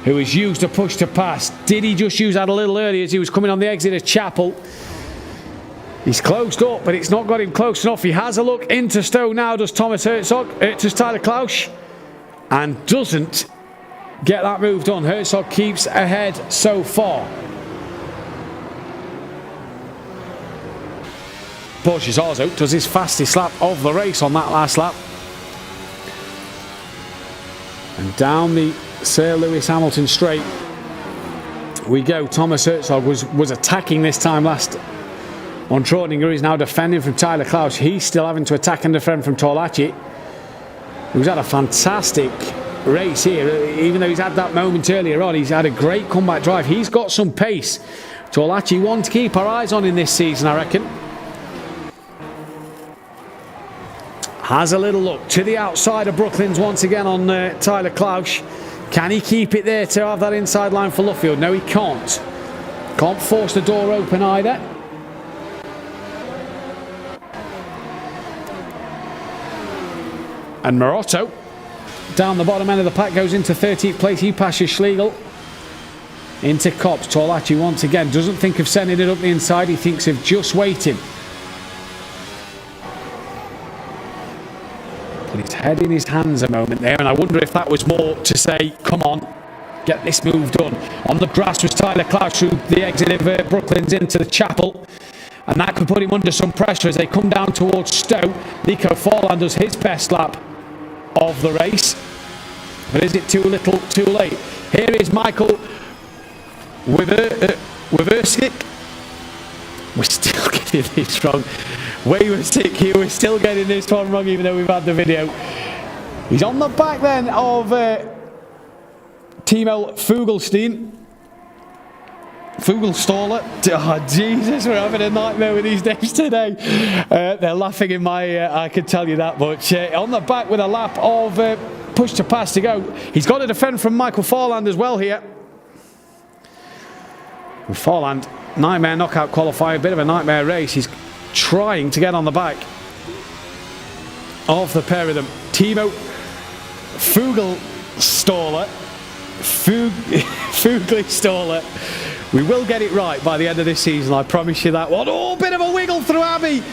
Speaker 1: who has used a push to pass. Did he just use that a little earlier as he was coming on the exit of Chapel? He's closed up, but it's not got him close enough. He has a look into Stowe now, does Thomas Herzog, does Tyler Klausch, and doesn't get that move done. Herzog keeps ahead so far. Borges also does his fastest lap of the race on that last lap. And down the Sir Lewis Hamilton straight we go. Thomas Herzog was attacking this time last on Troninger. He's now defending from Tyler Klausch. He's still having to attack and defend from Torlachi, who's had a fantastic race here. Even though he's had that moment earlier on, he's had a great comeback drive. He's got some pace. Torlachi, one to keep our eyes on in this season, I reckon. Has a little look to the outside of Brooklands once again on Tyler Klausch. Can he keep it there to have that inside line for Luffield? No, he can't. Can't force the door open either. And Morotto, down the bottom end of the pack, goes into 13th place. He passes Schlegel. Into Copse. Torlachi once again doesn't think of sending it up the inside. He thinks of just waiting. Put his head in his hands a moment there, and I wonder if that was more to say, come on, get this move done. On the grass was Tyler Klausch through the exit of Brooklands into the Chapel, and that could put him under some pressure as they come down towards Stowe. Nico Forland does his best lap of the race, but is it too little, too late? Here is Michael Wiversik. We're still getting this wrong. Wiversik here, we're still getting this one wrong even though we've had the video. He's on the back then of Timo Fugelstaller. Oh Jesus, we're having a nightmare with these names today. They're laughing in my ear, I can tell you that much. On the back with a lap of push to pass to go. He's got to defend from Michael Forland as well here. And Forland, nightmare knockout qualifier, a bit of a nightmare race. He's trying to get on the back of the pair of them. Timo Fugelstaller. We will get it right by the end of this season, I promise you that one. Oh, bit of a wiggle through Abbey.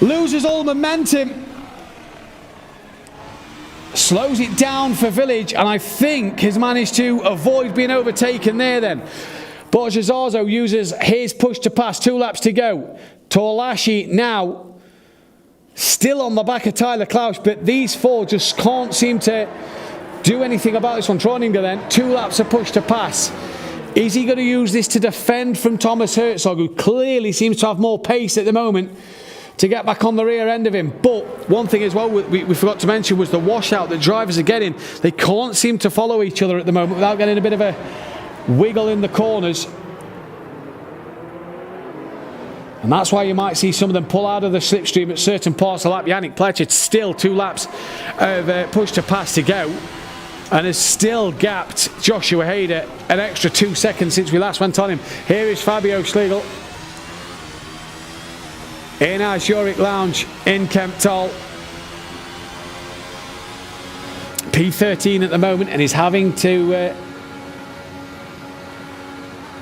Speaker 1: Loses all momentum. Slows it down for Village, and I think has managed to avoid being overtaken there then. Borges Arzo uses his push to pass, 2 laps to go. Torlashi now still on the back of Tyler Klausch, but these four just can't seem to do anything about this one. Troninger then, 2 laps of push to pass. Is he going to use this to defend from Thomas Herzog, who clearly seems to have more pace at the moment, to get back on the rear end of him? But one thing as well we forgot to mention was the washout that drivers are getting. They can't seem to follow each other at the moment without getting a bit of a wiggle in the corners. And that's why you might see some of them pull out of the slipstream at certain parts of the lap. Yannick Pletcher still 2 laps of push to pass to go, and has still gapped Joshua Hader an extra 2 seconds since we last went on him. Here is Fabio Schlegel in our Zurich Lounge in Kemptthal. P13 at the moment, and he's having to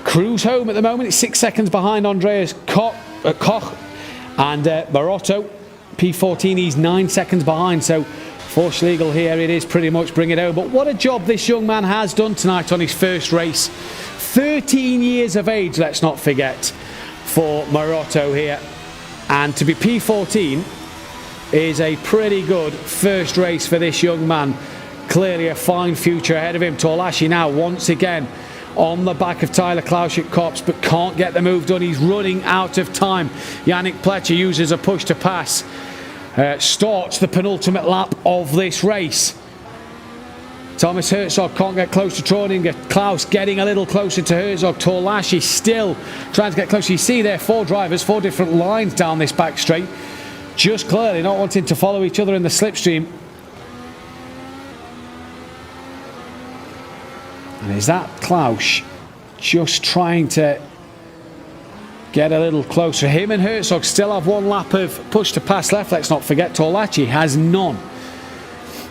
Speaker 1: cruise home at the moment. He's 6 seconds behind Andreas Koch and Marotto. P14, he's 9 seconds behind. So for Schlegel here, it is pretty much bring it home. But what a job this young man has done tonight on his first race. 13 years of age, let's not forget, for Marotto here. And to be P14 is a pretty good first race for this young man. Clearly a fine future ahead of him. Torlashi now once again on the back of Tyler Klausch at Kops, but can't get the move done. He's running out of time. Yannick Pletcher uses a push to pass. Starts the penultimate lap of this race. Thomas Herzog can't get close to Troninger. Klaus getting a little closer to Herzog. Torlashi still trying to get closer. You see there 4 drivers, 4 different lines down this back straight. Just clearly not wanting to follow each other in the slipstream. And is that Klaus just trying to get a little closer? Him and Herzog still have 1 lap of push to pass left. Let's not forget Torlachi has none.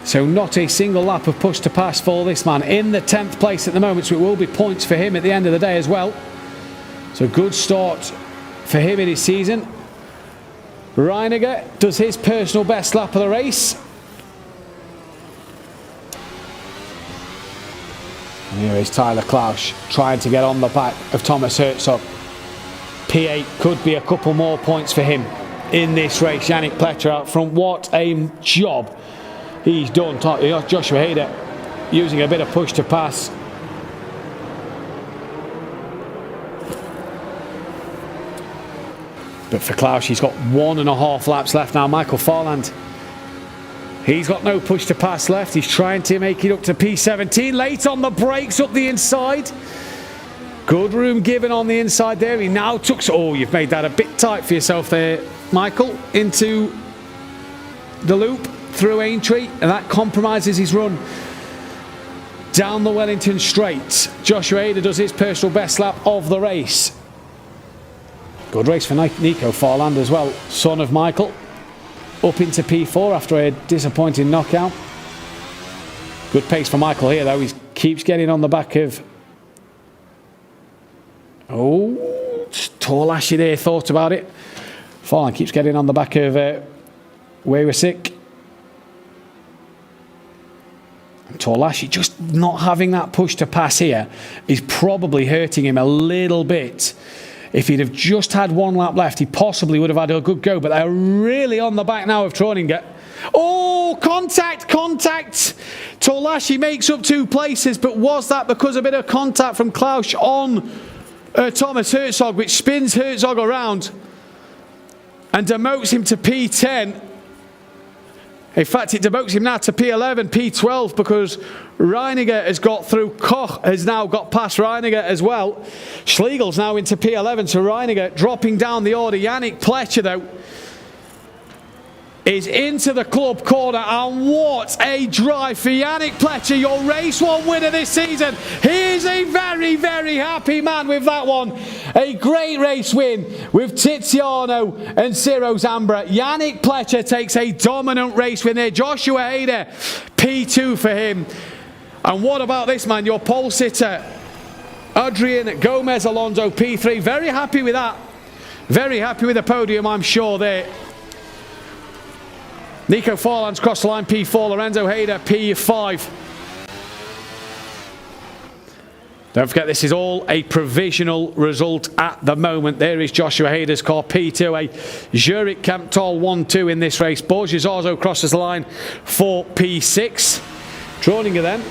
Speaker 1: So not a single lap of push to pass for this man. In the 10th place at the moment, so it will be points for him at the end of the day as well. So good start for him in his season. Reiniger does his personal best lap of the race. And here is Tyler Klausch trying to get on the back of Thomas Herzog. P8 could be a couple more points for him in this race. Yannick Pletcher out front. What a job he's done. Joshua Hader using a bit of push to pass. But for Klausch, he's got 1.5 laps left now. Michael Farland, he's got no push to pass left. He's trying to make it up to P17. Late on the brakes up the inside. Good room given on the inside there. He now took... Oh, you've made that a bit tight for yourself there, Michael. Into the loop through Aintree. And that compromises his run down the Wellington straight. Joshua Hader does his personal best lap of the race. Good race for Nico Farland as well. Son of Michael. Up into P4 after a disappointing knockout. Good pace for Michael here though. He keeps getting on the back of... Oh, Torlashi there thought about it. Farland keeps getting on the back of Waywasick. Torlashi just not having that push to pass here is probably hurting him a little bit. If he'd have just had 1 lap left, he possibly would have had a good go. But they're really on the back now of Troninger. Oh, contact! Torlashi makes up 2 places, but was that because of a bit of contact from Klausch on Thomas Herzog, which spins Herzog around and demotes him to P10? In fact, it demotes him now to P11, P12, because Reiniger has got through. Koch has now got past Reiniger as well. Schlegel's now into P11, so Reiniger dropping down the order. Yannick Pletcher, though, is into the club corner, and what a drive for Yannick Pletcher, your race 1 winner this season. He is a very, very happy man with that one. A great race win with Tiziano and Ciro Zambra. Yannick Pletcher takes a dominant race win there. Joshua Hader, P2 for him. And what about this man, your pole sitter, Adrian Gomez Alonso, P3. Very happy with that. Very happy with the podium, I'm sure there. Nico Farland's crossed the line, P4. Lorenzo Hader, P5. Don't forget, this is all a provisional result at the moment. There is Joshua Hader's car, P2. A Zurich Camptol 1-2 in this race. Borges Arzo crosses the line for P6. Troninger then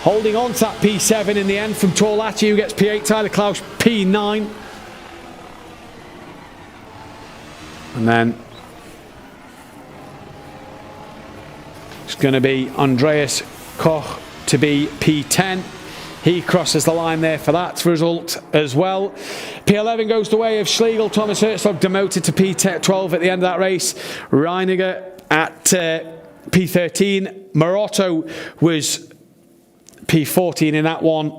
Speaker 1: holding on to that P7 in the end from Torlachi, who gets P8. Tyler Klausch, P9. And then it's going to be Andreas Koch to be P10. He crosses the line there for that result as well. P11 goes the way of Schlegel. Thomas Herzog demoted to P12 at the end of that race. Reiniger at P13. Marotto was P14 in that one.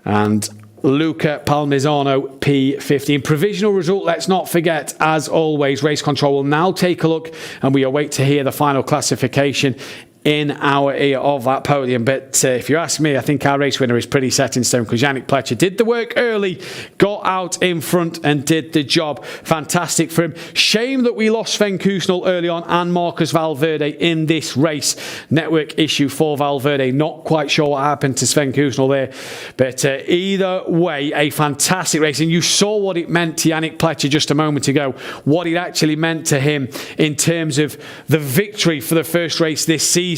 Speaker 1: And Luca Palmisano, P15. Provisional result, let's not forget, as always, Race Control will now take a look, and we await to hear the final classification in our ear of that podium. But if you ask me, I think our race winner is pretty set in stone, because Yannick Pletcher did the work early, got out in front and did the job. Fantastic for him. Shame that we lost Sven Kussnel early on and Marcus Valverde in this race. Network issue for Valverde. Not quite sure what happened to Sven Kussnel there. But either way, a fantastic race. And you saw what it meant to Yannick Pletcher just a moment ago. What it actually meant to him in terms of the victory for the first race this season.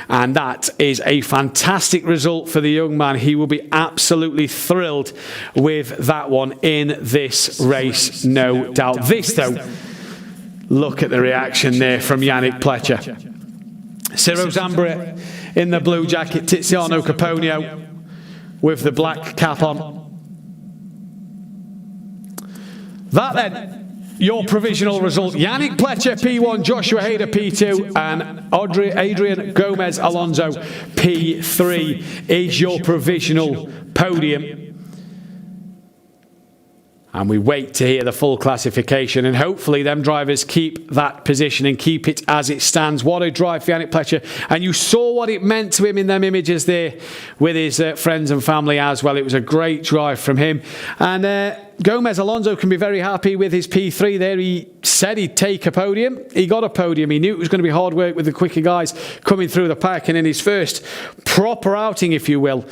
Speaker 1: And that is a fantastic result for the young man. He will be absolutely thrilled with that one in this race, no doubt. This, though, look at the reaction there from Yannick Pletcher. Ciro Zambra in the blue jacket, Tiziano Caponio with the black cap on. That then, your provisional result: Yannick Pletcher P1, Joshua Hader P2, and Adrian Gomez Alonso P3 is your provisional podium. And we wait to hear the full classification, and hopefully them drivers keep that position and keep it as it stands. What a drive for Yannick Pletcher. And you saw what it meant to him in them images there with his friends and family as well. It was a great drive from him. And Gomez Alonso can be very happy with his P3 there. He said he'd take a podium. He got a podium. He knew it was going to be hard work with the quicker guys coming through the pack. And in his first proper outing, if you will,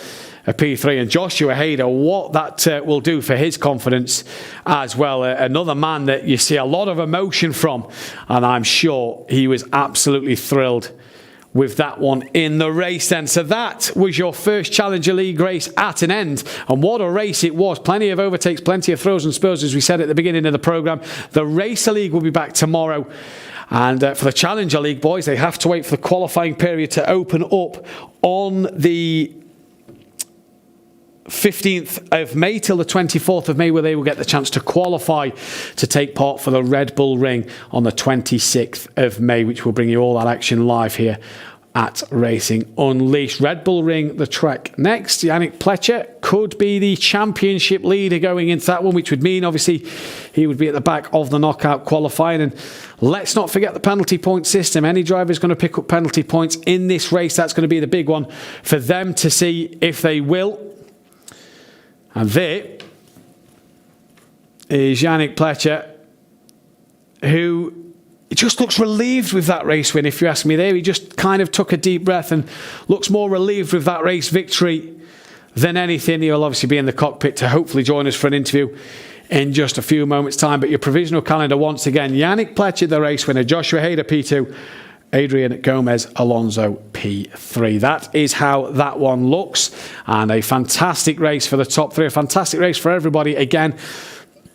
Speaker 1: a P3, and Joshua Hader, what that will do for his confidence as well. Another man that you see a lot of emotion from, and I'm sure he was absolutely thrilled with that one in the race then. So that was your first Challenger League race at an end, and what a race it was. Plenty of overtakes, plenty of throws and spills, as we said at the beginning of the programme. The Racer League will be back tomorrow. And for the Challenger League, boys, they have to wait for the qualifying period to open up on the 15th of May till the 24th of May, where they will get the chance to qualify to take part for the Red Bull Ring on the 26th of May, which will bring you all that action live here at Racing Unleashed. Red Bull Ring, the track next. Yannick Pletcher could be the championship leader going into that one, which would mean obviously he would be at the back of the knockout qualifying. And let's not forget the penalty point system. Any driver is going to pick up penalty points in this race. That's going to be the big one for them to see if they will. And there is Yannick Pletcher, who just looks relieved with that race win, if you ask me there. He just kind of took a deep breath and looks more relieved with that race victory than anything. He'll obviously be in the cockpit to hopefully join us for an interview in just a few moments' time. But your provisional calendar once again: Yannick Pletcher, the race winner; Joshua Hader, P2; Adrian Gomez Alonso P3. That is how that one looks, and a fantastic race for the top three, a fantastic race for everybody. Again,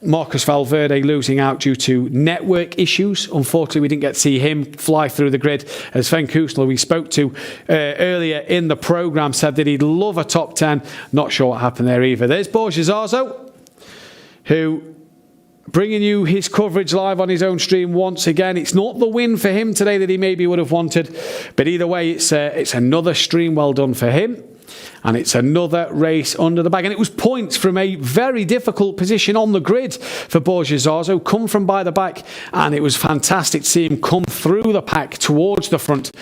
Speaker 1: Marcus Valverde losing out due to network issues. Unfortunately, we didn't get to see him fly through the grid. As Sven Kussnel, we spoke to earlier in the programme, said that he'd love a top 10. Not sure what happened there either. There's Borges Arzo, who bringing you his coverage live on his own stream once again. It's not the win for him today that he maybe would have wanted, but either way, it's another stream well done for him, and it's another race under the bag. And it was points from a very difficult position on the grid for Borges Arzo, come from by the back, and it was fantastic to see him come through the pack towards the front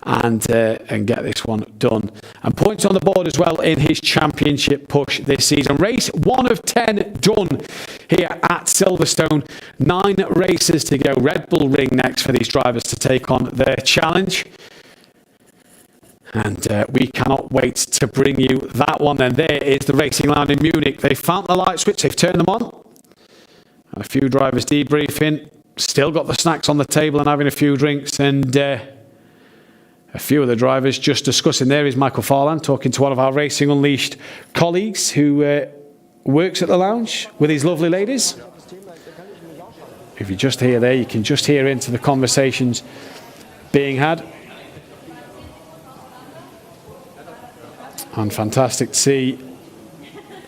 Speaker 1: and get this one done. And points on the board as well in his championship push this season. Race 1 of 10 done here at Silverstone. 9 races to go. Red Bull Ring next for these drivers to take on their challenge. And we cannot wait to bring you that one. Then there is the Racing Lounge in Munich. They found the light switch, they've turned them on. And a few drivers debriefing. Still got the snacks on the table and having a few drinks. And a few of the drivers just discussing. There is Michael Farland talking to one of our Racing Unleashed colleagues who works at the lounge with his lovely ladies. If you just hear there, you can just hear into the conversations being had. And fantastic to see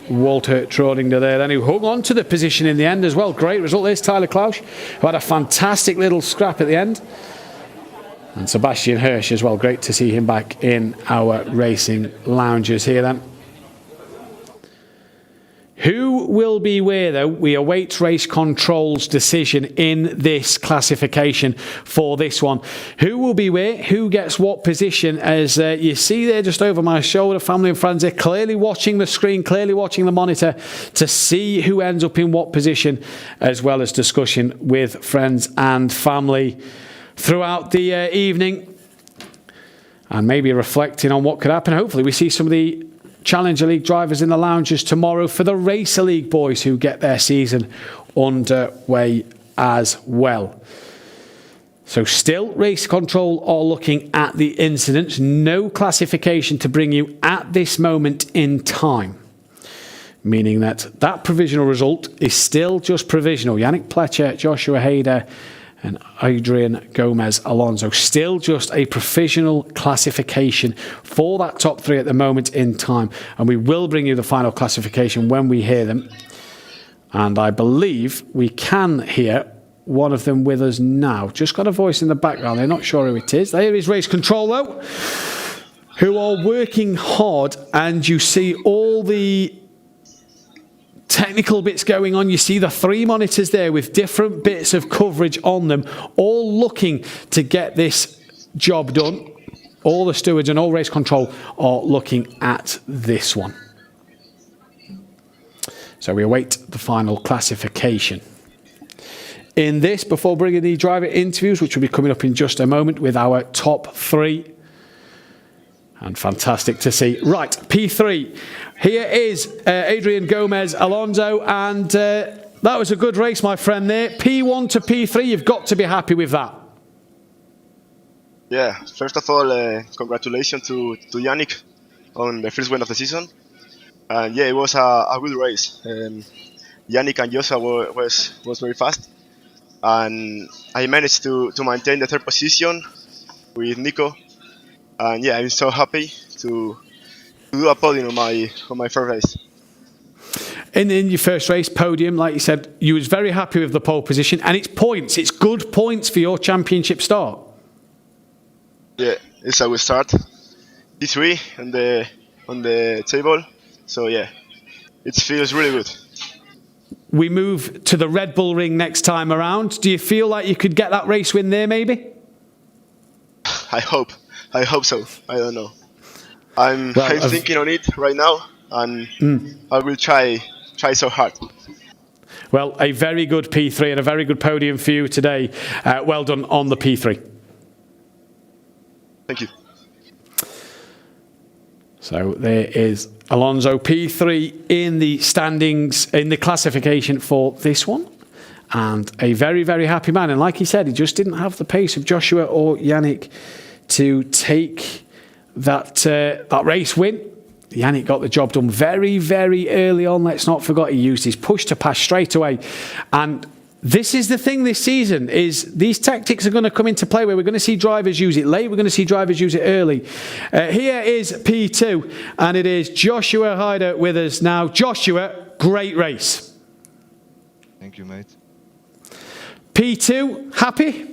Speaker 1: Walter Trodinger there then, who hung on to the position in the end as well. Great result. There's Tyler Klausch, who had a fantastic little scrap at the end. And Sebastian Hirsch as well. Great to see him back in our racing lounges here then. Who will be where, though? We await race control's decision in this classification for this one. Who will be where? Who gets what position? As you see there just over my shoulder, family and friends are clearly watching the screen, clearly watching the monitor to see who ends up in what position, as well as discussion with friends and family throughout the evening, and maybe reflecting on what could happen. Hopefully we see some of the Challenger League drivers in the lounges tomorrow for the Racer League boys who get their season underway as well. So still, race control are looking at the incidents. No classification to bring you at this moment in time, meaning that provisional result is still just provisional. Yannick Pletcher, Joshua Hader and Adrian Gomez Alonso. Still just a provisional classification for that top three at the moment in time. And we will bring you the final classification when we hear them. And I believe we can hear one of them with us now. Just got a voice in the background. They're not sure who it is. There is Race Control, though, who are working hard. And you see all the technical bits going on. You see the three monitors there with different bits of coverage on them, all looking to get this job done. All the stewards and all race control are looking at this one. So we await the final classification. In this, before bringing the driver interviews, which will be coming up in just a moment with our top three. And fantastic to see. Right, P3. Here is Adrian Gomez Alonso, and that was a good race, my friend there. P1 to P3, you've got to be happy with that.
Speaker 8: Yeah, first of all, congratulations to Yannick on the first win of the season. And yeah, it was a good race. Yannick and Joshua was very fast. And I managed to maintain the third position with Nico. And yeah, I'm so happy to do a podium on my first race.
Speaker 1: In your first race, podium, like you said, you was very happy with the pole position, and it's points. It's good points for your championship start.
Speaker 8: Yeah, it's a good start. P3 on the table. So yeah, it feels really good.
Speaker 1: We move to the Red Bull Ring next time around. Do you feel like you could get that race win there, maybe?
Speaker 8: I hope so. I don't know. I'm thinking on it right now, and I will try so hard.
Speaker 1: Well, a very good P3 and a very good podium for you today. Well done on the P3.
Speaker 8: Thank you.
Speaker 1: So there is Alonso, P3 in the standings, in the classification for this one. And a very, very happy man. And like he said, he just didn't have the pace of Joshua or Yannick to take that race win. Yannick got the job done very, very early on. Let's not forget he used his push to pass straight away. And this is the thing this season, is these tactics are going to come into play where we're going to see drivers use it late, we're going to see drivers use it early. Here is P2, and it is Joshua Hader with us now. Joshua, great race.
Speaker 12: Thank you, mate.
Speaker 1: P2, happy?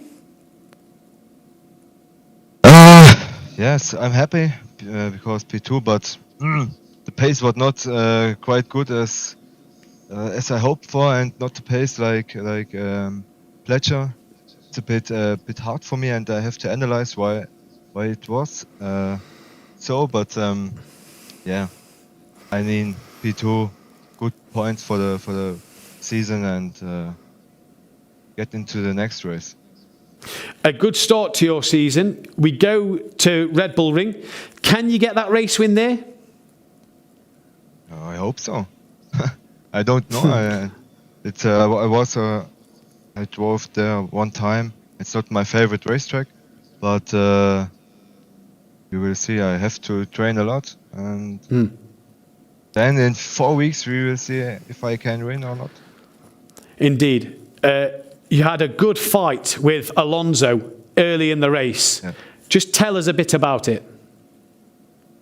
Speaker 12: Yes, I'm happy because P2, but the pace was not quite good as I hoped for, and not the pace like Pletcher. It's a bit hard for me, and I have to analyze why it was so. But yeah, I mean P2, good points for the season, and get into the next race.
Speaker 1: A good start to your season. We go to Red Bull Ring. Can you get that race win there?
Speaker 12: I hope so. I don't know. I drove there one time. It's not my favorite racetrack, but you will see. I have to train a lot, and then in 4 weeks we will see if I can win or not.
Speaker 1: Indeed. You had a good fight with Alonso early in the race.
Speaker 12: Yeah.
Speaker 1: Just tell us a bit about it.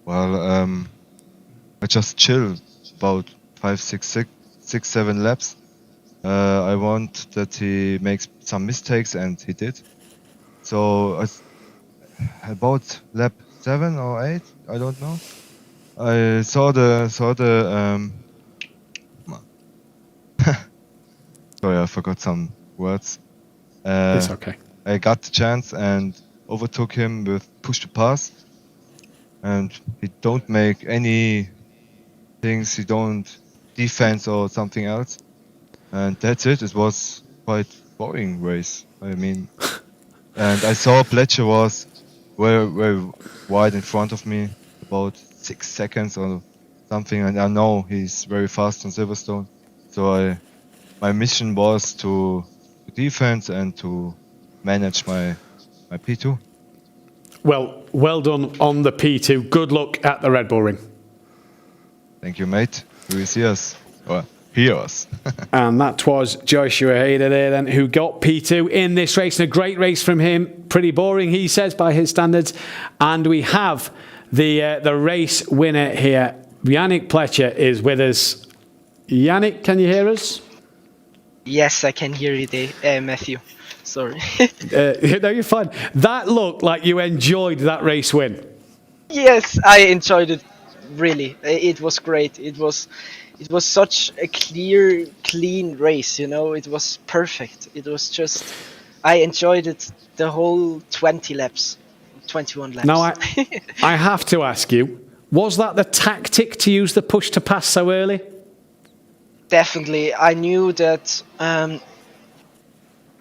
Speaker 12: Well, I just chilled about 5, 6, 7 laps. I want that he makes some mistakes, and he did. So about lap 7 or 8, I don't know. I saw the sorry, I forgot some words.
Speaker 1: It's okay.
Speaker 12: I got the chance and overtook him with push to pass. And he don't make any things, he don't defense or something else. And that's it. It was quite boring race. I mean, and I saw Pletcher was very, very wide in front of me, about 6 seconds or something. And I know he's very fast on Silverstone. So my mission was to defense and to manage my P2.
Speaker 1: Well done on the P2. Good luck at the Red Bull Ring.
Speaker 12: Thank you, mate. You will see us, or hear us.
Speaker 1: And that was Joshua Hader there then, who got P2 in this race. And a great race from him. Pretty boring, he says, by his standards. And we have the race winner here. Yannick Pletcher is with us. Yannick, can you hear us?
Speaker 14: Yes, I can hear you there, Matthew. Sorry.
Speaker 1: No, you're fine. That looked like you enjoyed that race win.
Speaker 14: Yes, I enjoyed it. Really, it was great. It was such a clear, clean race. You know, it was perfect. It was just, I enjoyed it the whole 20 laps, 21 laps.
Speaker 1: Now, I have to ask you, was that the tactic to use the push to pass so early?
Speaker 14: Definitely, I knew that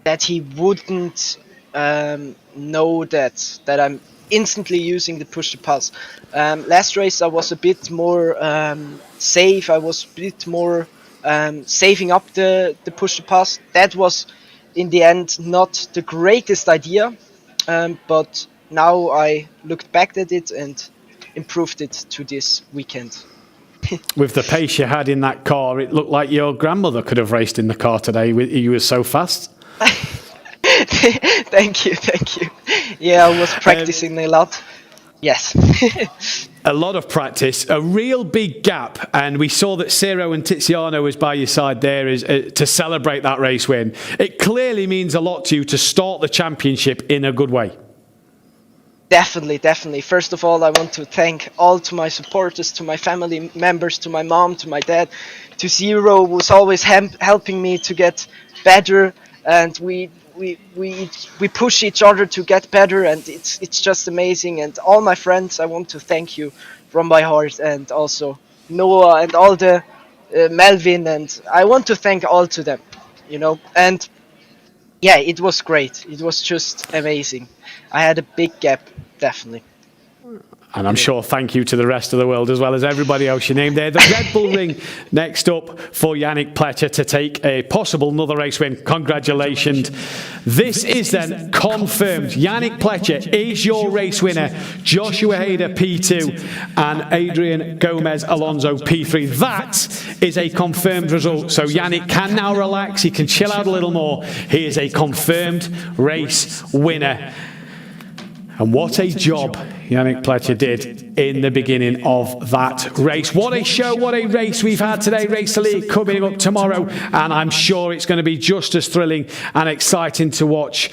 Speaker 14: that he wouldn't know that I'm instantly using the push to pass. Last race I was a bit more safe. I was a bit more saving up the push to pass. That was in the end not the greatest idea, but now I looked back at it and improved it to this weekend.
Speaker 1: With the pace you had in that car, it looked like your grandmother could have raced in the car today. You were so fast.
Speaker 14: Thank you. Yeah, I was practicing a lot. Yes.
Speaker 1: A lot of practice, a real big gap, and we saw that Ciro and Tiziano was by your side there to celebrate that race win. It clearly means a lot to you to start the championship in a good way.
Speaker 14: Definitely. First of all, I want to thank all to my supporters, to my family members, to my mom, to my dad, to Ciro, who's always helping me to get better, and we push each other to get better, and it's just amazing. And all my friends, I want to thank you from my heart, and also Noah and all the Melvin, and I want to thank all to them, you know. And yeah, it was great. It was just amazing. I had a big gap, definitely.
Speaker 1: And I'm sure thank you to the rest of the world as well as everybody else you named there. The Red Bull Ring next up for Yannick Pletcher to take a possible another race win. Congratulations. This is then confirmed. Yannick Pletcher is your race winner. Joshua Hader P2 and Adrian Gomez Alonso P3. That is a confirmed result. So Yannick can now relax. He can chill out a little more. He is a confirmed race winner. And what a job Yannick Pletcher did in the beginning of that race. What a show, what a race we've had today. Race to League coming up tomorrow, and I'm sure it's going to be just as thrilling and exciting to watch.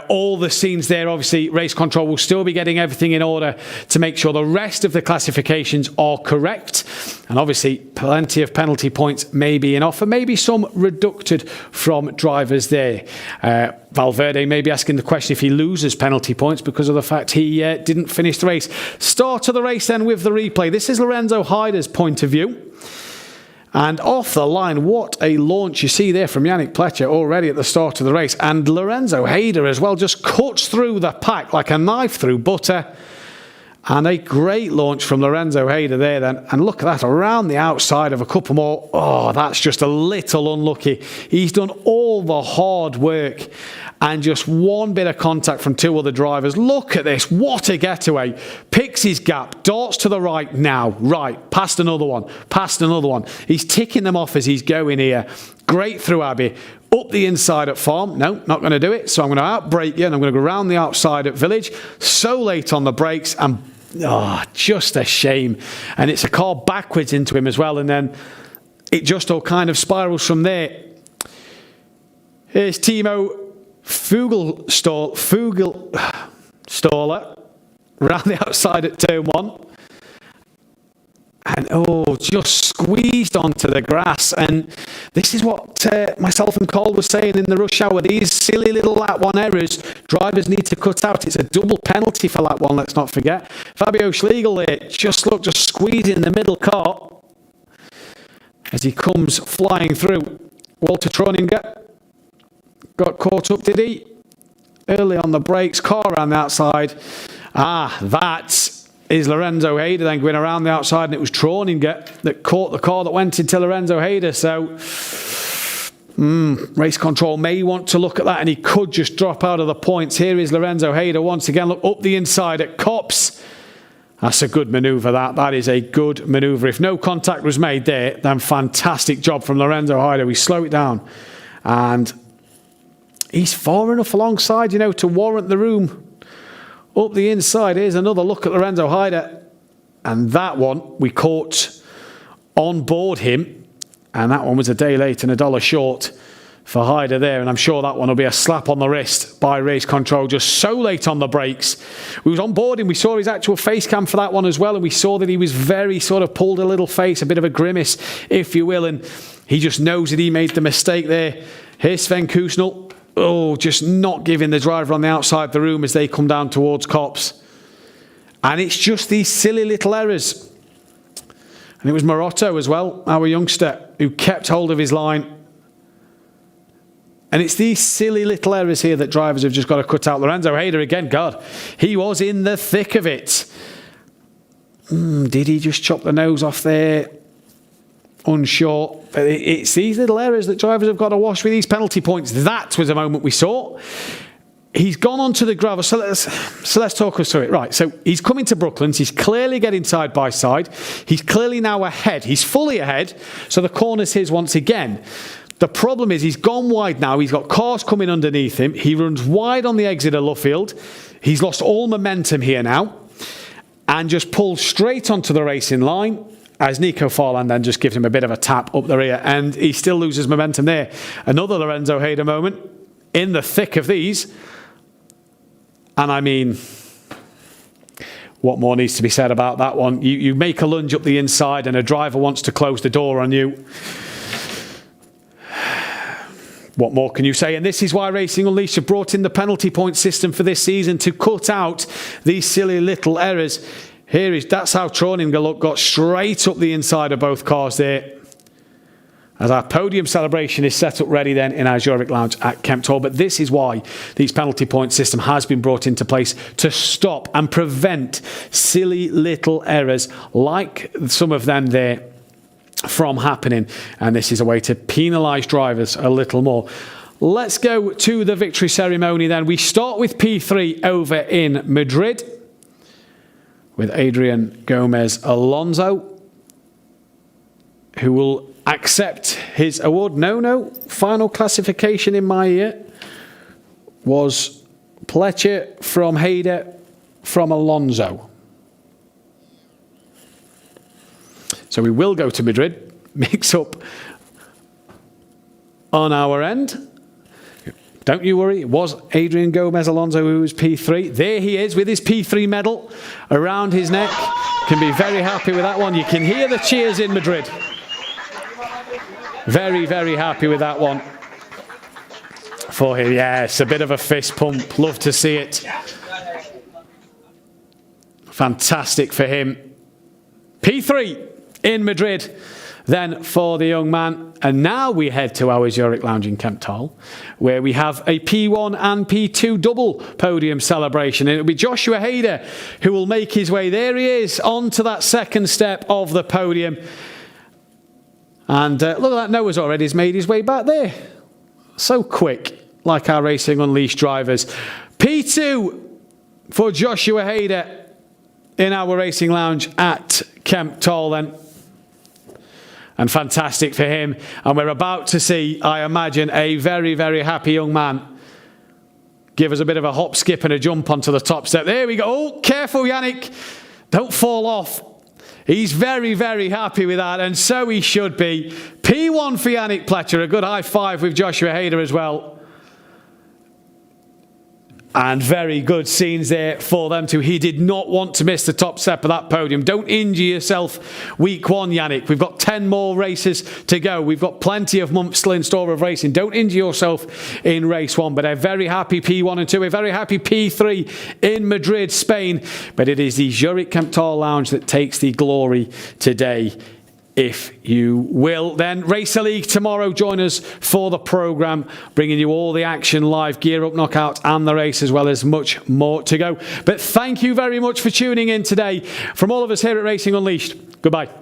Speaker 1: All the scenes there. Obviously, Race Control will still be getting everything in order to make sure the rest of the classifications are correct. And obviously, plenty of penalty points may be in offer, maybe some reducted from drivers there. Valverde may be asking the question if he loses penalty points because of the fact he didn't finish the race. Start of the race then with the replay. This is Lorenzo Haider's point of view. And off the line, what a launch you see there from Yannick Pletcher already at the start of the race. And Lorenzo Haider as well just cuts through the pack like a knife through butter. And a great launch from Lorenzo Haider there then. And look at that, around the outside of a couple more. Oh, that's just a little unlucky. He's done all the hard work and just one bit of contact from two other drivers. Look at this, what a getaway. Picks his gap, darts to the right now. Right, past another one. He's ticking them off as he's going here. Great through Abbey. Up the inside at Farm. No, not going to do it. So I'm going to outbrake you and I'm going to go around the outside at Village. So late on the brakes and just a shame. And it's a car backwards into him as well. And then it just all kind of spirals from there. Here's Timo Fugelstaller around the outside at turn 1. And just squeezed onto the grass. And This is what myself and Cole were saying in the rush hour. These silly little lap 1 errors, drivers need to cut out. It's a double penalty for lap 1, let's not forget. Fabio Schlegel there, just squeezing the middle car as he comes flying through. Walter Troninger got caught up, did he? Early on the brakes, car around the outside. That is Lorenzo Hayder then going around the outside, and it was Troninger that caught the car that went into Lorenzo Hayder. So race control may want to look at that, and he could just drop out of the points. Here is Lorenzo Hayder once again. Look up the inside at Copse. That's a good manoeuvre, that is a good manoeuvre. If no contact was made there, then fantastic job from Lorenzo Hayder. We slow it down, and he's far enough alongside, to warrant the room. Up the inside, here's another look at Lorenzo Hayder. And that one, we caught on board him. And that one was a day late and $1 short for Hayder there. And I'm sure that one will be a slap on the wrist by race control, just so late on the brakes. We was on board him. We saw his actual face cam for that one as well. And we saw that he was very sort of pulled a little face, a bit of a grimace, if you will. And he just knows that he made the mistake there. Here's Sven Kusnel. Just not giving the driver on the outside of the room as they come down towards Copse. And it's just these silly little errors. And it was Morotto as well, our youngster, who kept hold of his line. And it's these silly little errors here that drivers have just got to cut out. Lorenzo Hayder again, God, he was in the thick of it. Did he just chop the nose off there? Unsure. But it's these little errors that drivers have got to wash with these penalty points. That was a moment we saw. He's gone onto the gravel. So let's talk us through it. Right, so he's coming to Brooklands. He's clearly getting side by side. He's clearly now ahead. He's fully ahead. So the corner's his once again. The problem is he's gone wide now. He's got cars coming underneath him. He runs wide on the exit of Luffield. He's lost all momentum here now and just pulls straight onto the racing line, as Nico Farland then just gives him a bit of a tap up the rear, and he still loses momentum there. Another Lorenzo Hayder moment in the thick of these. And I mean, what more needs to be said about that one? You make a lunge up the inside and a driver wants to close the door on you. What more can you say? And this is why Racing Unleashed have brought in the penalty point system for this season, to cut out these silly little errors. That's how Troninger got straight up the inside of both cars there. As our podium celebration is set up ready then in our Zurich Lounge at Kempt Hall. But this is why these penalty point system has been brought into place, to stop and prevent silly little errors like some of them there from happening. And this is a way to penalise drivers a little more. Let's go to the victory ceremony then. We start with P3 over in Madrid, with Adrian Gomez Alonso, who will accept his award. No, final classification in my ear was Pletcher from Hayder from Alonso. So we will go to Madrid, mix up on our end. Don't you worry, it was Adrian Gomez Alonso who was P3. There he is with his P3 medal around his neck. Can be very happy with that one. You can hear the cheers in Madrid. Very, very happy with that one for him. Yes, a bit of a fist pump. Love to see it. Fantastic for him. P3 in Madrid then for the young man. And now we head to our Zurich Lounge in Kempt Hall, where we have a P1 and P2 double podium celebration. And it'll be Joshua Hayder who will make his way. There he is, onto that second step of the podium. And look at that, Noah's already made his way back there. So quick, like our Racing Unleashed drivers. P2 for Joshua Hayder in our Racing Lounge at Kempt Hall then. And fantastic for him. And we're about to see, I imagine, a very, very happy young man give us a bit of a hop, skip and a jump onto the top step. There we go. Oh, careful, Yannick. Don't fall off. He's very, very happy with that, and so he should be. P1 for Yannick Pletcher. A good high five with Joshua Hayder as well. And very good scenes there for them too. He did not want to miss the top step of that podium. Don't injure yourself week one, Yannick. We've got 10 more races to go. We've got plenty of months still in store of racing. Don't injure yourself in race one. But a very happy P1 and 2, a very happy P3 in Madrid, Spain. But it is the Zurich Kemptal Lounge that takes the glory today. If you will, then Racer League tomorrow. Join us for the programme, bringing you all the action live, gear up, knockout, and the race, as well as much more to go. But thank you very much for tuning in today. From all of us here at Racing Unleashed, goodbye.